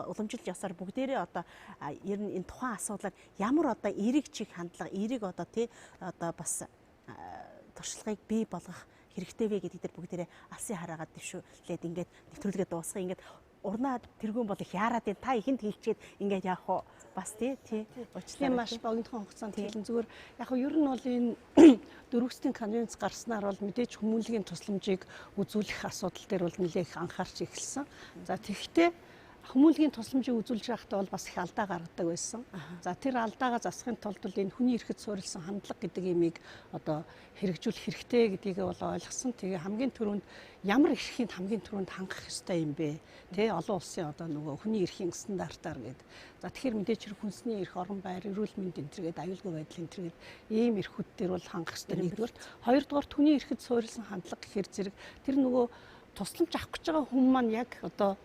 Speaker 1: уламжилж явсаар бүгдээрээ одоо ер нь энэ тухайн асуудлаар ямар одоо эерэг чиг хандлага, эерэг одоо тий одоо бас туршлагыг бий болгох хэрэгтэй вэ гэдгийг бүгдээрээ алсын хараагаад дэвшүүлээд ингээд нэвтрүүлгээ дуусгах ингээд урнаа тэргүүн бол их яарад энэ та ихэнд хэлчихэд ингээд яах вэ? Бас тий
Speaker 2: Уучлаарай маш богинохон хугацаанд хэлэн зүгээр яг нь ер нь бол энэ дөрвөсгийн конвенц гарснаар бол мэдээж хүмүүнлэгийн тусламжийг үзүүлэх асуудал дээр бол нэлээх анхаарч эхэлсэн. За тэгэхдээ хүмүүнлэгийн тусламжийг үзүүлж байхдаа бол бас их алдаа гаргадаг байсан. За тэр алдаагаа засахын тулд энэ хүний эрхэд суурилсан хандлага гэдэг имийг одоо хэрэгжүүлэх хэрэгтэй гэдгийг бол ойлгосон. Тэгээ хамгийн түрүүнд ямар эрхийн хамгийн түрүүнд хангах ёстой юм бэ? Тэ олон улсын одоо нөгөө хүний эрхийн стандартаар гэдэг. За тэгэхээр мэдээж хэрэг хүнсний эрх, орон байр, эрүүл мэнд энтергээд аюулгүй байдал энтергээд ийм эрхүүд дээр бол хангах ёстой нэгдүгээр. Хоёрдугаар хүний эрхэд суурилсан хандлага гэхэр зэрэг тэр нөгөө тусламж авах гэж байгаа хүн маань яг одоо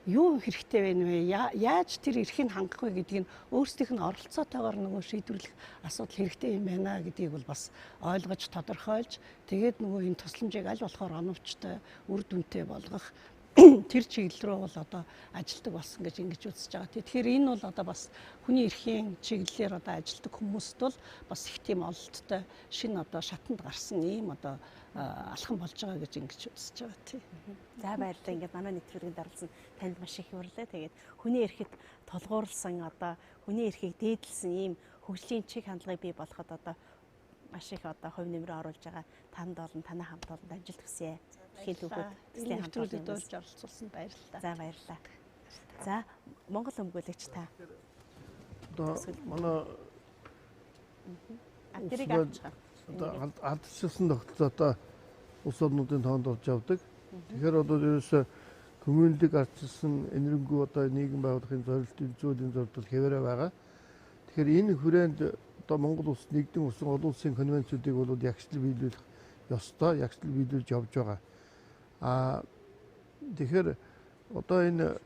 Speaker 2: юу хэрэгтэй байна вэ? Яаж тэр эрхийг хангах вэ гэдгийг өөрсдийнх нь оролцоотойгоор нөгөө шийдвэрлэх асуудал хэрэгтэй юм байна гэдгийг бол бас ойлгож тодорхойлж тэгээд нөгөө энэ тусламжийг аль болохоор оновчтой үр дүнтэй болгох тэр чиглэл рүү бол одоо ажилтдаг болсон гэж ингэж үзэж байгаа. Тэгэхээр энэ бол одоо бас хүний эрхийн чиглэлээр одоо ажилтдаг хүмүүст бол бас их тийм ололттой шинэ одоо шатанд гарсан ийм одоо алхам болж байгаа гэж ингэж үзэж байгаа тийм.
Speaker 1: За баярлалаа. Ингээд манай нэвтрүүлгэнд оролцсон танд маш их баярлалаа. Тэгээд хүний эрхэд тулгуурласан одоо хүний эрхийг дээдлсэн ийм хөгжлийн чиг хандлагыг бий болгоход одоо маш их одоо хувь нэмрээ оруулж байгаа танд болон танай хамт олонд амжилт хүсье. Дэлхийн түүхүүд
Speaker 2: Дэлхийн хамтруулалд орж оролцуулсан баярлалаа.
Speaker 1: За баярлалаа. За Монгол өмгөөлөгч та.
Speaker 4: Одоо манай
Speaker 1: тэрийг авч байгаа.
Speaker 4: Одоо алдчихсан тогтолцоотой улс орнуудын тоонд орж явдаг. Тэгэхээр одоо ерөөсөө хүмүүнлэг ардчилсан энэрэнгүй одоо нийгэм байгуулахын зорилтын зүйлийн зорилт хэвээрээ байгаа. Тэгэхээр энэ хүрээнд одоо Монгол улс нэгдэн усан олон улсын конвенцүүдийг бол ягшлал биелүүлэх ёстой, ягшлал биелүүлж явж байгаа. Тэгэхээр одоо энэ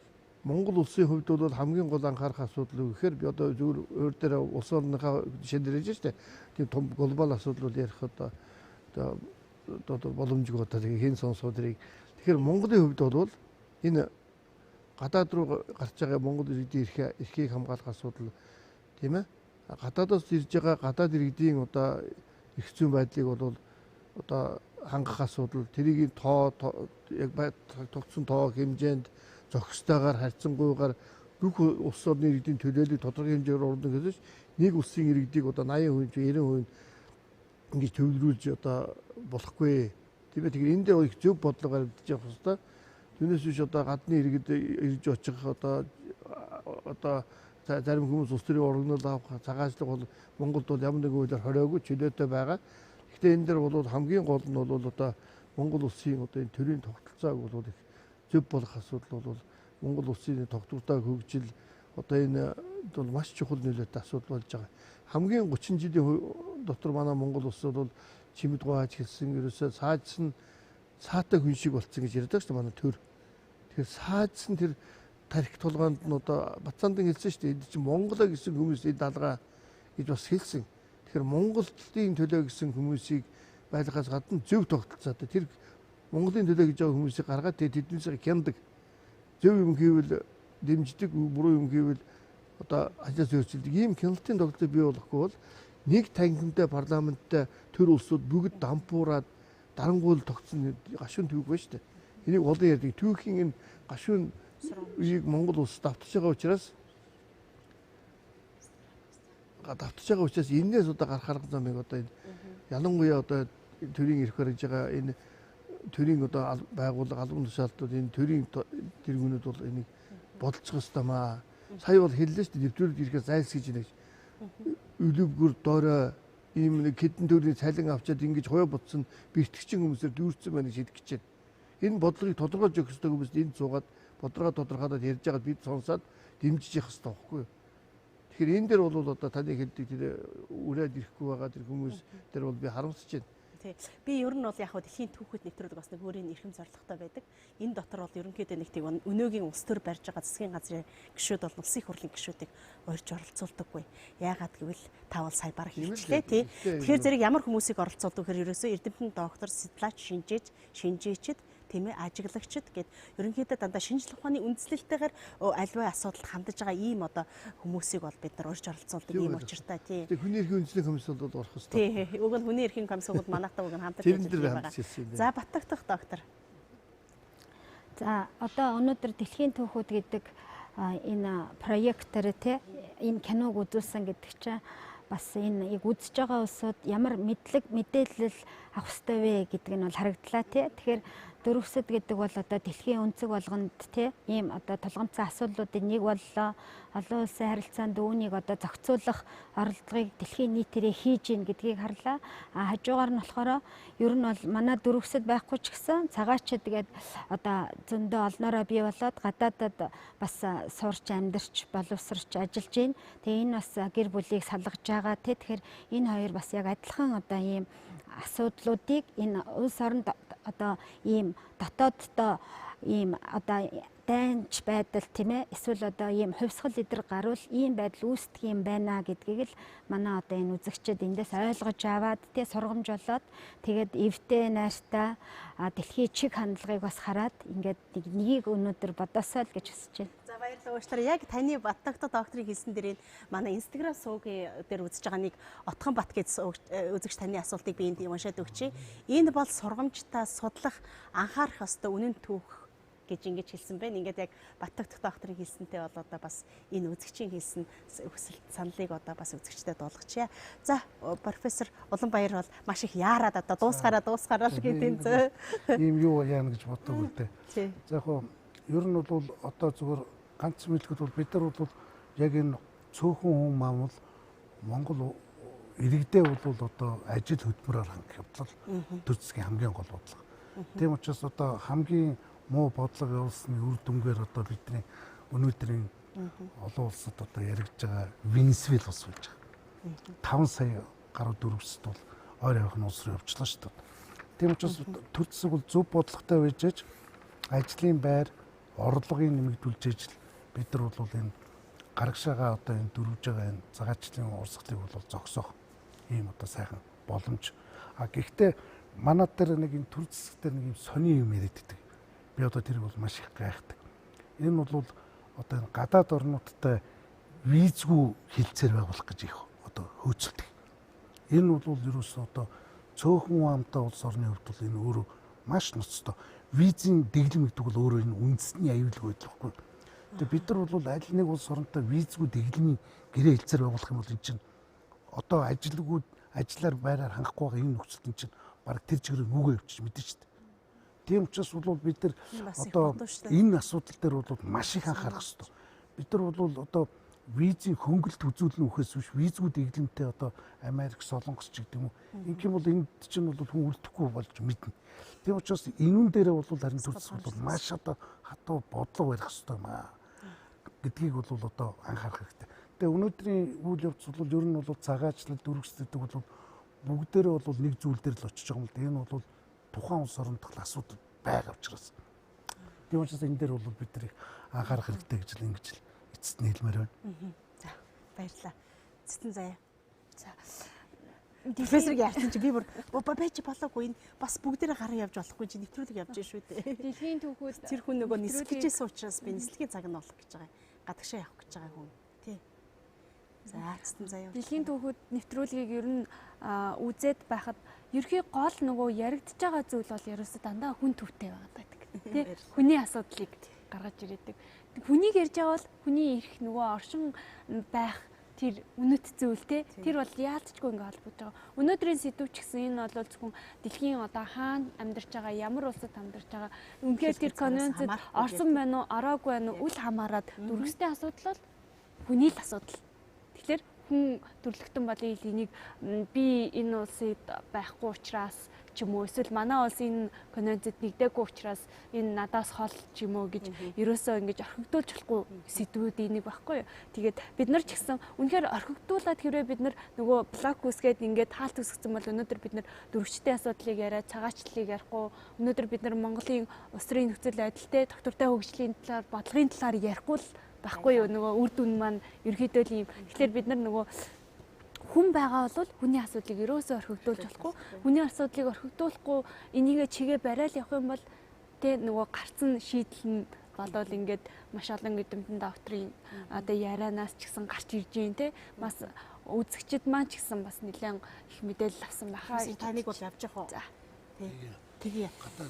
Speaker 4: Монгол улсын хувьд бол хамгийн гол анхаарах асуудал юу гэхээр би одоо зөвхөн өөр дээр улс орныхаа жишээ дээр ярьж штэ. Тийм том глобал асуудал бол ярих одоо боломжгүй одоо хэн сонсоо тэрийг. Тэгэхээр Монголын хувьд бол энэ гадаад руу гарч байгаа Монгол иргэдийн эрхийг хамгаалах асуудал тийм ээ. Гадаадаас ирж байгаа гадаад иргэдийн одоо эрх зүйн байдлыг бол одоо хангах асуудал тэрийг яг тогтсон тоо хэмжээнд зохистойгоор харьцангуйгаар бүх улс орны иргэдийн төлөөллийг тодорхой хэмжээгээр оруулах гэсэн чинь нэг улсын иргэдийг одоо 80% 90% ингэж төвлөрүүлж одоо болохгүй. Тийм ээ. Тэгэхээр энэ дээр их зөв бодлого гаргаж явах хэрэгтэй. Түүнээс биш одоо гадны иргэд ирж очих одоо зарим хүмүүс улс төрийн оргнол авах цагаачлаг бол Монголд бол ямар нэгэн үеэр хориогүй чөлөөтэй байгаа. Гэхдээ энэ дээр бол хамгийн гол нь бол одоо Монгол улсын одоо энэ төрийн тогтолцоог бол их зөв болох асуудал бол Монгол улсын тогтвортой хөгжил одоо энэ бол маш чухал нөлөөтэй асуудал болж байгаа. Хамгийн 30 жилийн дотор манай Монгол улс бол чимэд гоож хэлсэн ерөөсөө саажсан саатай хүн шиг болцсон гэж ярьдаг шүү дээ манай төр. Тэгэхээр саажсан тэр тарих тулгаанд нь одоо Бацаандын хэлсэн шүү дээ. Энд чинь Монголоо гэсэн хүмүүс энэ даалгаа гэж бас хэлсэн. Тэгэхээр Монголын төлөө гэсэн хүмүүсийг байлгахаас гадна зөв тогтолцоотой тэр Монголын төлөө гэж байгаа хүмүүсийг гаргаад тэднийсээ хяндаг. Зөв юм хийвэл дэмждэг, буруу юм хийвэл одоо ажлаас өөрчилдөг. Ийм хяналтын тогтолцоо бий болохгүй бол нэг тангимтай парламенттай төр улсууд бүгд дампуураад дарангуул тогтсон гашуун түүх байна шүү дээ. Энийг олон ярьдаг. Түүхийн энэ гашуун үеийг Монгол улс давтаж байгаа учраас энээс одоо гарах арга замыг одоо энэ ялангуяа одоо төрийн эрх барьж байгаа энэ төрийн одоо байгууллага албан тушаалтууд энэ төрийн тэргүүнүүд бол энийг бодолцох ёстой маа. Сая бол хэллээ шүү дээ нэвтрүүлэг ирэхээс зайлсхийж нэг өлөвгөр доорой ийм нэг хэдэн төрлийн цалин авчаад ингэж хуй бодсон бэртгчин хүмүүсээр дүүрсэн байна шийдэх гэж. Энэ бодлогыг тодорхойлж өгөх ёстой хүмүүс энд суугаад тодорхойлоод ярьж байгаад бид сонсоод дэмжиж явах ёстой байхгүй юу? Тэгэхээр энэ дээр бол одоо таны хэлдэг тэр үрээд ирэхгүй байгаа тэр хүмүүс дээр бол би харамсаж байна.
Speaker 1: Би ер нь бол яг дэлхийн түүхүүд нэвтрүүлэг бас нэг өөрийн эрхэм зорилготой байдаг. Энэ дотор бол ерөнхийдөө нэг тийм өнөөгийн улс төр барьж байгаа засгийн газрын гишүүд бол улсын их хурлын гишүүдийг урьж оролцуулдаггүй. Яагаад гэвэл та бол сая бараг хэлчлээ тий. Тэгэхээр зэрэг ямар хүмүүсийг оролцуулдаг гэхээр ерөөсөө эрдэмтэн доктор, сэтгүүлч, шинжээчид тийм ээ ажиглагчид гэд ерөнхийдөө дандаа шинжлэх ухааны үндслэлтэйгээр аливаа асуудалд хандаж байгаа ийм одоо хүмүүсийг бол бид нар урьж оролцуулдаг ийм учиртай тий.
Speaker 4: Тэгээ хүний эрхийн үндэслэх комиссод бол орох хэрэгтэй.
Speaker 1: Тий. Уг нь хүний эрхийн комиссод манайхтай уг нь хамтарч ажиллаж байгаа. За батгах доктор.
Speaker 6: За одоо өнөөдөр Дэлхийн Түүхүүд гэдэг энэ проектор те энэ киног үзүүлсэн гэдэг чинь бас энэ яг үзэж байгаа улсууд ямар мэдээлэл авах ёстой вэ гэдэг нь бол харагдлаа те. Тэгэхээр дөрвөсөд гэдэг бол одоо дэлхийн өнцөг болгонд те ийм одоо тулгамдсан асуудлуудын нэг боллоо. Олон улсын харилцаанд үүнийг одоо зохицуулах оролдлогыг дэлхийн нийтээрээ хийж ийн гэдгийг харлаа. Хажуугаар нь болохоор ер нь бол манай дөрвөсөд байхгүй ч гэсэн цагаачд тэгээд одоо зөндөө олноороо бий болоод гадаадад бас сурч амьдарч боловсрч ажиллаж байна. Тэгээ энэ бас гэр бүлийг салгаж байгаа те. Тэгэхээр энэ хоёр бас яг адилхан одоо ийм асуудлуудыг энэ улс оронд одоо ийм дотооддоо ийм одоо дайнч байдал тийм ээ эсвэл одоо ийм хувьсгал идэр гарвал ийм байдал үүсдэг юм байна гэдгийг л манай одоо энэ үзэгчид эндээс ойлгож аваад тий сургамж болоод тэгээд эвтэй найртай дэлхийн чиг хандлагыг бас хараад ингээд нэгийг өнөөдөр бодосоо л гэж хүсэж байна.
Speaker 1: За баярлалаа уучлаарай. Яг таны Баттагта докторийн хэлсэн дээр манай Instagram суугийн дээр үзэж байгаа нэг Отхон Бат гэж үзэгч таны асуултыг би энд уншаад өгчээ. Энэ бол сургамжтай судлах анхаарах ёстой үнэн түүх гэж ингэж хэлсэн байна. Ингээд яг Баттагта докторийн хэлсэнтэй бол одоо бас энэ үзэгчийн хэлсэн хүсэл саналыг одоо бас үзэгчдэд дуулгачаа. За профессор Уланбаяр бол маш их яарад одоо дуусгараа л гэдэг зөө.
Speaker 3: Ийм юу яана гэж боддог үлдээ. За яг ер нь бол одоо зүгээр ганц мэдлэгүүд бол бид нар бол яг энэ цөөхөн хүн маамал Монгол иргэдээ бол одоо ажил хөдөлмөрөөр хангах явдал төр засгийн хамгийн гол бодлого. Тийм учраас одоо хамгийн муу бодлого явуулсны үр дүнгээр одоо бидний өнөөдрийн олон улсад одоо яригдж байгаа Венесуэл улс болж байгаа. 5 сая гаруй дөрвөсд бол ойр явах нь улс руу явчлаа шүү дээ. Тийм учраас төр засаг бол зөв бодлоготой байж ажлын байр орлогыг нэмэгдүүлж ижил бид нар бол энэ гарагшаага одоо энэ дөрвж байгаа энэ цагаачлалын урсгалыг бол зогсоох ийм одоо сайхан боломж. Гэхдээ манай дээр нэг энэ төр засаг дээр нэг юм сони юм яриад байдаг. Би одоо тэр бол маш их гайхдаг. Энэ бол одоо энэ гадаад орнуудтай визгүй хэлцээр байгуулах гэж их одоо хөөцөлдөг. Энэ бол ерөөсөө одоо цөөхөн амтай улс орны хувьд бол энэ өөрөө маш ноцтой. Визийн дэглэм гэдэг бол өөрөө энэ үндэсний аюулгүй байдал байхгүй. Тэгээ бид нар бол аль нэг улс оронтой визгүй дэглэмийн гэрээ хэлцээр байгуулах юм бол энэ чинь одоо ажиллаар байраар хангахгүй байгаа энэ нөхцөлд чинь баг тэр чигээр нүгөө явчих мэдэн шүү дээ. Тийм учраас бол бид нар одоо энэ асуудал дээр бол маш их анхаарах хэрэгтэй. Бид нар бол одоо визийн хөнгөлөлт үзүүлнэ үхээс биш визгүй дэглэмтэй одоо Америк, Солонгос ч гэдэг юм уу. Инх юм бол энд чинь бол хүн үлдэхгүй болж мэднэ. Тийм учраас энүүн дээрээ бол харин төр засаг бол маш одоо хатуу бодлого барих хэрэгтэй юм аа гэдгийг бол одоо анхаарах хэрэгтэй. Тэгээ өнөөдрийн үйл явц бол ер нь бол цагаачлал дөрвөсдөг бол бүгдээрээ бол нэг зүйл дээр л очиж байгаа юм л да. Энэ бол тухайн улс орондох асуудал байгаа учраас. Тийм учраас энэ дээр бол бид нарыг анхаарах хэрэгтэй гэж л ингэж л эцэст нь хэлмээр байна.
Speaker 1: За баярлалаа. Эцэстэн заяа. За профессорыг яарсан чи би бүр байж болоогүй энэ бас бүгдээрээ гараа явж болохгүй чи нэвтрүүлэг явж шүү дээ.
Speaker 5: Дэлхийн түүхүүд
Speaker 1: тэр хүн нөгөө нисгэж учраас би нислэгийн цаг нь болох гэж байгаа. Гадагшаа явах гэж байгаа хүн. Тий. За эцэстэн заяа.
Speaker 5: Дэлхийн түүхүүд нэвтрүүлгийг ер нь үзээд байхад ерхий гол нөгөө яригдж байгаа зүйл бол ерөөсө дандаа хүн төвтэй байгаад байдаг. Тий. Хүний асуудлыг гаргаж ирээдэг. Хүнийг ярьж байгаа бол хүний эрх нөгөө оршин байх тэр үнэт зүйл те тэр бол яалтчгүй ингээ холбогдож байгаа. Өнөөдрийн сэдвч гэсэн энэ бол зөвхөн дэлхийн одоо хаана амьдарч байгаа, ямар улсад амьдарч байгаа, үнэхээр тэр конвенцэд орсон байна уу, ороогүй байна уу, үл хамааран дөрвөстэй асуудал бол хүний л асуудал. Тэгэхээр хүн төрлөختөн бол энийг би энэ улсад байхгүй учраас ч юм уу эсвэл манай улс энэ конвенцэд нэгдээгүй учраас энэ надаас хол ч юм уу гэж ерөөсөө ингэж орхигдуулж болохгүй сэдвүүд энийг байхгүй юу. Тэгээд бид нар ч гэсэн үнэхээр орхигдуулаад хэрвээ бид нар нөгөө блок үсгээд ингээд хаалт үсгэсэн бол өнөөдөр бид нар дөрвчтэй асуудлыг яриа, цагаачлалыг ярихгүй, өнөөдөр бид нар Монголын улс төрийн нөхцөл байдалтай, доктортой хөгжлийн талаар, бодлогын талаар ярихгүй л байхгүй юу. Нөгөө үр дүн маань ерөөдөө л юм. Тэгэхээр бид нар нөгөө хүн байгаа бол хүний асуудлыг ерөөсөө орхигдуулж болохгүй. Хүний асуудлыг орхигдуулахгүй энийгээ чигээ барайл явах юм бол тэ нөгөө гарцсан шийдэл нь болол ингээд маш олон эдэмтэн докторийн одоо ярианаас ч гэсэн гарч ирж юм те. Бас үзэгчид маань ч гэсэн бас нэлээд их мэдээлэл авсан байхаа.
Speaker 1: Таныг бол явж явах уу? За. Тэгээ.
Speaker 3: Гадаа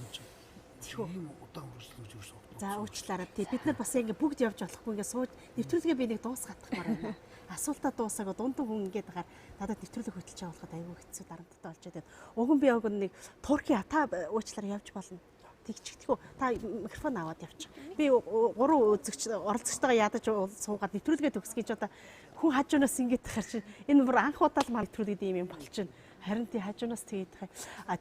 Speaker 3: ийм удаан үргэлжлүүлж юу шүү.
Speaker 1: За уучлаарай. Бид нар бас ингэ бүгд явж болохгүй ингэ сууж нэвтрүүлгээ би нэг дуусгатахмаар байна. Асуултаа дуусаагүй дундын хүн ингээд дагаар надад нэвтрүүлэг хөтлж байгаа болоход аюу хэцүү дарамттай болж байгаа. Уган би яг нэг туркийн ата уучлаарай явж болно. Тэгчихдэггүй. Та микрофон аваад явчих. Би 3 үзэгч оролцогчтойгоо ядаж суугаад нэвтрүүлгээ төгс гэж одоо хүн хажуунаас ингэж тахаар чинь энэ бүр анх удаа л маа нэвтрүүлгээд юм болчихно. Харин тий хажуунаас тэгээд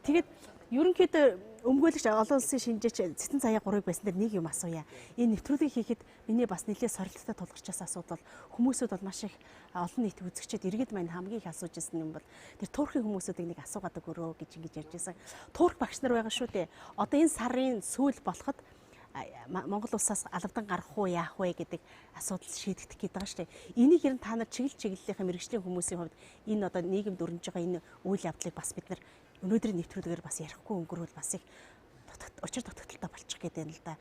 Speaker 1: тэгээд ерөнхийдөө өмгөөлөгч олон улсын шинжээч Цэтэн Цаяа 3-ыг байсан дээр нэг юм асууя. Энэ нэвтрүүлгийг хийхэд миний бас нэлээд сорилттой тулгарчаас асуудал хүмүүсүүд бол маш их олон нийт үзэгчид иргэд маань хамгийн их асууж ирсэн юм бол тэр туурхын хүмүүсүүдийг нэг асуугаад өгөрөө гэж ингэж ярьж байсан. Туурх багш нар байгаа шүү дээ. Одоо энэ сарын сүүл болоход Монгол улсаас алавдан гарах уу яах вэ гэдэг асуудал шийдэгдэх гээд байгаа шүү дээ. Энийг ер нь та нар чиглэлийнхээ мэргэжлийн хүмүүсийн хувьд энэ одоо нийгэмд өрнөж байгаа энэ үйл явдлыг бас бид нар өнөөдрийн нэвтрүүлгээр бас ярихгүй өнгөрвөл бас их учир дутагдaltaй болчих гээд байна л да.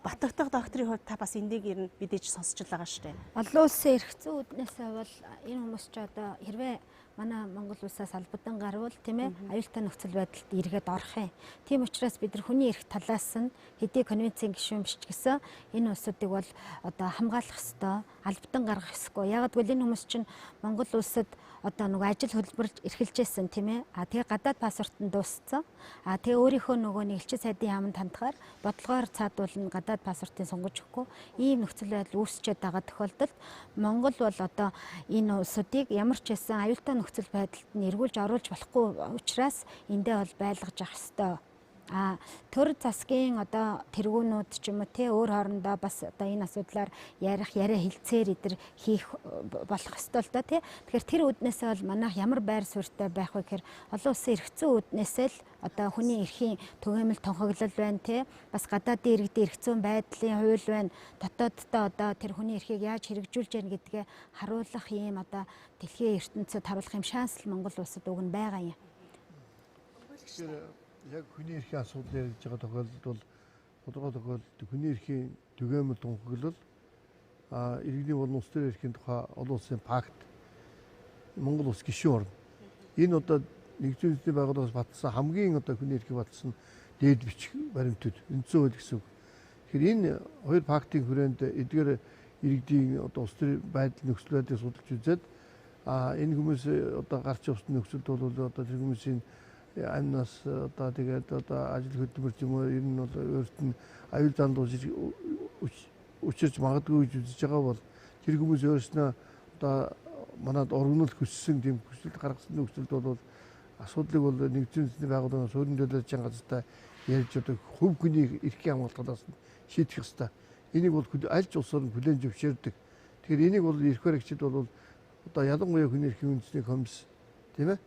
Speaker 1: Батгах докторийн хувьд та бас энийг ер нь мэдээж сонсч л байгаа шүү дээ.
Speaker 6: Олон улсын эрхцэн үүднээсээ бол энэ хүмүүс ч одоо хэрвээ манай Монгол улсаас албадан гарвал тийм ээ аюултай нөхцөл байдалд эргээд орох юм. Тийм учраас бид нар хүний эрх талаас нь хэдий конвенцийн гишүүн биш ч гэсэн энэ улсуудыг бол одоо хамгаалах ёстой, албадан гаргах ёсгүй. Яг гэвэл энэ хүмүүс чинь Монгол улсад одоо нэг ажил хөдөлмөрлж эрхэлжсэн тийм ээ. Тэгээ гадаад паспортод дууссан. Тэгээ өөрийнхөө нөгөө нэг элчин сайдын яамд хандахаар бодлогоор цаадуулна гадаад паспортын сунгаж өгөхгүй. Ийм нөхцөл байдал үүсчээд байгаа тохиолдолд Монгол бол одоо энэ улсуудыг ямар ч байсан аюултай нөхцөл байдалд нь эргүүлж оруулж болохгүй учраас эндээ бол байлгаж авах ёстой. Төр засгийн одоо тэргүүнүүд ч юм уу те өөр хоорондоо бас одоо энэ асуудлаар яриа хэлцээр идэр хийх болох ёстой л доо те. Тэгэхээр тэр үднээсээ бол манайх ямар байр суурьтай байх вэ гэхээр олон улсын эрхцэн үднээсээ л одоо хүний эрхийн түгээмэл тунхаглал байна те. Бас гадаадын иргэдийн эрхцэн байдлын хууль байна. Дотооддоо одоо тэр хүний эрхийг яаж хэрэгжүүлж яах гэдгээ харуулах юм одоо дэлхийн ертөнцид харуулах юм шанс л Монгол улсад уг нь байгаа юм.
Speaker 4: Яг хүний эрхийн асуудал ярьж байгаа тохиолдолд бол тодорхой тохиолдолд хүний эрхийн түгээмэл тунхаглал иргэний болон улс төрийн эрхийн тухай олон улсын пакт Монгол улс гишүүн орно. Энэ одоо нэгдсэн үндэсний байгууллагаас батсан хамгийн одоо хүний эрхийг батсан дээд бичих баримтууд үндсэн хууль гэсэн үг. Тэгэхээр энэ хоёр пактын хүрээнд эдгээр иргэдийн одоо улс төрийн байдал нөхцөл байдлыг судалж үзээд энэ хүмүүс одоо гарч явсан нөхцөлд бол одоо тэр хүмүүсийн амнаас одоо тэгээд одоо ажил хөдөлмөр юм уу ер нь бол өөрт нь аюул зандуулж учирч магадгүй гэж үзэж байгаа бол тэр хүмүүс өөрснөө одоо манад оргонол хүссэн тийм хүсэлт гаргасан нөхцөлд бол асуудлыг бол нэгдсэн үндэсний байгууллагын суурин төлөөлжин газартай ярьж одоо хөв хүний эрхийн хамгаалалтаас шийдэх ёстой. Энийг бол аль ч улсаар нь хүлээн зөвшөөрдөг. Тэгэхээр энийг бол эрх баригчид бол одоо ялангуяа хүний эрхийн үндэсний комисс тийм ээ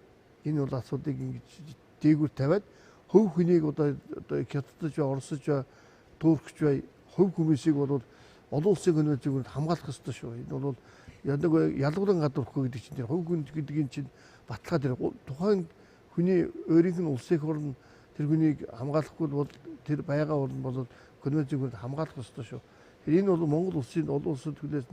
Speaker 4: энэ бол асуудлыг ингэж дээгүүр тавиад хөв хүнийг одоо хятадж орсож туурхч бай хөв хүмүүсийг бол олон улсын конвенцийг хамгаалах ёстой шүү. Энэ бол ялгууран гадуурхгүй гэдэг чинь тэр хөв хүн гэдгийг чинь баталгаа тэр тухайн хүний өөрийнх нь улсын орн тэр хүнийг хамгаалахгүй бол тэр байга орн бол конвенцийг хамгаалах ёстой шүү. Энэ бол Монгол улсын олон улсад хүлээж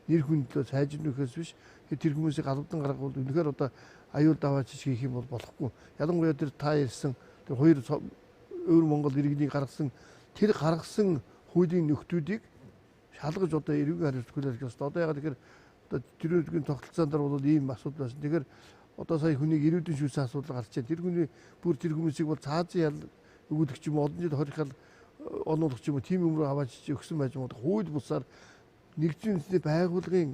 Speaker 4: нэр хүндлөө сайжруулахээс биш тэр хүмүүсийг албадан гаргах бол үнэхээр одоо аюул даваач хийх юм бол болохгүй. Ялангуяа тэр та ярьсан тэр хоёр өөр Монгол иргэнийг гаргасан тэр гаргасан хуулийн нөхдүүдийг шалгаж одоо эрүүгийн хариуцлага хүлээх ёстой. Одоо ягаад тэгэхээр одоо тэрүүгийн тогтолцоон дээр бол ийм асуудал байсан. Тэгэхээр одоо сая хүнийг ирүүдийн шүүсэн асуудал гарч байна. Тэр хүний бүр тэр хүмүүсийг бол цаазын ял өгүүлэх юм олон жил хорихал онуулах юм тийм юм руу аваач өгсөн байж магадгүй. Хууль бусаар нэгдсэн үндэсний байгууллагын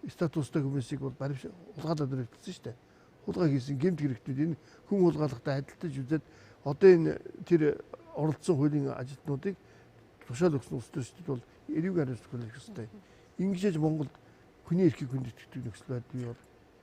Speaker 4: статустай хүмүүсийг бол баримт улгаалаад өргөжсөн шүү дээ. Хулгай хийсэн гэмт хэрэгтүүд энэ хүн хулгайлахтай адилтаж үзээд одоо энэ тэр оролцсон хуулийн ажилтнуудыг тушаал өгсөн улс төрчид бол эрүүгийн хариуцлага хүлээх ёстой. Ингэж Монголд хүний эрхийг хүндэтгэдэг нөхцөл байдал бий бол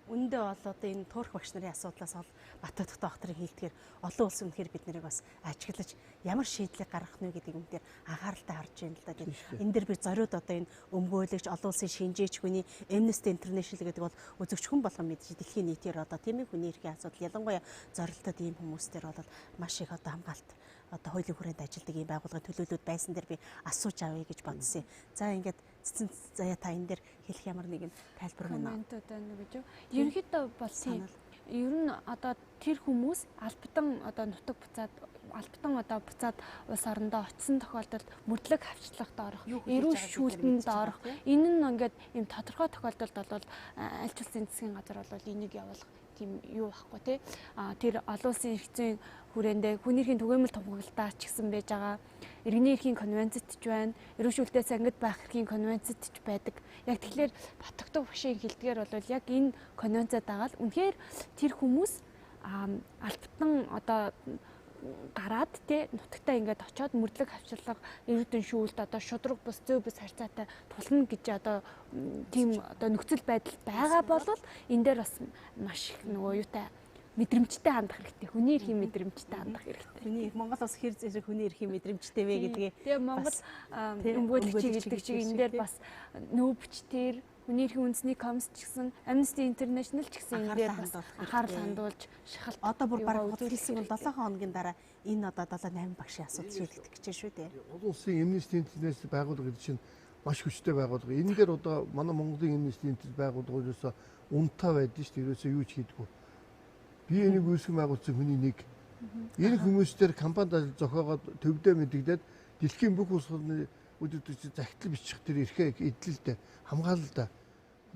Speaker 1: Үндэ бол одоо энэ туурх багш нарын асуудлаас бол Батбат докторын хэлдгээр олон улс үнэхээр бид нарыг бас ажиглаж ямар шийдлийг гаргах нь гэдэг юм дээр анхааралтай харж байна л да. Энэ дээр би зориуд одоо энэ өмгөөлөгч олон улсын шинжээч хүний Amnesty International гэдэг бол үзэгч хүн болгон мэдж дэлхийн нийтээр одоо тийм ээ хүний эрхийн асуудал ялангуяа зорилтод ийм хүмүүстээр бол маш их одоо хамгаалт одоо хуулийн хүрээнд ажилдаг ийм байгууллагын төлөөлөлд байсан дээр би асууж авъя гэж бодсон юм. За ингээд цэцэн заяа та энэ дээр хэлэх ямар нэгэн тайлбар байна уу?
Speaker 5: Коммент одоо нэг гэж. Ерөнхийдөө болсон ер нь одоо тэр хүмүүс албадан одоо нутаг буцаад албатан одоо буцаад улс орондоо очисон тохиолдолд мөрдлөг хавчлагт орох, эрүүл шүүлтэнд орох. Энэ нь ингээд ийм тодорхой тохиолдолд бол аль ч улсын засгийн газар бол энийг явуулах тийм юу байхгүй тий. Тэр олон улсын эрх зүйн хүрээндээ хүний эрхийн түгээмэл тунхаглалтаа ч гэсэн байж байгаа. Иргэний эрхийн конвенцэд ч байна. Эрүүл шүүлтээс ангид байх эрхийн конвенцэд ч байдаг. Яг тэгэхээр батгдаг багшийн хэлдгээр бол яг энэ конвенцэд дагаад үнэхээр тэр хүмүүс албатан одоо гараад тий нутагтаа ингээд очиод мөрдлөг хавчлага эрүүдэн шүүлт одоо шудраг бус зөө бус харьцаатай тулна гэж одоо тийм одоо нөхцөл байдал байгаа бол энэ дээр бас маш их нөгөө юутай мэдрэмжтэй хандах хэрэгтэй. Хүний эрхийн мэдрэмжтэй хандах хэрэгтэй.
Speaker 1: Хүний Монгол бас хэр зэрэг хүний эрхийн мэдрэмжтэй вэ гэдгийг
Speaker 5: тэгээ Монгол өмгөөлөгчид гэдэг шиг энэ дээр бас нөөбчтэр хүний эрхийн үндэсний комисс ч гэсэн Amnesty International ч гэсэн энэ дээр бас анхаарал хандуулж шахалт
Speaker 1: одоо бүр баг хэлсэн бол 7 хоногийн дараа энэ одоо 7-8 багшийн асуудал шийдэгдэх гэж байна шүү дээ.
Speaker 4: Олон улсын Amnesty International байгууллага гэдэг чинь маш хүчтэй байгууллага. Энэ дээр одоо манай Монголын Amnesty International байгууллага ерөөсөө унтаа байдаг шүү дээ. Ерөөсөө юу ч хийдэггүй. Би энийг үүсгэн байгуулсан хүний нэг. Энэ хүмүүстээр компанид зохиогоод төвдөө мэдэгдээд дэлхийн бүх улс орны үдирдэгчид захидал бичих тэр эрхээ эдлэлтэй хамгаалалтай.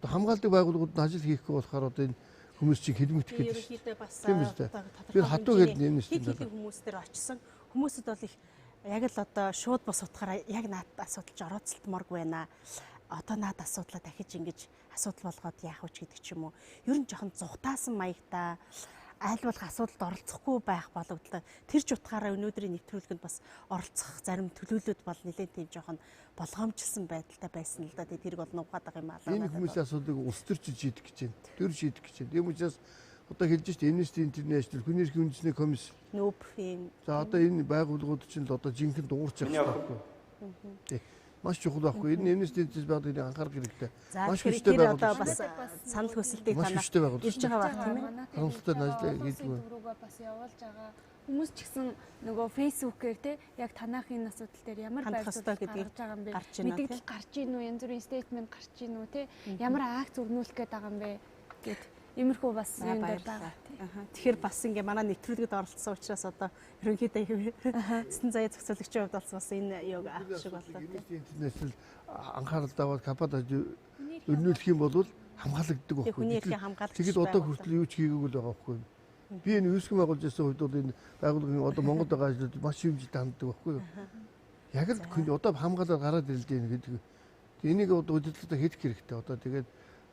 Speaker 4: Одоо хамгаалдаг байгууллагууд нь ажил хийхгүй болохоор одоо энэ хүмүүс чинь хэлмэгдэх гэдэг шүү дээ. Тийм үү? Би хатуу гэдэг нэмнэ шүү дээ.
Speaker 1: Хүмүүстэр очсон. Хүмүүсд бол их яг л одоо шууд бос утгаараа яг наад асуудалж орооцолтморг байна. Одоо наад асуудлаа дахиж ингэж асуудал болгоод яах вэ гэдэг ч юм уу. Ер нь жоохон зүхтаасан маягтай аль болох асуудалд оролцохгүй байх боломжтой. Тэр ч утгаараа өнөөдрийн нэвтрүүлгэнд бас оролцох зарим төлөөлөлд бол нэлээд тийм жоохон болгоомжлсон байдалтай байсан л да. Тэрийг бол нугаад байгаа юм аа.
Speaker 4: Энэ хүмүүсийн асуудлыг улс төр шийдэх гэж байна. Төр шийдэх гэж байна. Тийм учраас одоо хэлж штэ Amnesty International хүний эрхийн үндэсний комисс
Speaker 1: нөөп юм.
Speaker 4: За одоо энэ байгууллагууд чинь л одоо жинхэнэ дуурч байгаа байхгүй. Маш чухал байхгүй. Энэ Amnesty International байгууллагыг анхаарах хэрэгтэй.
Speaker 1: Маш хүчтэй байгууллага бас санал хүсэлтийг
Speaker 4: танаас
Speaker 1: ирж байгаа байх тийм ээ.
Speaker 4: Харамсалтай ажил хийдэг.
Speaker 5: Рүүгээ бас явуулж байгаа. Хүмүүс ч гэсэн нөгөө фэйсбүүкээр те яг танах энэ асуудал дээр ямар байдлаар гаргаж байгаа юм бэ? Мэдээлэл гарч ийн үү? Янз бүрийн стейтмент гарч ийн үү те? Ямар акт өрнүүлэх гээд байгаа юм бэ? Гэт иймэрхүү бас юм дээр байгаа.
Speaker 1: Тэгэхээр бас ингээ манай нэвтрүүлгэд оролцсон учраас одоо ерөнхийдөө эстэн заяа зохицуулагчийн хувьд бас энэ юуг авах шиг боллоо.
Speaker 4: Интернэшнл анхаарал даваад компанид өрнүүлэх юм бол хамгаалагддаг байхгүй.
Speaker 1: Хүний эрхийн хамгаалалт.
Speaker 4: Тэгэд одоо хүртэл юу ч хийгээгүй л байгаа байхгүй. Би энэ үүсгэн байгуулж байсан үед бол энэ байгууллагын одоо Монголд байгаа ажлууд маш хэмжээтэй ханддаг байхгүй. Яг л одоо хамгаалаад гараад ирэлдэ гэдэг. Энийг одоо удирдлагаа хийх хэрэгтэй. Одоо тэгээд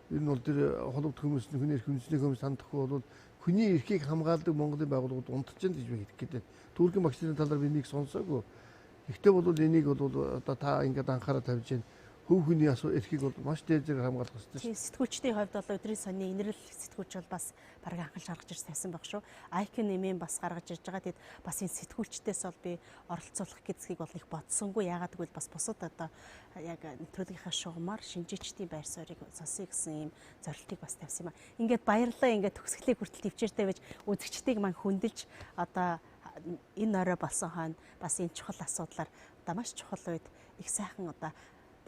Speaker 4: энэ бол тэр холбогд хүмүүс хүний эрхийн үндэсний комисс хандахгүй бол хүний эрхийг хамгаалдаг Монголын байгууллагууд унтж чинь гэж би хэлэх гээд байна. Түргэн багшийн талаар би нэг сонсоогүй. Гэхдээ бол энийг бол одоо та ингээд анхаарал тавьж байна. Хөв хүний эрхийг бол маш дээд зэрэг хамгаалах хэрэгтэй шүү.
Speaker 1: Сэтгүүлчдийн хувьд бол өдрийн сонины инрэл сэтгүүлч бол бас бараг анхалж гаргаж ирсэн байсан баг шүү. Айкон нэмэн бас гаргаж ирж байгаа. Тэгэд бас энэ сэтгүүлчдээс бол би оролцуулах гэдгийг бол их бодсонгүй. Яагаад гэвэл бас бусад одоо яг нэвтрүүлгийнхаа шугамар шинжээчдийн байр суурийг сонсъё гэсэн юм зорилтыг бас тавьсан юм а. Ингээд баярлалаа ингээд төгсгөлийг хүртэл төвчээртэй байж үзэгчдийг маань хөндлөж одоо энэ орой болсон хойно бас энэ чухал асуудлаар одоо маш чухал үед их сайхан одоо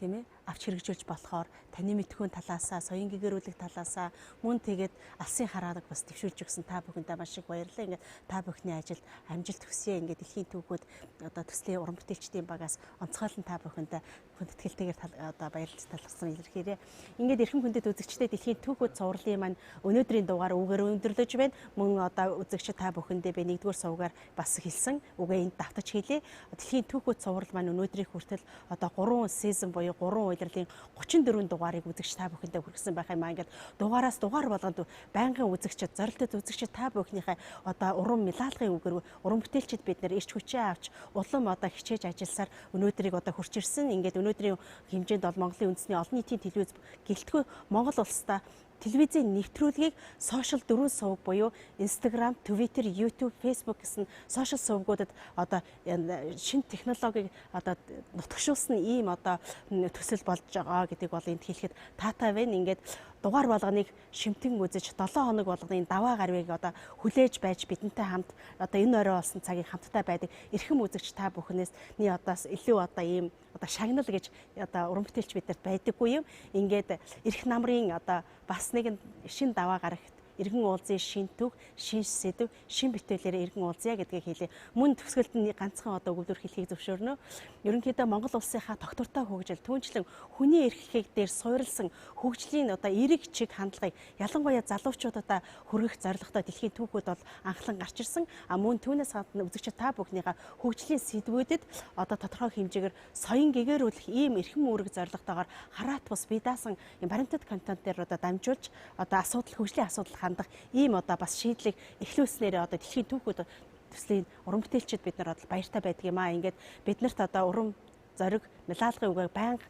Speaker 1: тийм ээ авч хэрэгжүүлж болохоор таны мэдхүйн талаасаа соён гэгэрүүлэх талаасаа мөн тэгээд алсын хараадаг бас дэвшүүлж өгсөн та бүхэндээ маш их баярлалаа. Ингээд та бүхний ажилд амжилт хүсье. Ингээд дэлхийн түүхүүд одоо төслийн уран бүтээлчдийн багаас онцгойлон та бүхэндээ хүндэтгэлтэйгээр одоо баярлалт талархсан илэрхийлээ. Ингээд эрхэм хүндэт үзэгчдээ дэлхийн түүхүүд цувралын маань өнөөдрийн дугаар үгээр өндөрлөж байна. Мөн одоо үзэгчид та бүхэндээ би нэгдүгээр сувгаар бас хэлсэн. Үгээ энд давтаж хэлье. Дэлхийн түүхүүд цуврал маань өнөөдрийн хүртэл одоо 3 сезон буюу 3 улирлын 34 дугаарыг үзэгч та бүхэндээ хүргэсэн байх юм аа. Ингээд дугаараас дугаар болгонд байнгын үзэгчид, зорилттой үзэгчид та бүхнийхээ одоо уран мэлалгын үгээр уран бүтээлчид бид нэр ирч хүчээ авч улам одоо хичээж ажилласаар өнөөдрийг одоо хүрч ирсэн. Ингээд өнөөдрийн хэмжээнд бол Монголын үндэсний олон нийтийн телевиз гэлтгүй Монгол улстай телевизийн нэвтрүүлгийг сошиал 4 сувг буюу Instagram, Twitter, YouTube, Facebook гэсэн сошиал сувгуудад одоо шинэ технологиг одоо нутагшуулсан ийм одоо төсөл болж байгаа гэдгийг бол энд хэлэхэд таатай байна. Ингээд дугаар болгоныг шимтэн үзэж 7 хоног болгоны даваа гарвыг одоо хүлээж байж бидэнтэй хамт одоо энэ орой болсон цагийг хамтдаа байдаг эрхэм үзэгч та бүхнээс одоо илүү одоо ийм одоо шагнал гэж одоо уран бүтээлч бидэрт байдаггүй юм. Ингээд эрх намрын одоо бас нэгэн шинэ даваа гарагт эргэн уулзын шин төв, шин сэдв, шин бүтээлээр эргэн уулзъя гэдгийг хэлье. Мөн төгсгөлд нь ганцхан одоо өгүүлбэр хэлхийг зөвшөөрнө. Ерөнхийдөө Монгол улсынхаа тогтвортой хөгжил, түүнчлэн хүний эрхийг дээр суурилсан хөгжлийн одоо эерэг чиг хандлагыг ялангуяа залуучуудаа хүргэх зорилготой дэлхийн түүхүүд бол анхлан гарч ирсэн. Мөн түүнээс гадна үзэгчид та бүхнийхээ хөгжлийн сэдвүүдэд одоо тодорхой хэмжээгээр соён гэгэрүүлэх ийм эрхэм үүрэг зорилготойгоор хараат бус бие даасан юм parented content дээр одоо дамжуулж одоо хөгжлийн асуудал хандах ийм одоо бас шийдлийг эхлүүлснээр одоо дэлхийн түүхүүд төслийн уран бүтээлчид бид нар бол баяртай байдаг юм аа. Ингээд биднэрт одоо уран зориг, мэлалгын үгийг байнга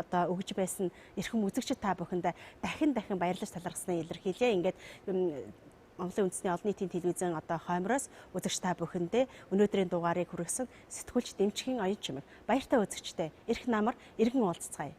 Speaker 1: одоо өгж байсан эрхэм үзэгчид та бүхэндээ дахин баярлаж талархснаа илэрхийлье. Ингээд Монголын үндэсний олон нийтийн телевизэн одоо хоймроос үзэгч та бүхэндээ өнөөдрийн дугаарыг хүргэсэн сэтгүүлч Дэмчигийн Оюунчимэг баяртай үзэгчтэй эрх намар эргэн уулзцгаая.